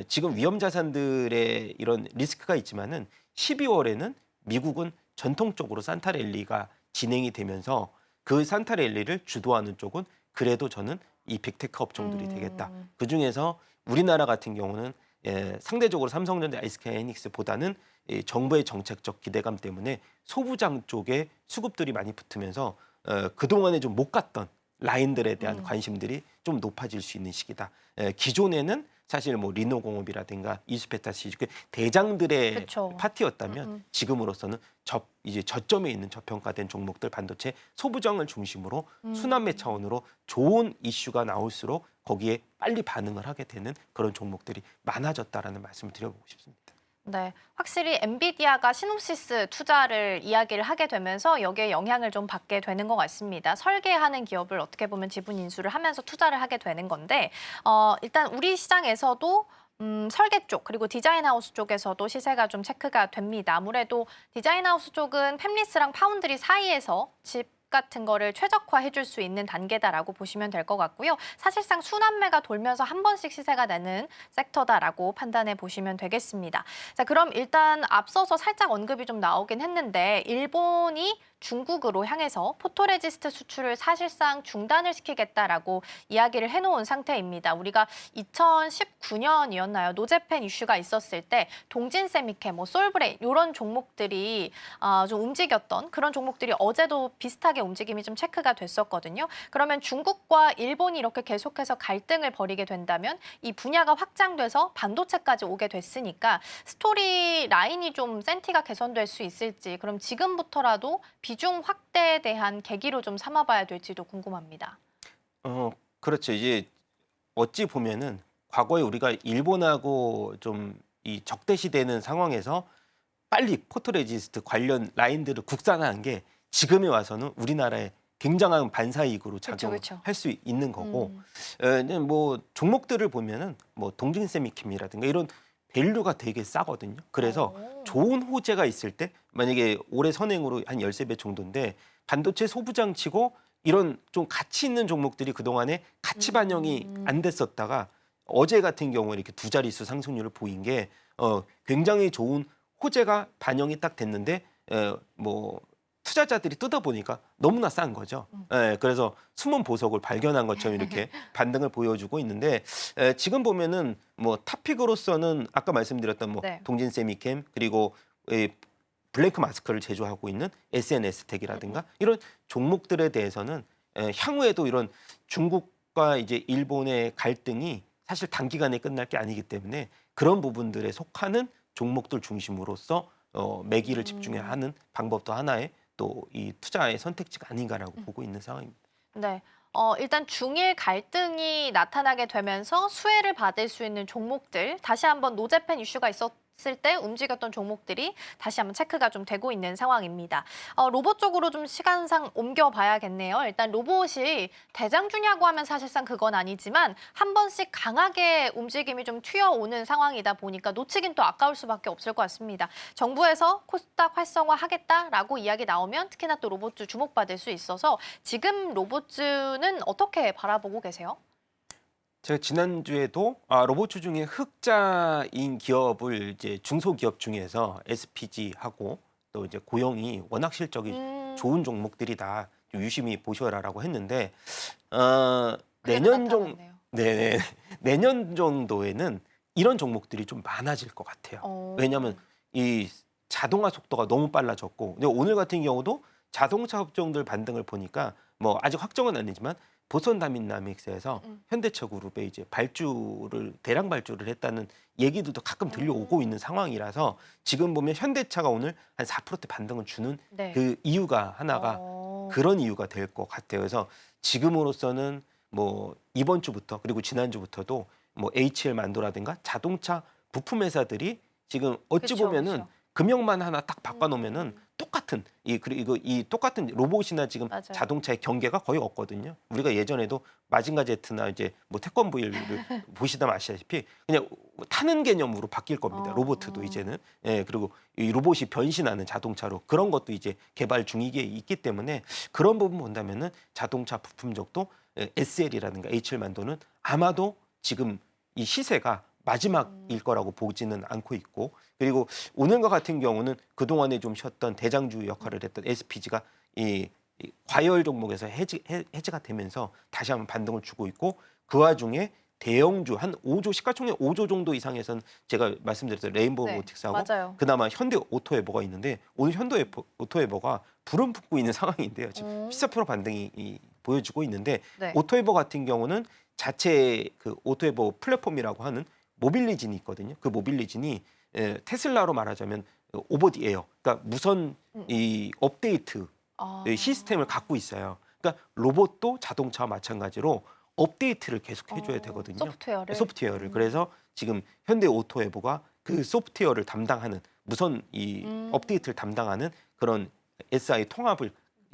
지금 위험 자산들의 이런 리스크가 있지만은 12월에는 미국은 전통적으로 산타랠리가 진행이 되면서 그 산타랠리를 주도하는 쪽은 그래도 저는 이 빅테크 업종들이 되겠다. 그중에서 우리나라 같은 경우는 상대적으로 삼성전자, SK하이닉스보다는 정부의 정책적 기대감 때문에 소부장 쪽에 수급들이 많이 붙으면서 그동안에 좀 못 갔던 라인들에 대한 관심들이 좀 높아질 수 있는 시기다. 기존에는 사실 뭐 리노공업이라든가 이스페타시 대장들의 그쵸. 파티였다면 지금으로서는 이제 저점에 있는 저평가된 종목들 반도체 소부장을 중심으로 순환매 차원으로 좋은 이슈가 나올수록 거기에 빨리 반응을 하게 되는 그런 종목들이 많아졌다라는 말씀을 드려보고 싶습니다. 네, 확실히 엔비디아가 시놉시스 투자를 이야기를 하게 되면서 여기에 영향을 좀 받게 되는 것 같습니다. 설계하는 기업을 어떻게 보면 지분 인수를 하면서 투자를 하게 되는 건데 일단 우리 시장에서도 설계 쪽 그리고 디자인하우스 쪽에서도 시세가 좀 체크가 됩니다. 아무래도 디자인하우스 쪽은 팹리스랑 파운드리 사이에서 집 같은 거를 최적화해 줄 수 있는 단계다라고 보시면 될 것 같고요. 사실상 순환매가 돌면서 한 번씩 시세가 나는 섹터다라고 판단해 보시면 되겠습니다. 자, 그럼 일단 앞서서 살짝 언급이 좀 나오긴 했는데 일본이 중국으로 향해서 포토레지스트 수출을 사실상 중단을 시키겠다라고 이야기를 해놓은 상태입니다. 우리가 2019년이었나요? 노제펜 이슈가 있었을 때 동진세미캠, 솔브레인 이런 종목들이 좀 움직였던 그런 종목들이 어제도 비슷하게 움직임이 좀 체크가 됐었거든요. 그러면 중국과 일본이 이렇게 계속해서 갈등을 벌이게 된다면 이 분야가 확장돼서 반도체까지 오게 됐으니까 스토리 라인이 좀 센티가 개선될 수 있을지 그럼 지금부터라도 비중 확대에 대한 계기로 좀 삼아봐야 될지도 궁금합니다. 그렇죠. 이제 어찌 보면은 과거에 우리가 일본하고 좀 이 적대시되는 상황에서 빨리 포토레지스트 관련 라인들을 국산화한 게 지금에 와서는 우리나라에 굉장한 반사이익으로 작용할 그쵸. 수 있는 거고, 뭐 종목들을 보면은 뭐 동진세미캠이라든가 이런 밸류가 되게 싸거든요. 그래서 좋은 호재가 있을 때 만약에 올해 선행으로 한 13배 정도인데 반도체 소부장치고 이런 좀 가치 있는 종목들이 그동안에 가치 반영이 안 됐었다가 어제 같은 경우에 이렇게 두 자릿수 상승률을 보인 게 굉장히 좋은 호재가 반영이 딱 됐는데 뭐 투자자들이 뜯어보니까 너무나 싼 거죠. 그래서 숨은 보석을 발견한 것처럼 이렇게 반등을 보여주고 있는데 지금 보면은 뭐 탑픽으로서는 아까 말씀드렸던 뭐 네. 동진세미캠 그리고 블랭크 마스크를 제조하고 있는 SNS텍이라든가 이런 종목들에 대해서는 향후에도 이런 중국과 이제 일본의 갈등이 사실 단기간에 끝날 게 아니기 때문에 그런 부분들에 속하는 종목들 중심으로서 매기를 집중해야 하는 방법도 하나의 또 이 투자의 선택지가 아닌가라고 보고 있는 상황입니다. 네. 일단 중일 갈등이 나타나게 되면서 수혜를 받을 수 있는 종목들 다시 한번 노제펜 이슈가 있었을 때 움직였던 종목들이 다시 한번 체크가 좀 되고 있는 상황입니다. 로봇 쪽으로 좀 시간상 옮겨봐야겠네요. 일단 로봇이 대장주냐고 하면 사실상 그건 아니지만 한 번씩 강하게 움직임이 좀 튀어오는 상황이다 보니까 놓치긴 또 아까울 수밖에 없을 것 같습니다. 정부에서 코스닥 활성화하겠다라고 이야기 나오면 특히나 또 로봇주 주목받을 수 있어서 지금 로봇주는 어떻게 바라보고 계세요? 제가 지난주에도 로봇주 중에 흑자인 기업을 이제 중소기업 중에서 SPG하고 또 이제 고영이 워낙 실적이 좋은 종목들이다. 좀 유심히 보셔라라고 했는데 내년 정도에는 이런 종목들이 좀 많아질 것 같아요. 왜냐하면 이 자동화 속도가 너무 빨라졌고 근데 오늘 같은 경우도 자동차 업종들 반등을 보니까 뭐 아직 확정은 아니지만 보선 다민나믹스에서 현대차 그룹에 이제 대량 발주를 했다는 얘기들도 가끔 들려오고 있는 상황이라서 지금 보면 현대차가 오늘 한 4%대 반등을 주는 네. 그 이유가 하나가 그런 이유가 될 것 같아요. 그래서 지금으로서는 뭐 이번 주부터 그리고 지난주부터도 뭐 HL만도라든가 자동차 부품 회사들이 지금 어찌 그쵸, 보면은 그쵸. 금형만 하나 딱 바꿔놓으면은 똑같은 이 똑같은 로봇이나 지금 맞아요. 자동차의 경계가 거의 없거든요. 우리가 예전에도 마징가 제트나 이제 뭐 태권브이를 보시다 아시다시피 그냥 타는 개념으로 바뀔 겁니다. 로봇도 이제는 그리고 이 로봇이 변신하는 자동차로 그런 것도 이제 개발 중이게 있기 때문에 그런 부분 본다면은 자동차 부품 쪽도 SL이라든가 H만도는 아마도 지금 이 시세가 마지막일 거라고 보지는 않고 있고 그리고 오늘과 같은 경우는 그동안에 좀 쉬었던 대장주 역할을 했던 SPG가 이 과열 종목에서 해지가 되면서 다시 한번 반등을 주고 있고 그 와중에 대형주 한 5조 시가총액 5조 정도 이상에선 제가 말씀드렸던 레인보우 네, 로보틱스하고 맞아요. 그나마 현대 오토에버가 있는데 오늘 현대 오토에버가 불은 붙고 있는 상황인데요. 지금 14% 반등이 보여지고 있는데 네. 오토에버 같은 경우는 자체 그 오토에버 플랫폼이라고 하는 모빌리진이 있거든요. 그 모빌리진이 테슬라로 말하자면 오버 디 에어, 그러니까 무선 이 업데이트 아. 시스템을 갖고 있어요. 그러니까 로봇도 자동차와 마찬가지로 업데이트를 계속 해줘야 되거든요. 소프트웨어를. 그래서 지금 현대 오토에버가 그 소프트웨어를 담당하는 무선 이 업데이트를 담당하는 그런 SI 통합을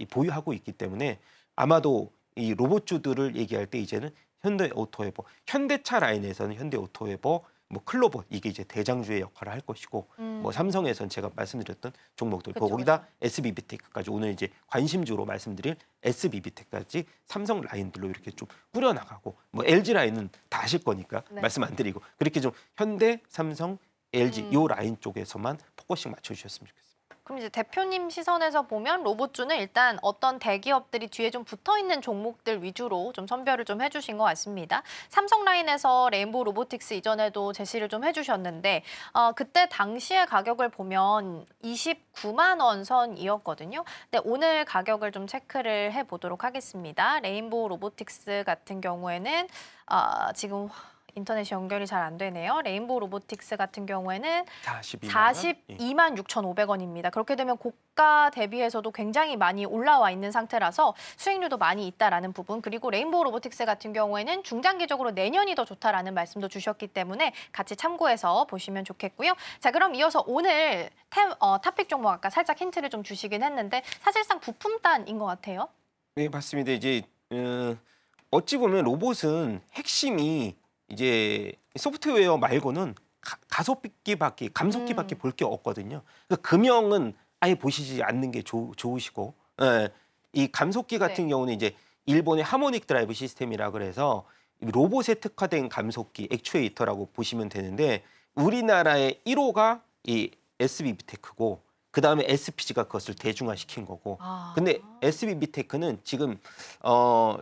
보유하고 있기 때문에 아마도 이 로봇주들을 얘기할 때 이제는 현대 오토에버, 현대차 라인에서는 현대 오토에버, 뭐 클로버 이게 이제 대장주의 역할을 할 것이고 뭐 삼성에서는 제가 말씀드렸던 종목들 그쵸, 거기다 SBB테크까지 오늘 이제 관심주로 말씀드릴 SBB테크까지 삼성 라인들로 이렇게 좀 꾸려나가고 뭐 LG 라인은 다 아실 거니까 네. 말씀 안 드리고 그렇게 좀 현대, 삼성, LG 요 라인 쪽에서만 포커싱 맞춰주셨으면 좋겠습니다. 그럼 이제 대표님 시선에서 보면 로봇주는 일단 어떤 대기업들이 뒤에 좀 붙어있는 종목들 위주로 좀 선별을 좀 해주신 것 같습니다. 삼성 라인에서 레인보우 로보틱스 이전에도 제시를 좀 해주셨는데 그때 당시의 가격을 보면 29만 원 선이었거든요. 근데 오늘 가격을 좀 체크를 해보도록 하겠습니다. 레인보우 로보틱스 같은 경우에는 지금 인터넷이 연결이 잘 안 되네요. 레인보우 로보틱스 같은 경우에는 42만 6,500원입니다. 그렇게 되면 고가 대비해서도 굉장히 많이 올라와 있는 상태라서 수익률도 많이 있다라는 부분, 그리고 레인보우 로보틱스 같은 경우에는 중장기적으로 내년이 더 좋다라는 말씀도 주셨기 때문에 같이 참고해서 보시면 좋겠고요. 자, 그럼 이어서 오늘 탑픽 종목 아까 살짝 힌트를 좀 주시긴 했는데 사실상 부품단인 것 같아요. 네, 맞습니다. 이제 어찌 보면 로봇은 핵심이 이제 소프트웨어 말고는 가속기밖에 감속기밖에 볼 게 없거든요. 그러니까 금형은 아예 보시지 않는 게 좋으시고, 이 감속기 같은 네. 경우는 이제 일본의 하모닉 드라이브 시스템이라 그래서 로봇에 특화된 감속기 액추에이터라고 보시면 되는데 우리나라의 1호가 이 SBB테크고 그 다음에 SPG가 그것을 대중화시킨 거고. 근데 SBB테크는 지금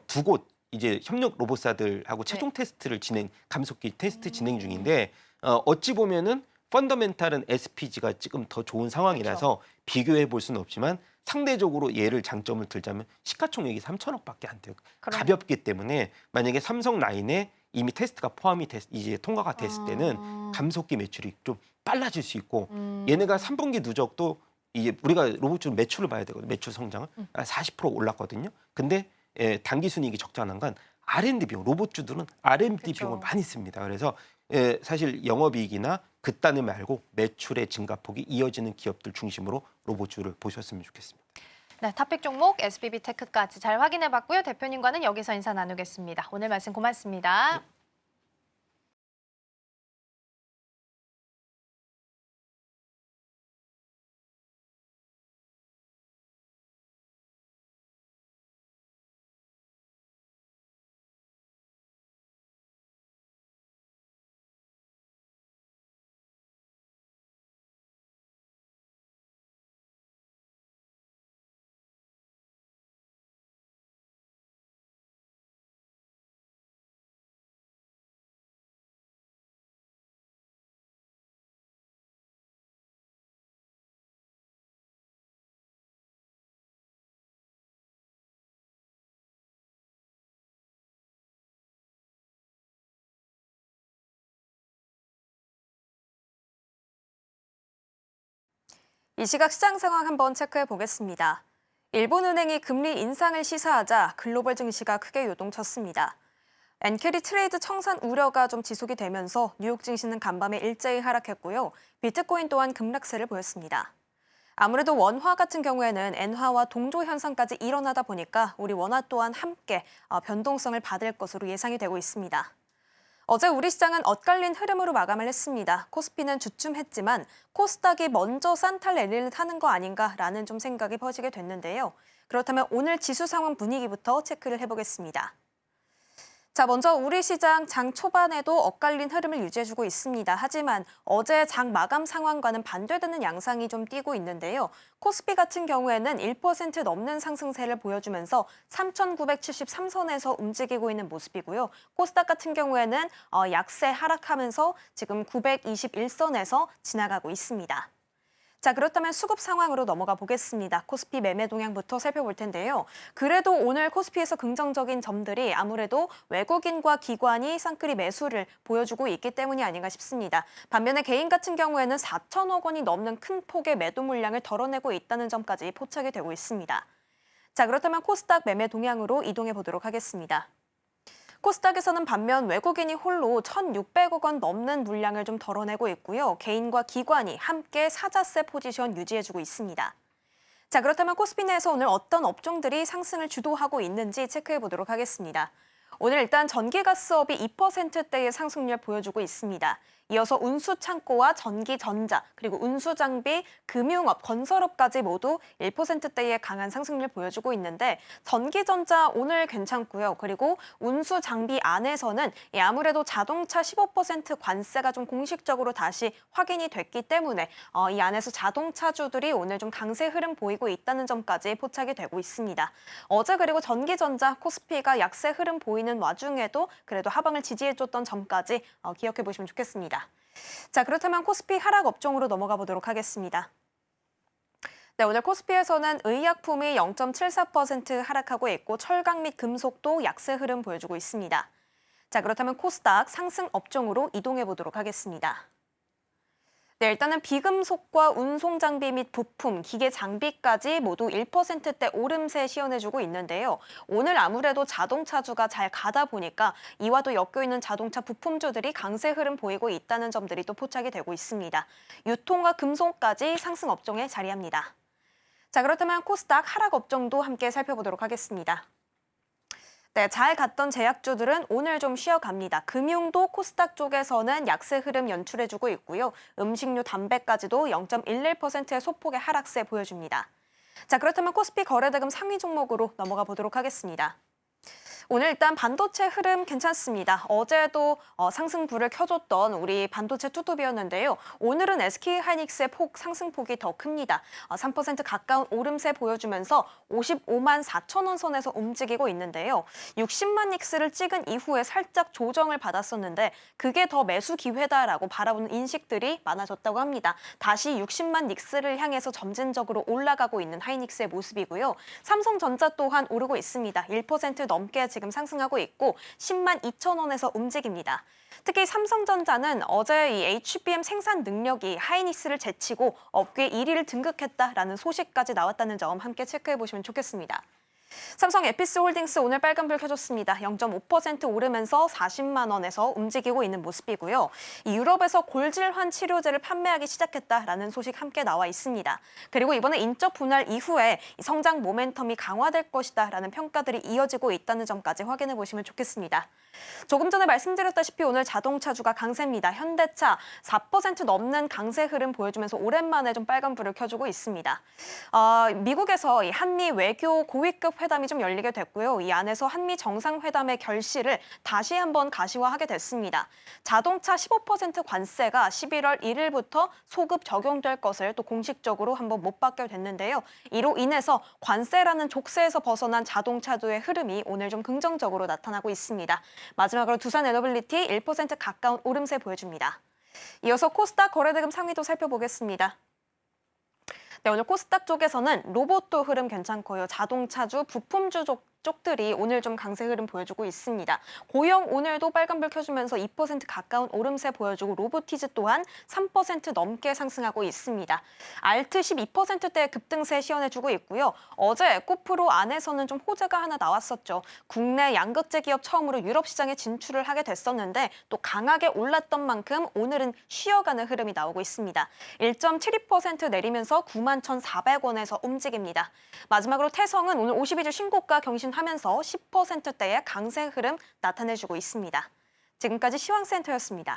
두 곳 이제 협력 로봇사들하고 최종 테스트를 감속기 테스트 진행 중인데 어찌 보면은 펀더멘탈은 SPG가 지금 더 좋은 상황이라서 그렇죠. 비교해 볼 수는 없지만 상대적으로 얘를 장점을 들자면 시가총액이 3천억밖에 안 돼요. 그러네요. 가볍기 때문에 만약에 삼성 라인에 이미 테스트가 이제 통과가 됐을 때는 감속기 매출이 좀 빨라질 수 있고 얘네가 3분기 누적도 이제 우리가 로봇주 매출을 봐야 되거든요. 매출 성장은 40% 올랐거든요. 근데 단기 순이익이 적잖은 건 R&D 비용, 로봇주들은 R&D 그쵸. 비용을 많이 씁니다. 그래서 사실 영업이익이나 그딴을 말고 매출의 증가폭이 이어지는 기업들 중심으로 로봇주를 보셨으면 좋겠습니다. 네, 탑픽 종목 SBB테크까지 잘 확인해봤고요. 대표님과는 여기서 인사 나누겠습니다. 오늘 말씀 고맙습니다. 이 시각 시장 상황 한번 체크해 보겠습니다. 일본은행이 금리 인상을 시사하자 글로벌 증시가 크게 요동쳤습니다. 엔캐리 트레이드 청산 우려가 좀 지속이 되면서 뉴욕 증시는 간밤에 일제히 하락했고요. 비트코인 또한 급락세를 보였습니다. 아무래도 원화 같은 경우에는 엔화와 동조 현상까지 일어나다 보니까 우리 원화 또한 함께 변동성을 받을 것으로 예상이 되고 있습니다. 어제 우리 시장은 엇갈린 흐름으로 마감을 했습니다. 코스피는 주춤했지만 코스닥이 먼저 산탈 랠리를 타는 거 아닌가라는 좀 생각이 퍼지게 됐는데요. 그렇다면 오늘 지수 상황 분위기부터 체크를 해보겠습니다. 자, 자, 먼저 우리 시장 장 초반에도 엇갈린 흐름을 유지해주고 있습니다. 하지만 어제 장 마감 상황과는 반대되는 양상이 좀 띄고 있는데요. 코스피 같은 경우에는 1% 넘는 상승세를 보여주면서 3,973선에서 움직이고 있는 모습이고요. 코스닥 같은 경우에는 약세 하락하면서 지금 921선에서 지나가고 있습니다. 자, 그렇다면 수급 상황으로 넘어가 보겠습니다. 코스피 매매 동향부터 살펴볼 텐데요. 그래도 오늘 코스피에서 긍정적인 점들이 아무래도 외국인과 기관이 쌍끌이 매수를 보여주고 있기 때문이 아닌가 싶습니다. 반면에 개인 같은 경우에는 4천억 원이 넘는 큰 폭의 매도 물량을 덜어내고 있다는 점까지 포착이 되고 있습니다. 자, 그렇다면 코스닥 매매 동향으로 이동해 보도록 하겠습니다. 코스닥에서는 반면 외국인이 홀로 1,600억 원 넘는 물량을 좀 덜어내고 있고요. 개인과 기관이 함께 사자세 포지션 유지해주고 있습니다. 자, 그렇다면 코스피 내에서 오늘 어떤 업종들이 상승을 주도하고 있는지 체크해 보도록 하겠습니다. 오늘 일단 전기가스업이 2%대의 상승률 보여주고 있습니다. 이어서 운수창고와 전기전자, 그리고 운수장비, 금융업, 건설업까지 모두 1%대의 강한 상승률 보여주고 있는데 전기전자 오늘 괜찮고요. 그리고 운수장비 안에서는 아무래도 자동차 15% 관세가 좀 공식적으로 다시 확인이 됐기 때문에 이 안에서 자동차주들이 오늘 좀 강세 흐름 보이고 있다는 점까지 포착이 되고 있습니다. 어제 그리고 전기전자, 코스피가 약세 흐름 보이는 와중에도 그래도 하방을 지지해줬던 점까지 기억해 보시면 좋겠습니다. 자, 그렇다면 코스피 하락 업종으로 넘어가 보도록 하겠습니다. 네, 오늘 코스피에서는 의약품이 0.74% 하락하고 있고 철강 및 금속도 약세 흐름 보여주고 있습니다. 자, 그렇다면 코스닥 상승 업종으로 이동해 보도록 하겠습니다. 네, 일단은 비금속과 운송장비 및 부품, 기계 장비까지 모두 1%대 오름세 시연해주고 있는데요. 오늘 아무래도 자동차주가 잘 가다 보니까 이와도 엮여있는 자동차 부품주들이 강세 흐름 보이고 있다는 점들이 또 포착이 되고 있습니다. 유통과 금속까지 상승 업종에 자리합니다. 자, 그렇다면 코스닥 하락 업종도 함께 살펴보도록 하겠습니다. 네, 잘 갔던 제약주들은 오늘 좀 쉬어갑니다. 금융도 코스닥 쪽에서는 약세 흐름 연출해주고 있고요. 음식료, 담배까지도 0.11%의 소폭의 하락세 보여줍니다. 자, 그렇다면 코스피 거래대금 상위 종목으로 넘어가 보도록 하겠습니다. 오늘 일단 반도체 흐름 괜찮습니다. 어제도 상승불을 켜줬던 우리 반도체 뚜뚜비였는데요. 오늘은 SK하이닉스의 상승폭이 더 큽니다. 3% 가까운 오름세 보여주면서 55만 4천 원 선에서 움직이고 있는데요. 60만 닉스를 찍은 이후에 살짝 조정을 받았었는데 그게 더 매수 기회다라고 바라보는 인식들이 많아졌다고 합니다. 다시 60만 닉스를 향해서 점진적으로 올라가고 있는 하이닉스의 모습이고요. 삼성전자 또한 오르고 있습니다. 1% 넘게 지금 상승하고 있고 10만 2천 원에서 움직입니다. 특히 삼성전자는 어제 이 HBM 생산 능력이 하이닉스를 제치고 업계 1위를 등극했다라는 소식까지 나왔다는 점 함께 체크해 보시면 좋겠습니다. 삼성 에피스홀딩스 오늘 빨간불 켜줬습니다. 0.5% 오르면서 40만 원에서 움직이고 있는 모습이고요. 이 유럽에서 골질환 치료제를 판매하기 시작했다라는 소식 함께 나와 있습니다. 그리고 이번에 인적 분할 이후에 성장 모멘텀이 강화될 것이다라는 평가들이 이어지고 있다는 점까지 확인해 보시면 좋겠습니다. 조금 전에 말씀드렸다시피 오늘 자동차주가 강세입니다. 현대차 4% 넘는 강세 흐름 보여주면서 오랜만에 좀 빨간불을 켜주고 있습니다. 미국에서 이 한미 외교 고위급 회담이 좀 열리게 됐고요. 이 안에서 한미 정상회담의 결실을 다시 한번 가시화하게 됐습니다. 자동차 15% 관세가 11월 1일부터 소급 적용될 것을 또 공식적으로 한번 못 받게 됐는데요. 이로 인해서 관세라는 족쇄에서 벗어난 자동차주의 흐름이 오늘 좀 긍정적으로 나타나고 있습니다. 마지막으로 두산 에너빌리티 1% 가까운 오름세 보여줍니다. 이어서 코스닥 거래대금 상위도 살펴보겠습니다. 네, 오늘 코스닥 쪽에서는 로봇도 흐름 괜찮고요. 자동차주, 부품주 쪽들이 오늘 좀 강세 흐름 보여주고 있습니다. 고영 오늘도 빨간불 켜주면서 2% 가까운 오름세 보여주고 로보티즈 또한 3% 넘게 상승하고 있습니다. 알트 12%대 급등세 시연해주고 있고요. 어제 에코프로 안에서는 좀 호재가 하나 나왔었죠. 국내 양극재 기업 처음으로 유럽 시장에 진출을 하게 됐었는데 또 강하게 올랐던 만큼 오늘은 쉬어가는 흐름이 나오고 있습니다. 1.72% 내리면서 91,400원에서 움직입니다. 마지막으로 태성은 오늘 52주 신고가 경신하면서 10%대의 강세 흐름 나타내주고 있습니다. 지금까지 시황센터였습니다.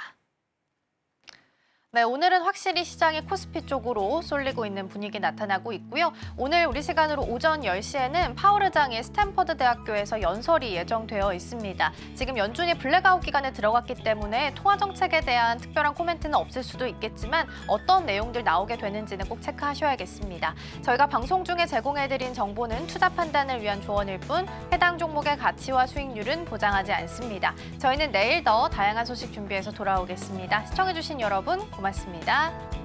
네, 오늘은 확실히 시장이 코스피 쪽으로 쏠리고 있는 분위기 나타나고 있고요. 오늘 우리 시간으로 오전 10시에는 파월 의장이 스탠퍼드 대학교에서 연설이 예정되어 있습니다. 지금 연준이 블랙아웃 기간에 들어갔기 때문에 통화 정책에 대한 특별한 코멘트는 없을 수도 있겠지만 어떤 내용들 나오게 되는지는 꼭 체크하셔야겠습니다. 저희가 방송 중에 제공해드린 정보는 투자 판단을 위한 조언일 뿐 해당 종목의 가치와 수익률은 보장하지 않습니다. 저희는 내일 더 다양한 소식 준비해서 돌아오겠습니다. 시청해주신 여러분 고맙습니다.